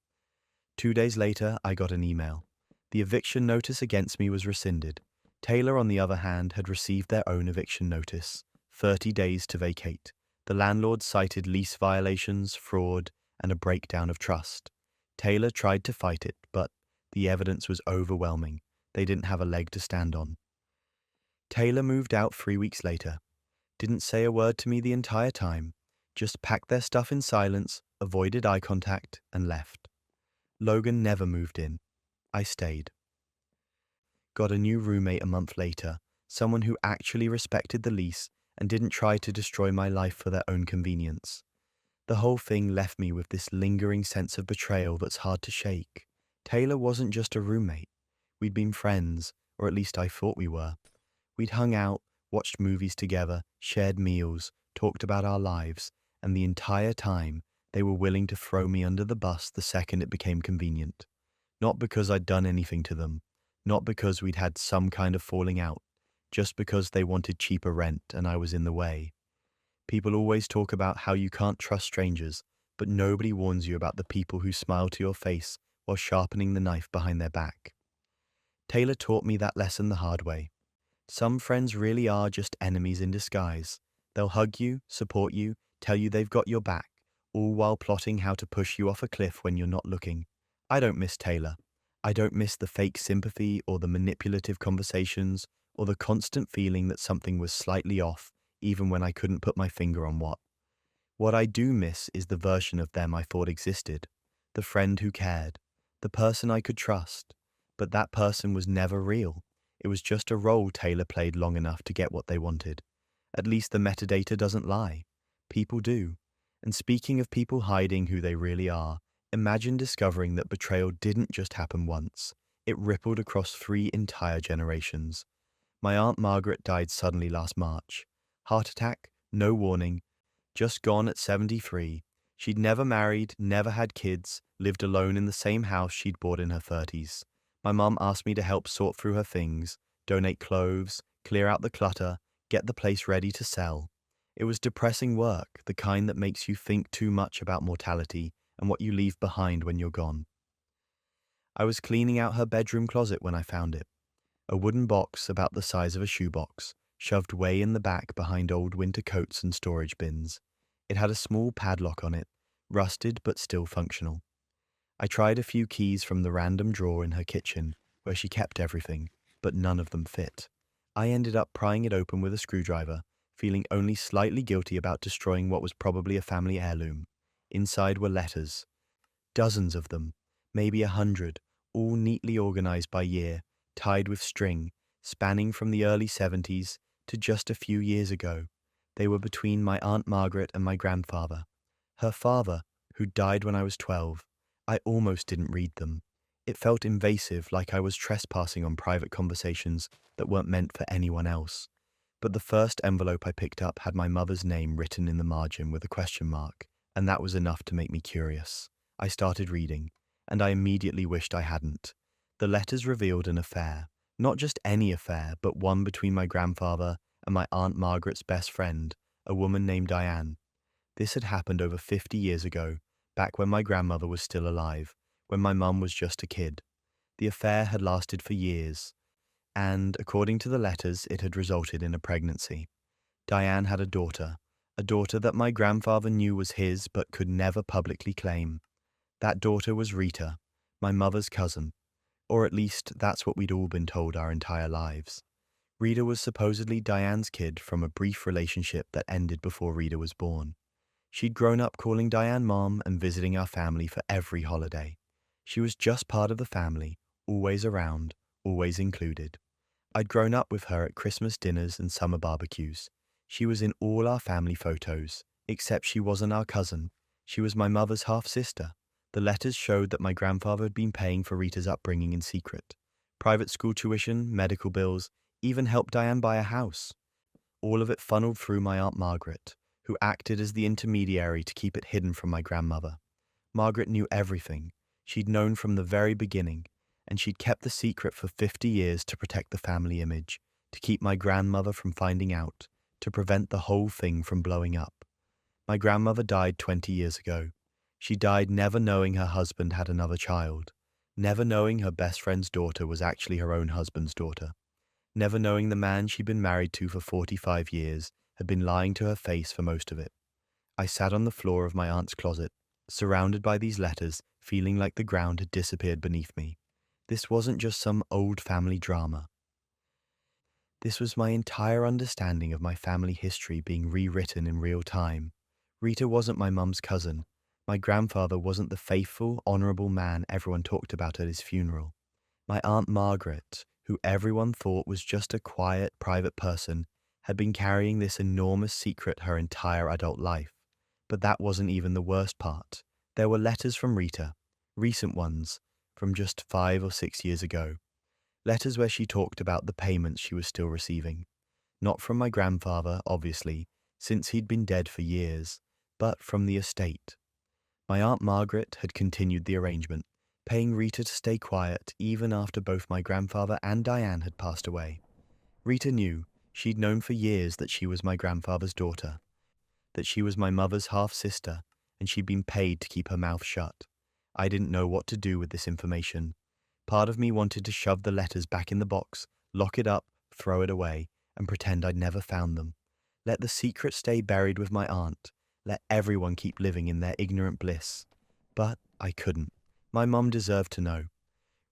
2 days later, I got an email. The eviction notice against me was rescinded. Taylor, on the other hand, had received their own eviction notice, 30 days to vacate. The landlord cited lease violations, fraud, and a breakdown of trust. Taylor tried to fight it, but the evidence was overwhelming. They didn't have a leg to stand on. Taylor moved out 3 weeks later. Didn't say a word to me the entire time. Just packed their stuff in silence, avoided eye contact, and left. Logan never moved in. I stayed. Got a new roommate a month later, someone who actually respected the lease and didn't try to destroy my life for their own convenience. The whole thing left me with this lingering sense of betrayal that's hard to shake. Taylor wasn't just a roommate. We'd been friends, or at least I thought we were. We'd hung out, watched movies together, shared meals, talked about our lives, and the entire time, they were willing to throw me under the bus the second it became convenient. Not because I'd done anything to them, not because we'd had some kind of falling out, just because they wanted cheaper rent and I was in the way. People always talk about how you can't trust strangers, but nobody warns you about the people who smile to your face while sharpening the knife behind their back. Taylor taught me that lesson the hard way. Some friends really are just enemies in disguise. They'll hug you, support you, tell you they've got your back, all while plotting how to push you off a cliff when you're not looking. I don't miss Taylor. I don't miss the fake sympathy or the manipulative conversations or the constant feeling that something was slightly off, even when I couldn't put my finger on what. What I do miss is the version of them I thought existed, the friend who cared, the person I could trust. But that person was never real. It was just a role Taylor played long enough to get what they wanted. At least the metadata doesn't lie. People do. And speaking of people hiding who they really are, imagine discovering that betrayal didn't just happen once. It rippled across 3 entire generations. My Aunt Margaret died suddenly last March. Heart attack, no warning, just gone at 73. She'd never married, never had kids, lived alone in the same house she'd bought in her 30s. My mum asked me to help sort through her things, donate clothes, clear out the clutter, get the place ready to sell. It was depressing work, the kind that makes you think too much about mortality and what you leave behind when you're gone. I was cleaning out her bedroom closet when I found it. A wooden box about the size of a shoebox, shoved way in the back behind old winter coats and storage bins. It had a small padlock on it, rusted but still functional. I tried a few keys from the random drawer in her kitchen, where she kept everything, but none of them fit. I ended up prying it open with a screwdriver, feeling only slightly guilty about destroying what was probably a family heirloom. Inside were letters. Dozens of them, maybe 100, all neatly organized by year, tied with string, spanning from the early 70s to just a few years ago. They were between my Aunt Margaret and my grandfather. Her father, who died when I was 12. I almost didn't read them. It felt invasive, like I was trespassing on private conversations that weren't meant for anyone else. But the first envelope I picked up had my mother's name written in the margin with a question mark, and that was enough to make me curious. I started reading, and I immediately wished I hadn't. The letters revealed an affair, not just any affair, but one between my grandfather and my Aunt Margaret's best friend, a woman named Diane. This had happened over 50 years ago, back when my grandmother was still alive, when my mum was just a kid. The affair had lasted for years, and, according to the letters, it had resulted in a pregnancy. Diane had a daughter that my grandfather knew was his but could never publicly claim. That daughter was Rita, my mother's cousin, or at least that's what we'd all been told our entire lives. Rita was supposedly Diane's kid from a brief relationship that ended before Rita was born. She'd grown up calling Diane Mom and visiting our family for every holiday. She was just part of the family, always around, always included. I'd grown up with her at Christmas dinners and summer barbecues. She was in all our family photos, except she wasn't our cousin. She was my mother's half-sister. The letters showed that my grandfather had been paying for Rita's upbringing in secret. Private school tuition, medical bills, even helped Diane buy a house. All of it funneled through my Aunt Margaret, who acted as the intermediary to keep it hidden from my grandmother. Margaret knew everything. She'd known from the very beginning, and she'd kept the secret for 50 years to protect the family image, to keep my grandmother from finding out, to prevent the whole thing from blowing up. My grandmother died 20 years ago. She died never knowing her husband had another child, never knowing her best friend's daughter was actually her own husband's daughter, never knowing the man she'd been married to for 45 years had been lying to her face for most of it. I sat on the floor of my aunt's closet, surrounded by these letters, feeling like the ground had disappeared beneath me. This wasn't just some old family drama. This was my entire understanding of my family history being rewritten in real time. Rita wasn't my mum's cousin. My grandfather wasn't the faithful, honorable man everyone talked about at his funeral. My Aunt Margaret, who everyone thought was just a quiet, private person, had been carrying this enormous secret her entire adult life. But that wasn't even the worst part. There were letters from Rita, recent ones, from just 5 or 6 years ago. Letters where she talked about the payments she was still receiving. Not from my grandfather, obviously, since he'd been dead for years, but from the estate. My Aunt Margaret had continued the arrangement, paying Rita to stay quiet even after both my grandfather and Diane had passed away. Rita knew, she'd known for years that she was my grandfather's daughter, that she was my mother's half-sister, and she'd been paid to keep her mouth shut. I didn't know what to do with this information. Part of me wanted to shove the letters back in the box, lock it up, throw it away, and pretend I'd never found them. Let the secret stay buried with my aunt. Let everyone keep living in their ignorant bliss. But I couldn't. My mum deserved to know.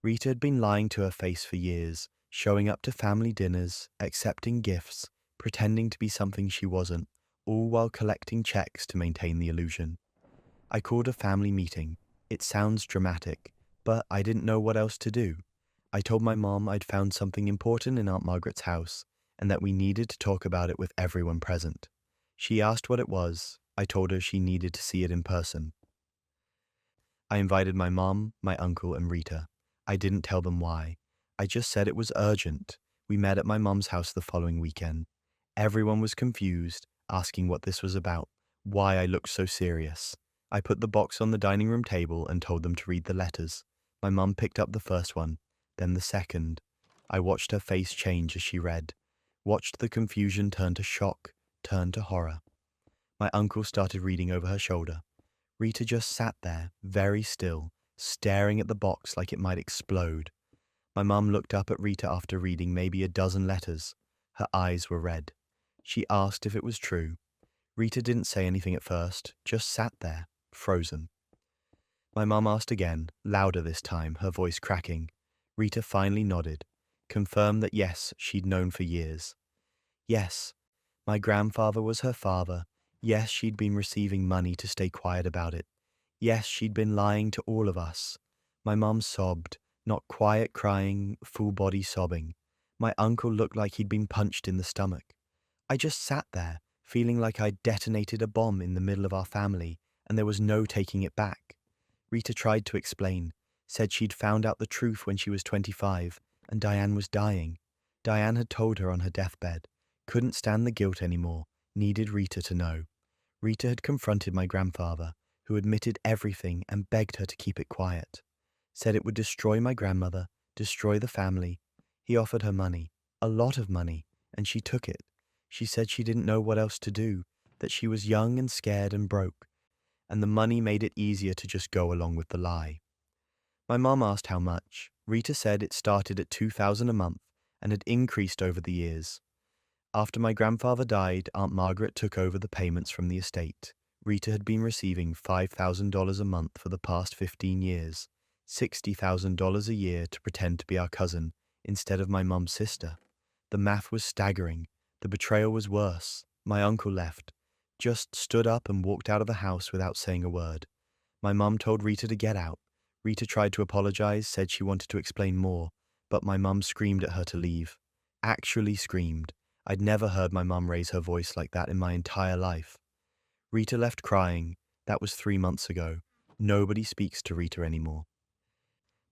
Rita had been lying to her face for years, showing up to family dinners, accepting gifts, pretending to be something she wasn't, all while collecting checks to maintain the illusion. I called a family meeting. It sounds dramatic, but I didn't know what else to do. I told my mom I'd found something important in Aunt Margaret's house, and that we needed to talk about it with everyone present. She asked what it was. I told her she needed to see it in person. I invited my mom, my uncle, and Rita. I didn't tell them why. I just said it was urgent. We met at my mom's house the following weekend. Everyone was confused, asking what this was about, why I looked so serious. I put the box on the dining room table and told them to read the letters. My mum picked up the first one, then the second. I watched her face change as she read, watched the confusion turn to shock, turn to horror. My uncle started reading over her shoulder. Rita just sat there, very still, staring at the box like it might explode. My mum looked up at Rita after reading maybe a dozen letters. Her eyes were red. She asked if it was true. Rita didn't say anything at first, just sat there, frozen. My mum asked again, louder this time, her voice cracking. Rita finally nodded, confirmed that yes, she'd known for years. Yes, my grandfather was her father. Yes, she'd been receiving money to stay quiet about it. Yes, she'd been lying to all of us. My mum sobbed, not quiet crying, full body sobbing. My uncle looked like he'd been punched in the stomach. I just sat there, feeling like I'd detonated a bomb in the middle of our family, and there was no taking it back. Rita tried to explain, said she'd found out the truth when she was 25, and Diane was dying. Diane had told her on her deathbed, couldn't stand the guilt anymore, needed Rita to know. Rita had confronted my grandfather, who admitted everything and begged her to keep it quiet. Said it would destroy my grandmother, destroy the family. He offered her money, a lot of money, and she took it. She said she didn't know what else to do, that she was young and scared and broke, and the money made it easier to just go along with the lie. My mom asked how much. Rita said it started at $2,000 a month and had increased over the years. After my grandfather died, Aunt Margaret took over the payments from the estate. Rita had been receiving $5,000 a month for the past 15 years, $60,000 a year to pretend to be our cousin instead of my mum's sister. The math was staggering. The betrayal was worse. My uncle left, just stood up and walked out of the house without saying a word. My mum told Rita to get out. Rita tried to apologize, said she wanted to explain more, but my mum screamed at her to leave. Actually screamed. I'd never heard my mum raise her voice like that in my entire life. Rita left crying. That was 3 months ago. Nobody speaks to Rita anymore.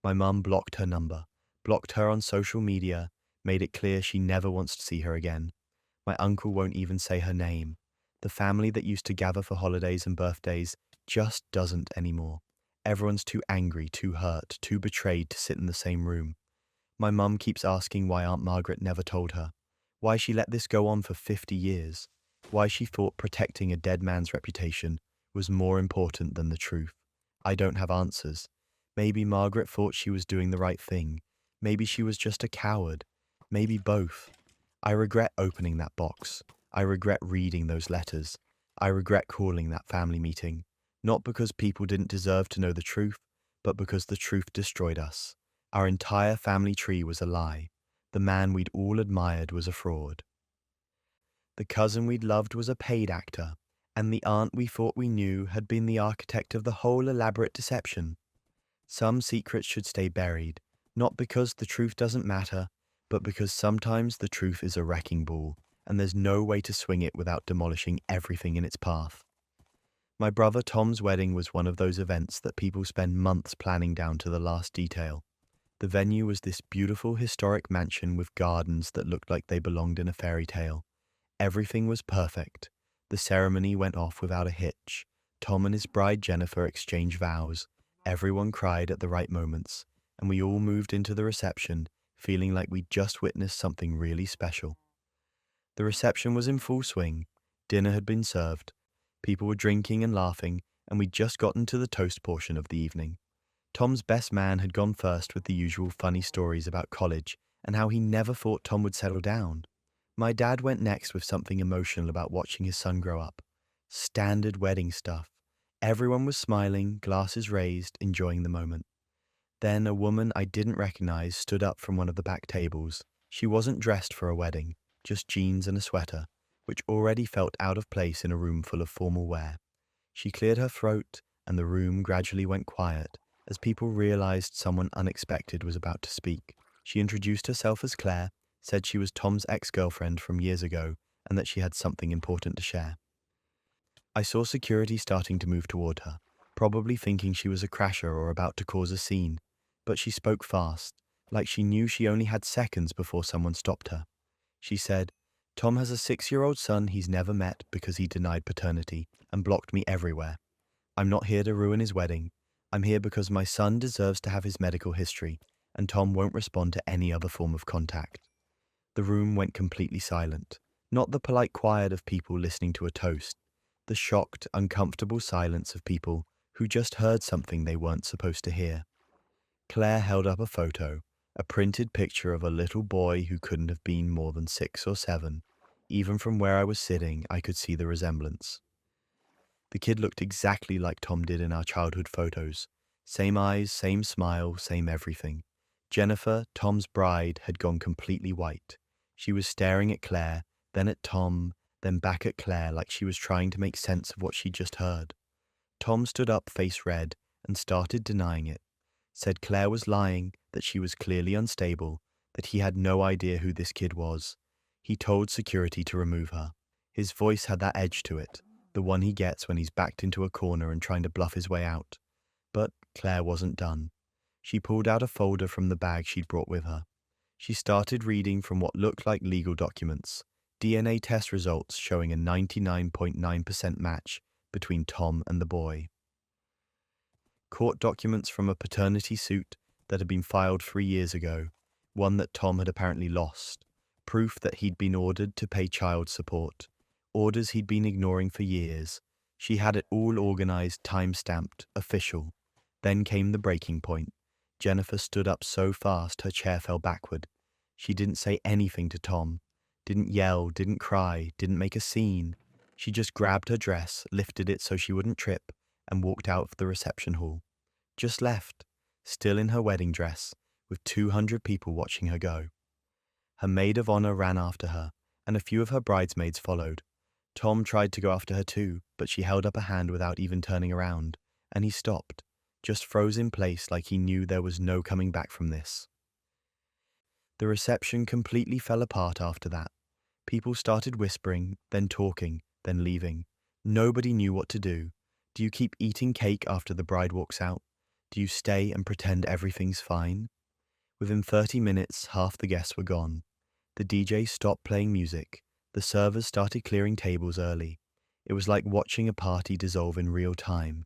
My mum blocked her number, blocked her on social media, made it clear she never wants to see her again. My uncle won't even say her name. The family that used to gather for holidays and birthdays just doesn't anymore. Everyone's too angry, too hurt, too betrayed to sit in the same room. My mum keeps asking why Aunt Margaret never told her, why she let this go on for 50 years. why she thought protecting a dead man's reputation was more important than the truth. I don't have answers. Maybe Margaret thought she was doing the right thing. Maybe she was just a coward. Maybe both. I regret opening that box. I regret reading those letters. I regret calling that family meeting. Not because people didn't deserve to know the truth, but because the truth destroyed us. Our entire family tree was a lie. The man we'd all admired was a fraud. The cousin we'd loved was a paid actor, and the aunt we thought we knew had been the architect of the whole elaborate deception. Some secrets should stay buried, not because the truth doesn't matter, but because sometimes the truth is a wrecking ball, and there's no way to swing it without demolishing everything in its path. My brother Tom's wedding was one of those events that people spend months planning down to the last detail. The venue was this beautiful historic mansion with gardens that looked like they belonged in a fairy tale. Everything was perfect. The ceremony went off without a hitch. Tom and his bride Jennifer exchanged vows. Everyone cried at the right moments, and we all moved into the reception feeling like we'd just witnessed something really special. The reception was in full swing. Dinner had been served. People were drinking and laughing, and we'd just gotten to the toast portion of the evening. Tom's best man had gone first with the usual funny stories about college and how he never thought Tom would settle down. My dad went next with something emotional about watching his son grow up. Standard wedding stuff. Everyone was smiling, glasses raised, enjoying the moment. Then a woman I didn't recognize stood up from one of the back tables. She wasn't dressed for a wedding, just jeans and a sweater, which already felt out of place in a room full of formal wear. She cleared her throat, and the room gradually went quiet as people realized someone unexpected was about to speak. She introduced herself as Claire, said she was Tom's ex-girlfriend from years ago, and that she had something important to share. I saw security starting to move toward her, probably thinking she was a crasher or about to cause a scene, but she spoke fast, like she knew she only had seconds before someone stopped her. She said, "Tom has a 6-year-old son he's never met because he denied paternity and blocked me everywhere. I'm not here to ruin his wedding. I'm here because my son deserves to have his medical history, and Tom won't respond to any other form of contact." The room went completely silent. Not the polite quiet of people listening to a toast, the shocked, uncomfortable silence of people who just heard something they weren't supposed to hear. Claire held up a photo, a printed picture of a little boy who couldn't have been more than 6 or 7. Even from where I was sitting, I could see the resemblance. The kid looked exactly like Tom did in our childhood photos. Same eyes, same smile, same everything. Jennifer, Tom's bride, had gone completely white. She was staring at Claire, then at Tom, then back at Claire like she was trying to make sense of what she'd just heard. Tom stood up face red and started denying it. Said Claire was lying, that she was clearly unstable, that he had no idea who this kid was. He told security to remove her. His voice had that edge to it, the one he gets when he's backed into a corner and trying to bluff his way out. But Claire wasn't done. She pulled out a folder from the bag she'd brought with her. She started reading from what looked like legal documents, DNA test results showing a 99.9% match between Tom and the boy. Court documents from a paternity suit that had been filed 3 years ago, one that Tom had apparently lost, proof that he'd been ordered to pay child support, orders he'd been ignoring for years. She had it all organized, time-stamped, official. Then came the breaking point. Jennifer stood up so fast her chair fell backward. She didn't say anything to Tom, didn't yell, didn't cry, didn't make a scene. She just grabbed her dress, lifted it so she wouldn't trip, and walked out of the reception hall. Just left, still in her wedding dress, with 200 people watching her go. Her maid of honor ran after her, and a few of her bridesmaids followed. Tom tried to go after her too, but she held up a hand without even turning around, and he stopped, just froze in place like he knew there was no coming back from this. The reception completely fell apart after that. People started whispering, then talking, then leaving. Nobody knew what to do. Do you keep eating cake after the bride walks out? Do you stay and pretend everything's fine? Within 30 minutes, half the guests were gone. The DJ stopped playing music. The servers started clearing tables early. It was like watching a party dissolve in real time.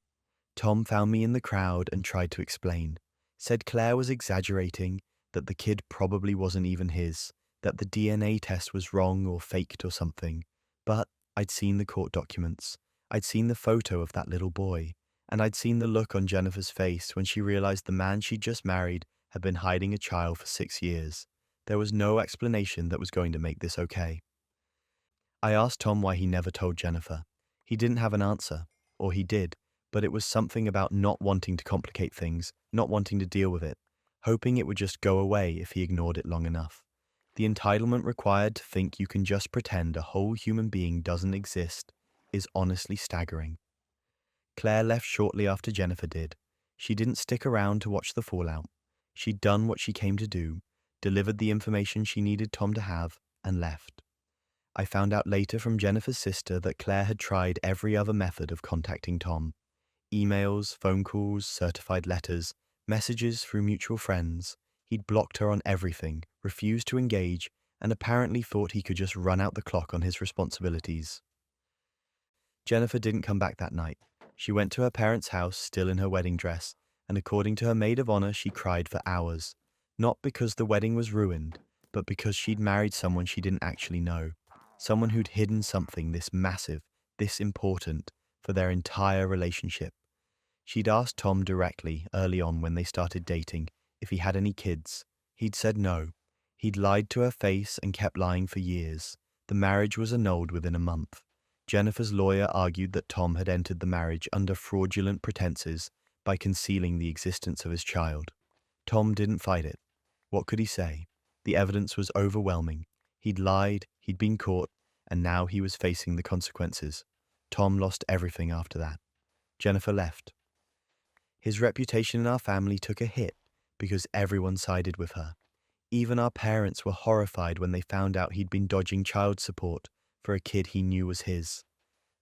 Tom found me in the crowd and tried to explain. Said Claire was exaggerating, that the kid probably wasn't even his, that the DNA test was wrong or faked or something. But I'd seen the court documents. I'd seen the photo of that little boy. And I'd seen the look on Jennifer's face when she realized the man she'd just married had been hiding a child for 6 years. There was no explanation that was going to make this okay. I asked Tom why he never told Jennifer. He didn't have an answer, or he did, but it was something about not wanting to complicate things, not wanting to deal with it, hoping it would just go away if he ignored it long enough. The entitlement required to think you can just pretend a whole human being doesn't exist is honestly staggering. Claire left shortly after Jennifer did. She didn't stick around to watch the fallout. She'd done what she came to do, delivered the information she needed Tom to have, and left. I found out later from Jennifer's sister that Claire had tried every other method of contacting Tom. Emails, phone calls, certified letters, messages through mutual friends. He'd blocked her on everything, refused to engage, and apparently thought he could just run out the clock on his responsibilities. Jennifer didn't come back that night. She went to her parents' house, still in her wedding dress, and according to her maid of honor, she cried for hours. Not because the wedding was ruined, but because she'd married someone she didn't actually know. Someone who'd hidden something this massive, this important, for their entire relationship. She'd asked Tom directly, early on when they started dating, if he had any kids. He'd said no. He'd lied to her face and kept lying for years. The marriage was annulled within a month. Jennifer's lawyer argued that Tom had entered the marriage under fraudulent pretenses by concealing the existence of his child. Tom didn't fight it. What could he say? The evidence was overwhelming. He'd lied, he'd been caught, and now he was facing the consequences. Tom lost everything after that. Jennifer left. His reputation in our family took a hit because everyone sided with her. Even our parents were horrified when they found out he'd been dodging child support for a kid he knew was his.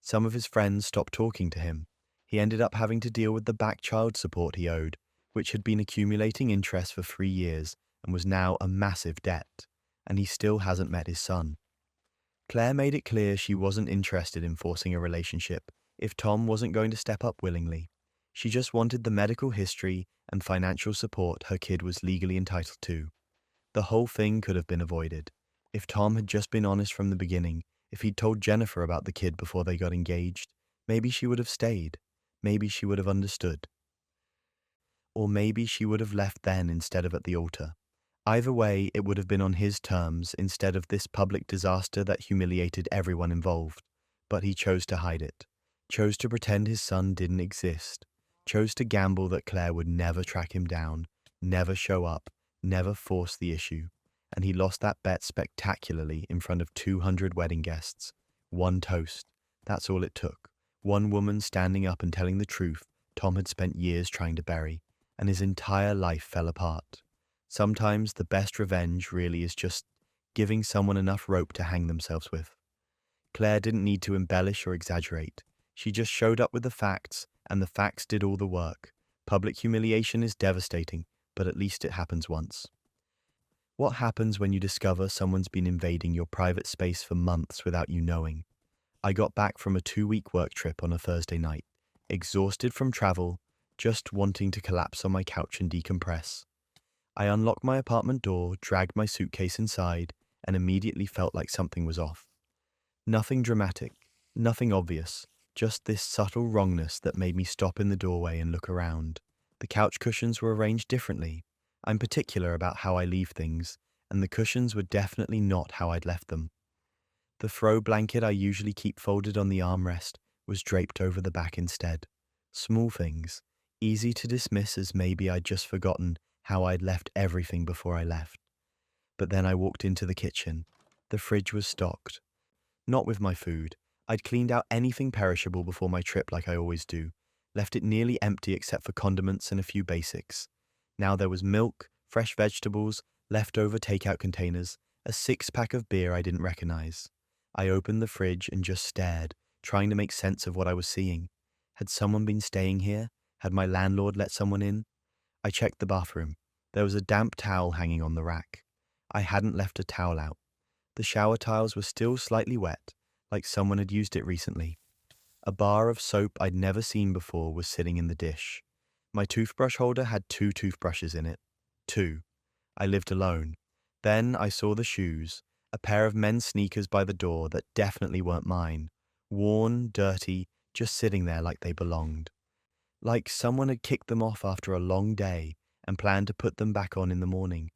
Some of his friends stopped talking to him. He ended up having to deal with the back child support he owed, which had been accumulating interest for 3 years and was now a massive debt, and he still hasn't met his son. Claire made it clear she wasn't interested in forcing a relationship if Tom wasn't going to step up willingly. She just wanted the medical history and financial support her kid was legally entitled to. The whole thing could have been avoided if Tom had just been honest from the beginning. If he'd told Jennifer about the kid before they got engaged, maybe she would have stayed. Maybe she would have understood. Or maybe she would have left then instead of at the altar. Either way, it would have been on his terms instead of this public disaster that humiliated everyone involved. But he chose to hide it, chose to pretend his son didn't exist, chose to gamble that Claire would never track him down, never show up, never force the issue. And he lost that bet spectacularly in front of 200 wedding guests. One toast. That's all it took. One woman standing up and telling the truth Tom had spent years trying to bury, and his entire life fell apart. Sometimes the best revenge really is just giving someone enough rope to hang themselves with. Claire didn't need to embellish or exaggerate. She just showed up with the facts, and the facts did all the work. Public humiliation is devastating, but at least it happens once. What happens when you discover someone's been invading your private space for months without you knowing? I got back from a 2-week work trip on a Thursday night, exhausted from travel, just wanting to collapse on my couch and decompress. I unlocked my apartment door, dragged my suitcase inside, and immediately felt like something was off. Nothing dramatic, nothing obvious, just this subtle wrongness that made me stop in the doorway and look around. The couch cushions were arranged differently. I'm particular about how I leave things, and the cushions were definitely not how I'd left them. The throw blanket I usually keep folded on the armrest was draped over the back instead. Small things, easy to dismiss as maybe I'd just forgotten how I'd left everything before I left. But then I walked into the kitchen. The fridge was stocked. Not with my food. I'd cleaned out anything perishable before my trip like I always do, left it nearly empty except for condiments and a few basics. Now there was milk, fresh vegetables, leftover takeout containers, a 6-pack of beer I didn't recognize. I opened the fridge and just stared, trying to make sense of what I was seeing. Had someone been staying here? Had my landlord let someone in? I checked the bathroom. There was a damp towel hanging on the rack. I hadn't left a towel out. The shower tiles were still slightly wet, like someone had used it recently. A bar of soap I'd never seen before was sitting in the dish. My toothbrush holder had 2 toothbrushes in it. 2. I lived alone. Then I saw the shoes, a pair of men's sneakers by the door that definitely weren't mine. worn, dirty, just sitting there like they belonged. Like someone had kicked them off after a long day and planned to put them back on in the morning.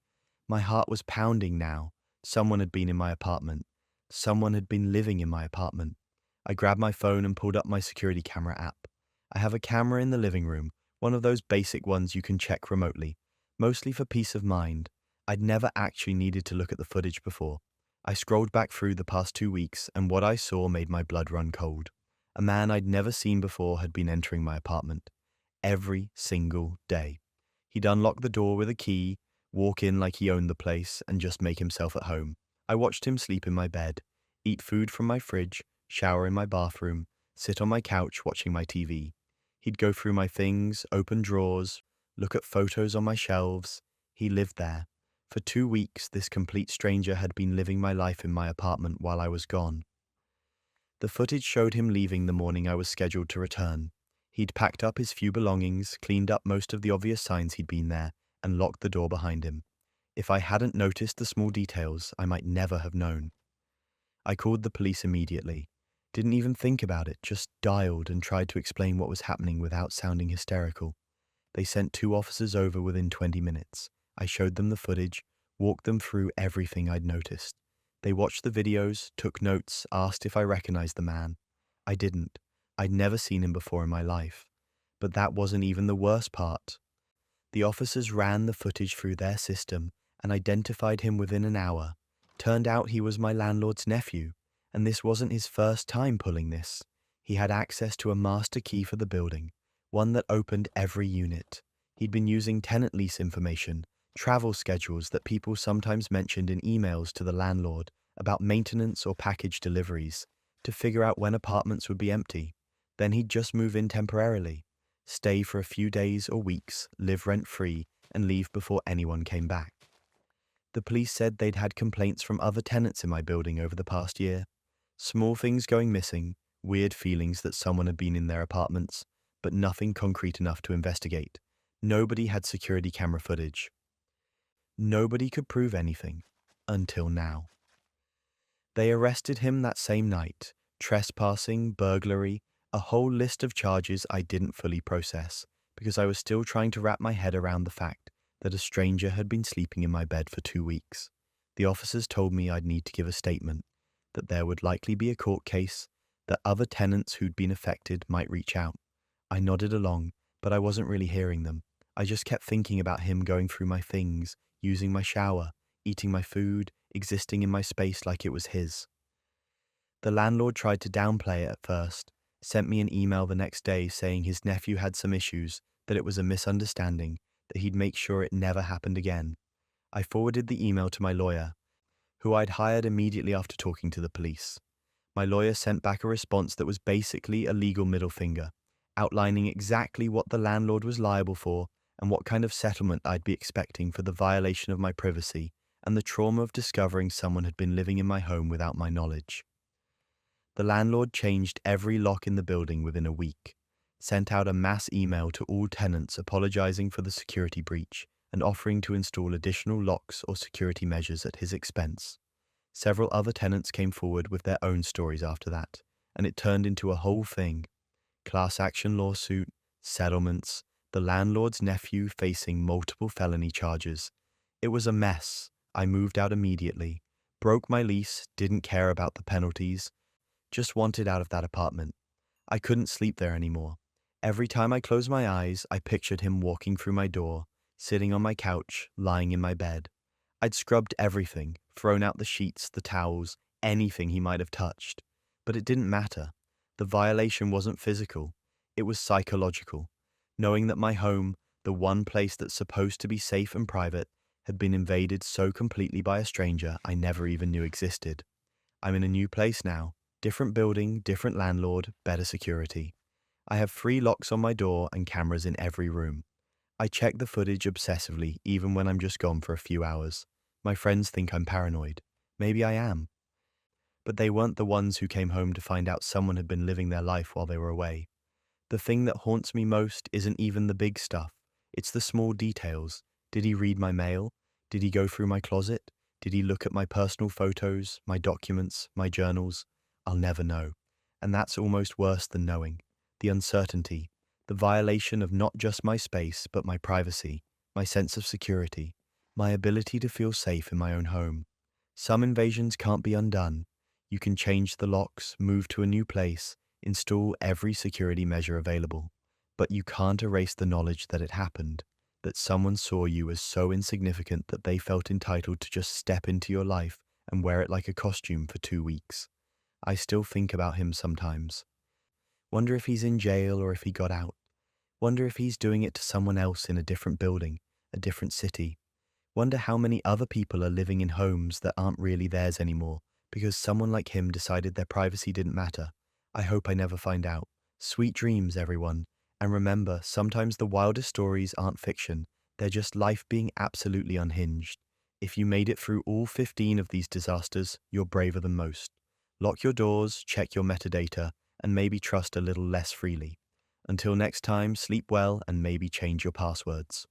My heart was pounding now. Someone had been in my apartment. Someone had been living in my apartment. I grabbed my phone and pulled up my security camera app. I have a camera in the living room, one of those basic ones you can check remotely, mostly for peace of mind. I'd never actually needed to look at the footage before. I scrolled back through the past 2 weeks, and what I saw made my blood run cold. A man I'd never seen before had been entering my apartment. Every single day. He'd unlock the door with a key, walk in like he owned the place, and just make himself at home. I watched him sleep in my bed, eat food from my fridge, shower in my bathroom, sit on my couch watching my TV. He'd go through my things, open drawers, look at photos on my shelves. He lived there. For 2 weeks, this complete stranger had been living my life in my apartment while I was gone. The footage showed him leaving the morning I was scheduled to return. He'd packed up his few belongings, cleaned up most of the obvious signs he'd been there, and locked the door behind him. If I hadn't noticed the small details, I might never have known. I called the police immediately. Didn't even think about it, just dialed and tried to explain what was happening without sounding hysterical. They sent 2 officers over within 20 minutes. I showed them the footage, walked them through everything I'd noticed. They watched the videos, took notes, asked if I recognized the man. I didn't. I'd never seen him before in my life. But that wasn't even the worst part. The officers ran the footage through their system and identified him within an hour. Turned out he was my landlord's nephew, and this wasn't his first time pulling this. He had access to a master key for the building, one that opened every unit. He'd been using tenant lease information, travel schedules that people sometimes mentioned in emails to the landlord about maintenance or package deliveries, to figure out when apartments would be empty. Then he'd just move in temporarily, stay for a few days or weeks, live rent-free, and leave before anyone came back. The police said they'd had complaints from other tenants in my building over the past year. Small things going missing, weird feelings that someone had been in their apartments, but nothing concrete enough to investigate. Nobody had security camera footage. Nobody could prove anything. Until now. They arrested him that same night. Trespassing, burglary, a whole list of charges I didn't fully process, because I was still trying to wrap my head around the fact that a stranger had been sleeping in my bed for 2 weeks. The officers told me I'd need to give a statement, that there would likely be a court case, that other tenants who'd been affected might reach out. I nodded along, but I wasn't really hearing them. I just kept thinking about him going through my things, using my shower, eating my food, existing in my space like it was his. The landlord tried to downplay it at first, sent me an email the next day saying his nephew had some issues, that it was a misunderstanding, that he'd make sure it never happened again. I forwarded the email to my lawyer, who I'd hired immediately after talking to the police. My lawyer sent back a response that was basically a legal middle finger, outlining exactly what the landlord was liable for and what kind of settlement I'd be expecting for the violation of my privacy and the trauma of discovering someone had been living in my home without my knowledge. The landlord changed every lock in the building within a week, sent out a mass email to all tenants apologizing for the security breach and offering to install additional locks or security measures at his expense. Several other tenants came forward with their own stories after that, and it turned into a whole thing. Class action lawsuit, settlements, the landlord's nephew facing multiple felony charges. It was a mess. I moved out immediately, broke my lease, didn't care about the penalties, just wanted out of that apartment. I couldn't sleep there anymore. Every time I closed my eyes, I pictured him walking through my door, sitting on my couch, lying in my bed. I'd scrubbed everything, thrown out the sheets, the towels, anything he might have touched. But it didn't matter. The violation wasn't physical. It was psychological. Knowing that my home, the one place that's supposed to be safe and private, had been invaded so completely by a stranger I never even knew existed. I'm in a new place now. Different building, different landlord, better security. I have 3 locks on my door and cameras in every room. I check the footage obsessively even when I'm just gone for a few hours. My friends think I'm paranoid. Maybe I am. But they weren't the ones who came home to find out someone had been living their life while they were away. The thing that haunts me most isn't even the big stuff. It's the small details. Did he read my mail? Did he go through my closet? Did he look at my personal photos, my documents, my journals? I'll never know. And that's almost worse than knowing. The uncertainty, the violation of not just my space, but my privacy, my sense of security, my ability to feel safe in my own home. Some invasions can't be undone. You can change the locks, move to a new place, install every security measure available. But you can't erase the knowledge that it happened, that someone saw you as so insignificant that they felt entitled to just step into your life and wear it like a costume for 2 weeks. I still think about him sometimes. Wonder if he's in jail or if he got out. Wonder if he's doing it to someone else in a different building, a different city. Wonder how many other people are living in homes that aren't really theirs anymore because someone like him decided their privacy didn't matter. I hope I never find out. Sweet dreams, everyone. And remember, sometimes the wildest stories aren't fiction. They're just life being absolutely unhinged. If you made it through all 15 of these disasters, you're braver than most. Lock your doors, check your metadata, and maybe trust a little less freely. Until next time, sleep well and maybe change your passwords.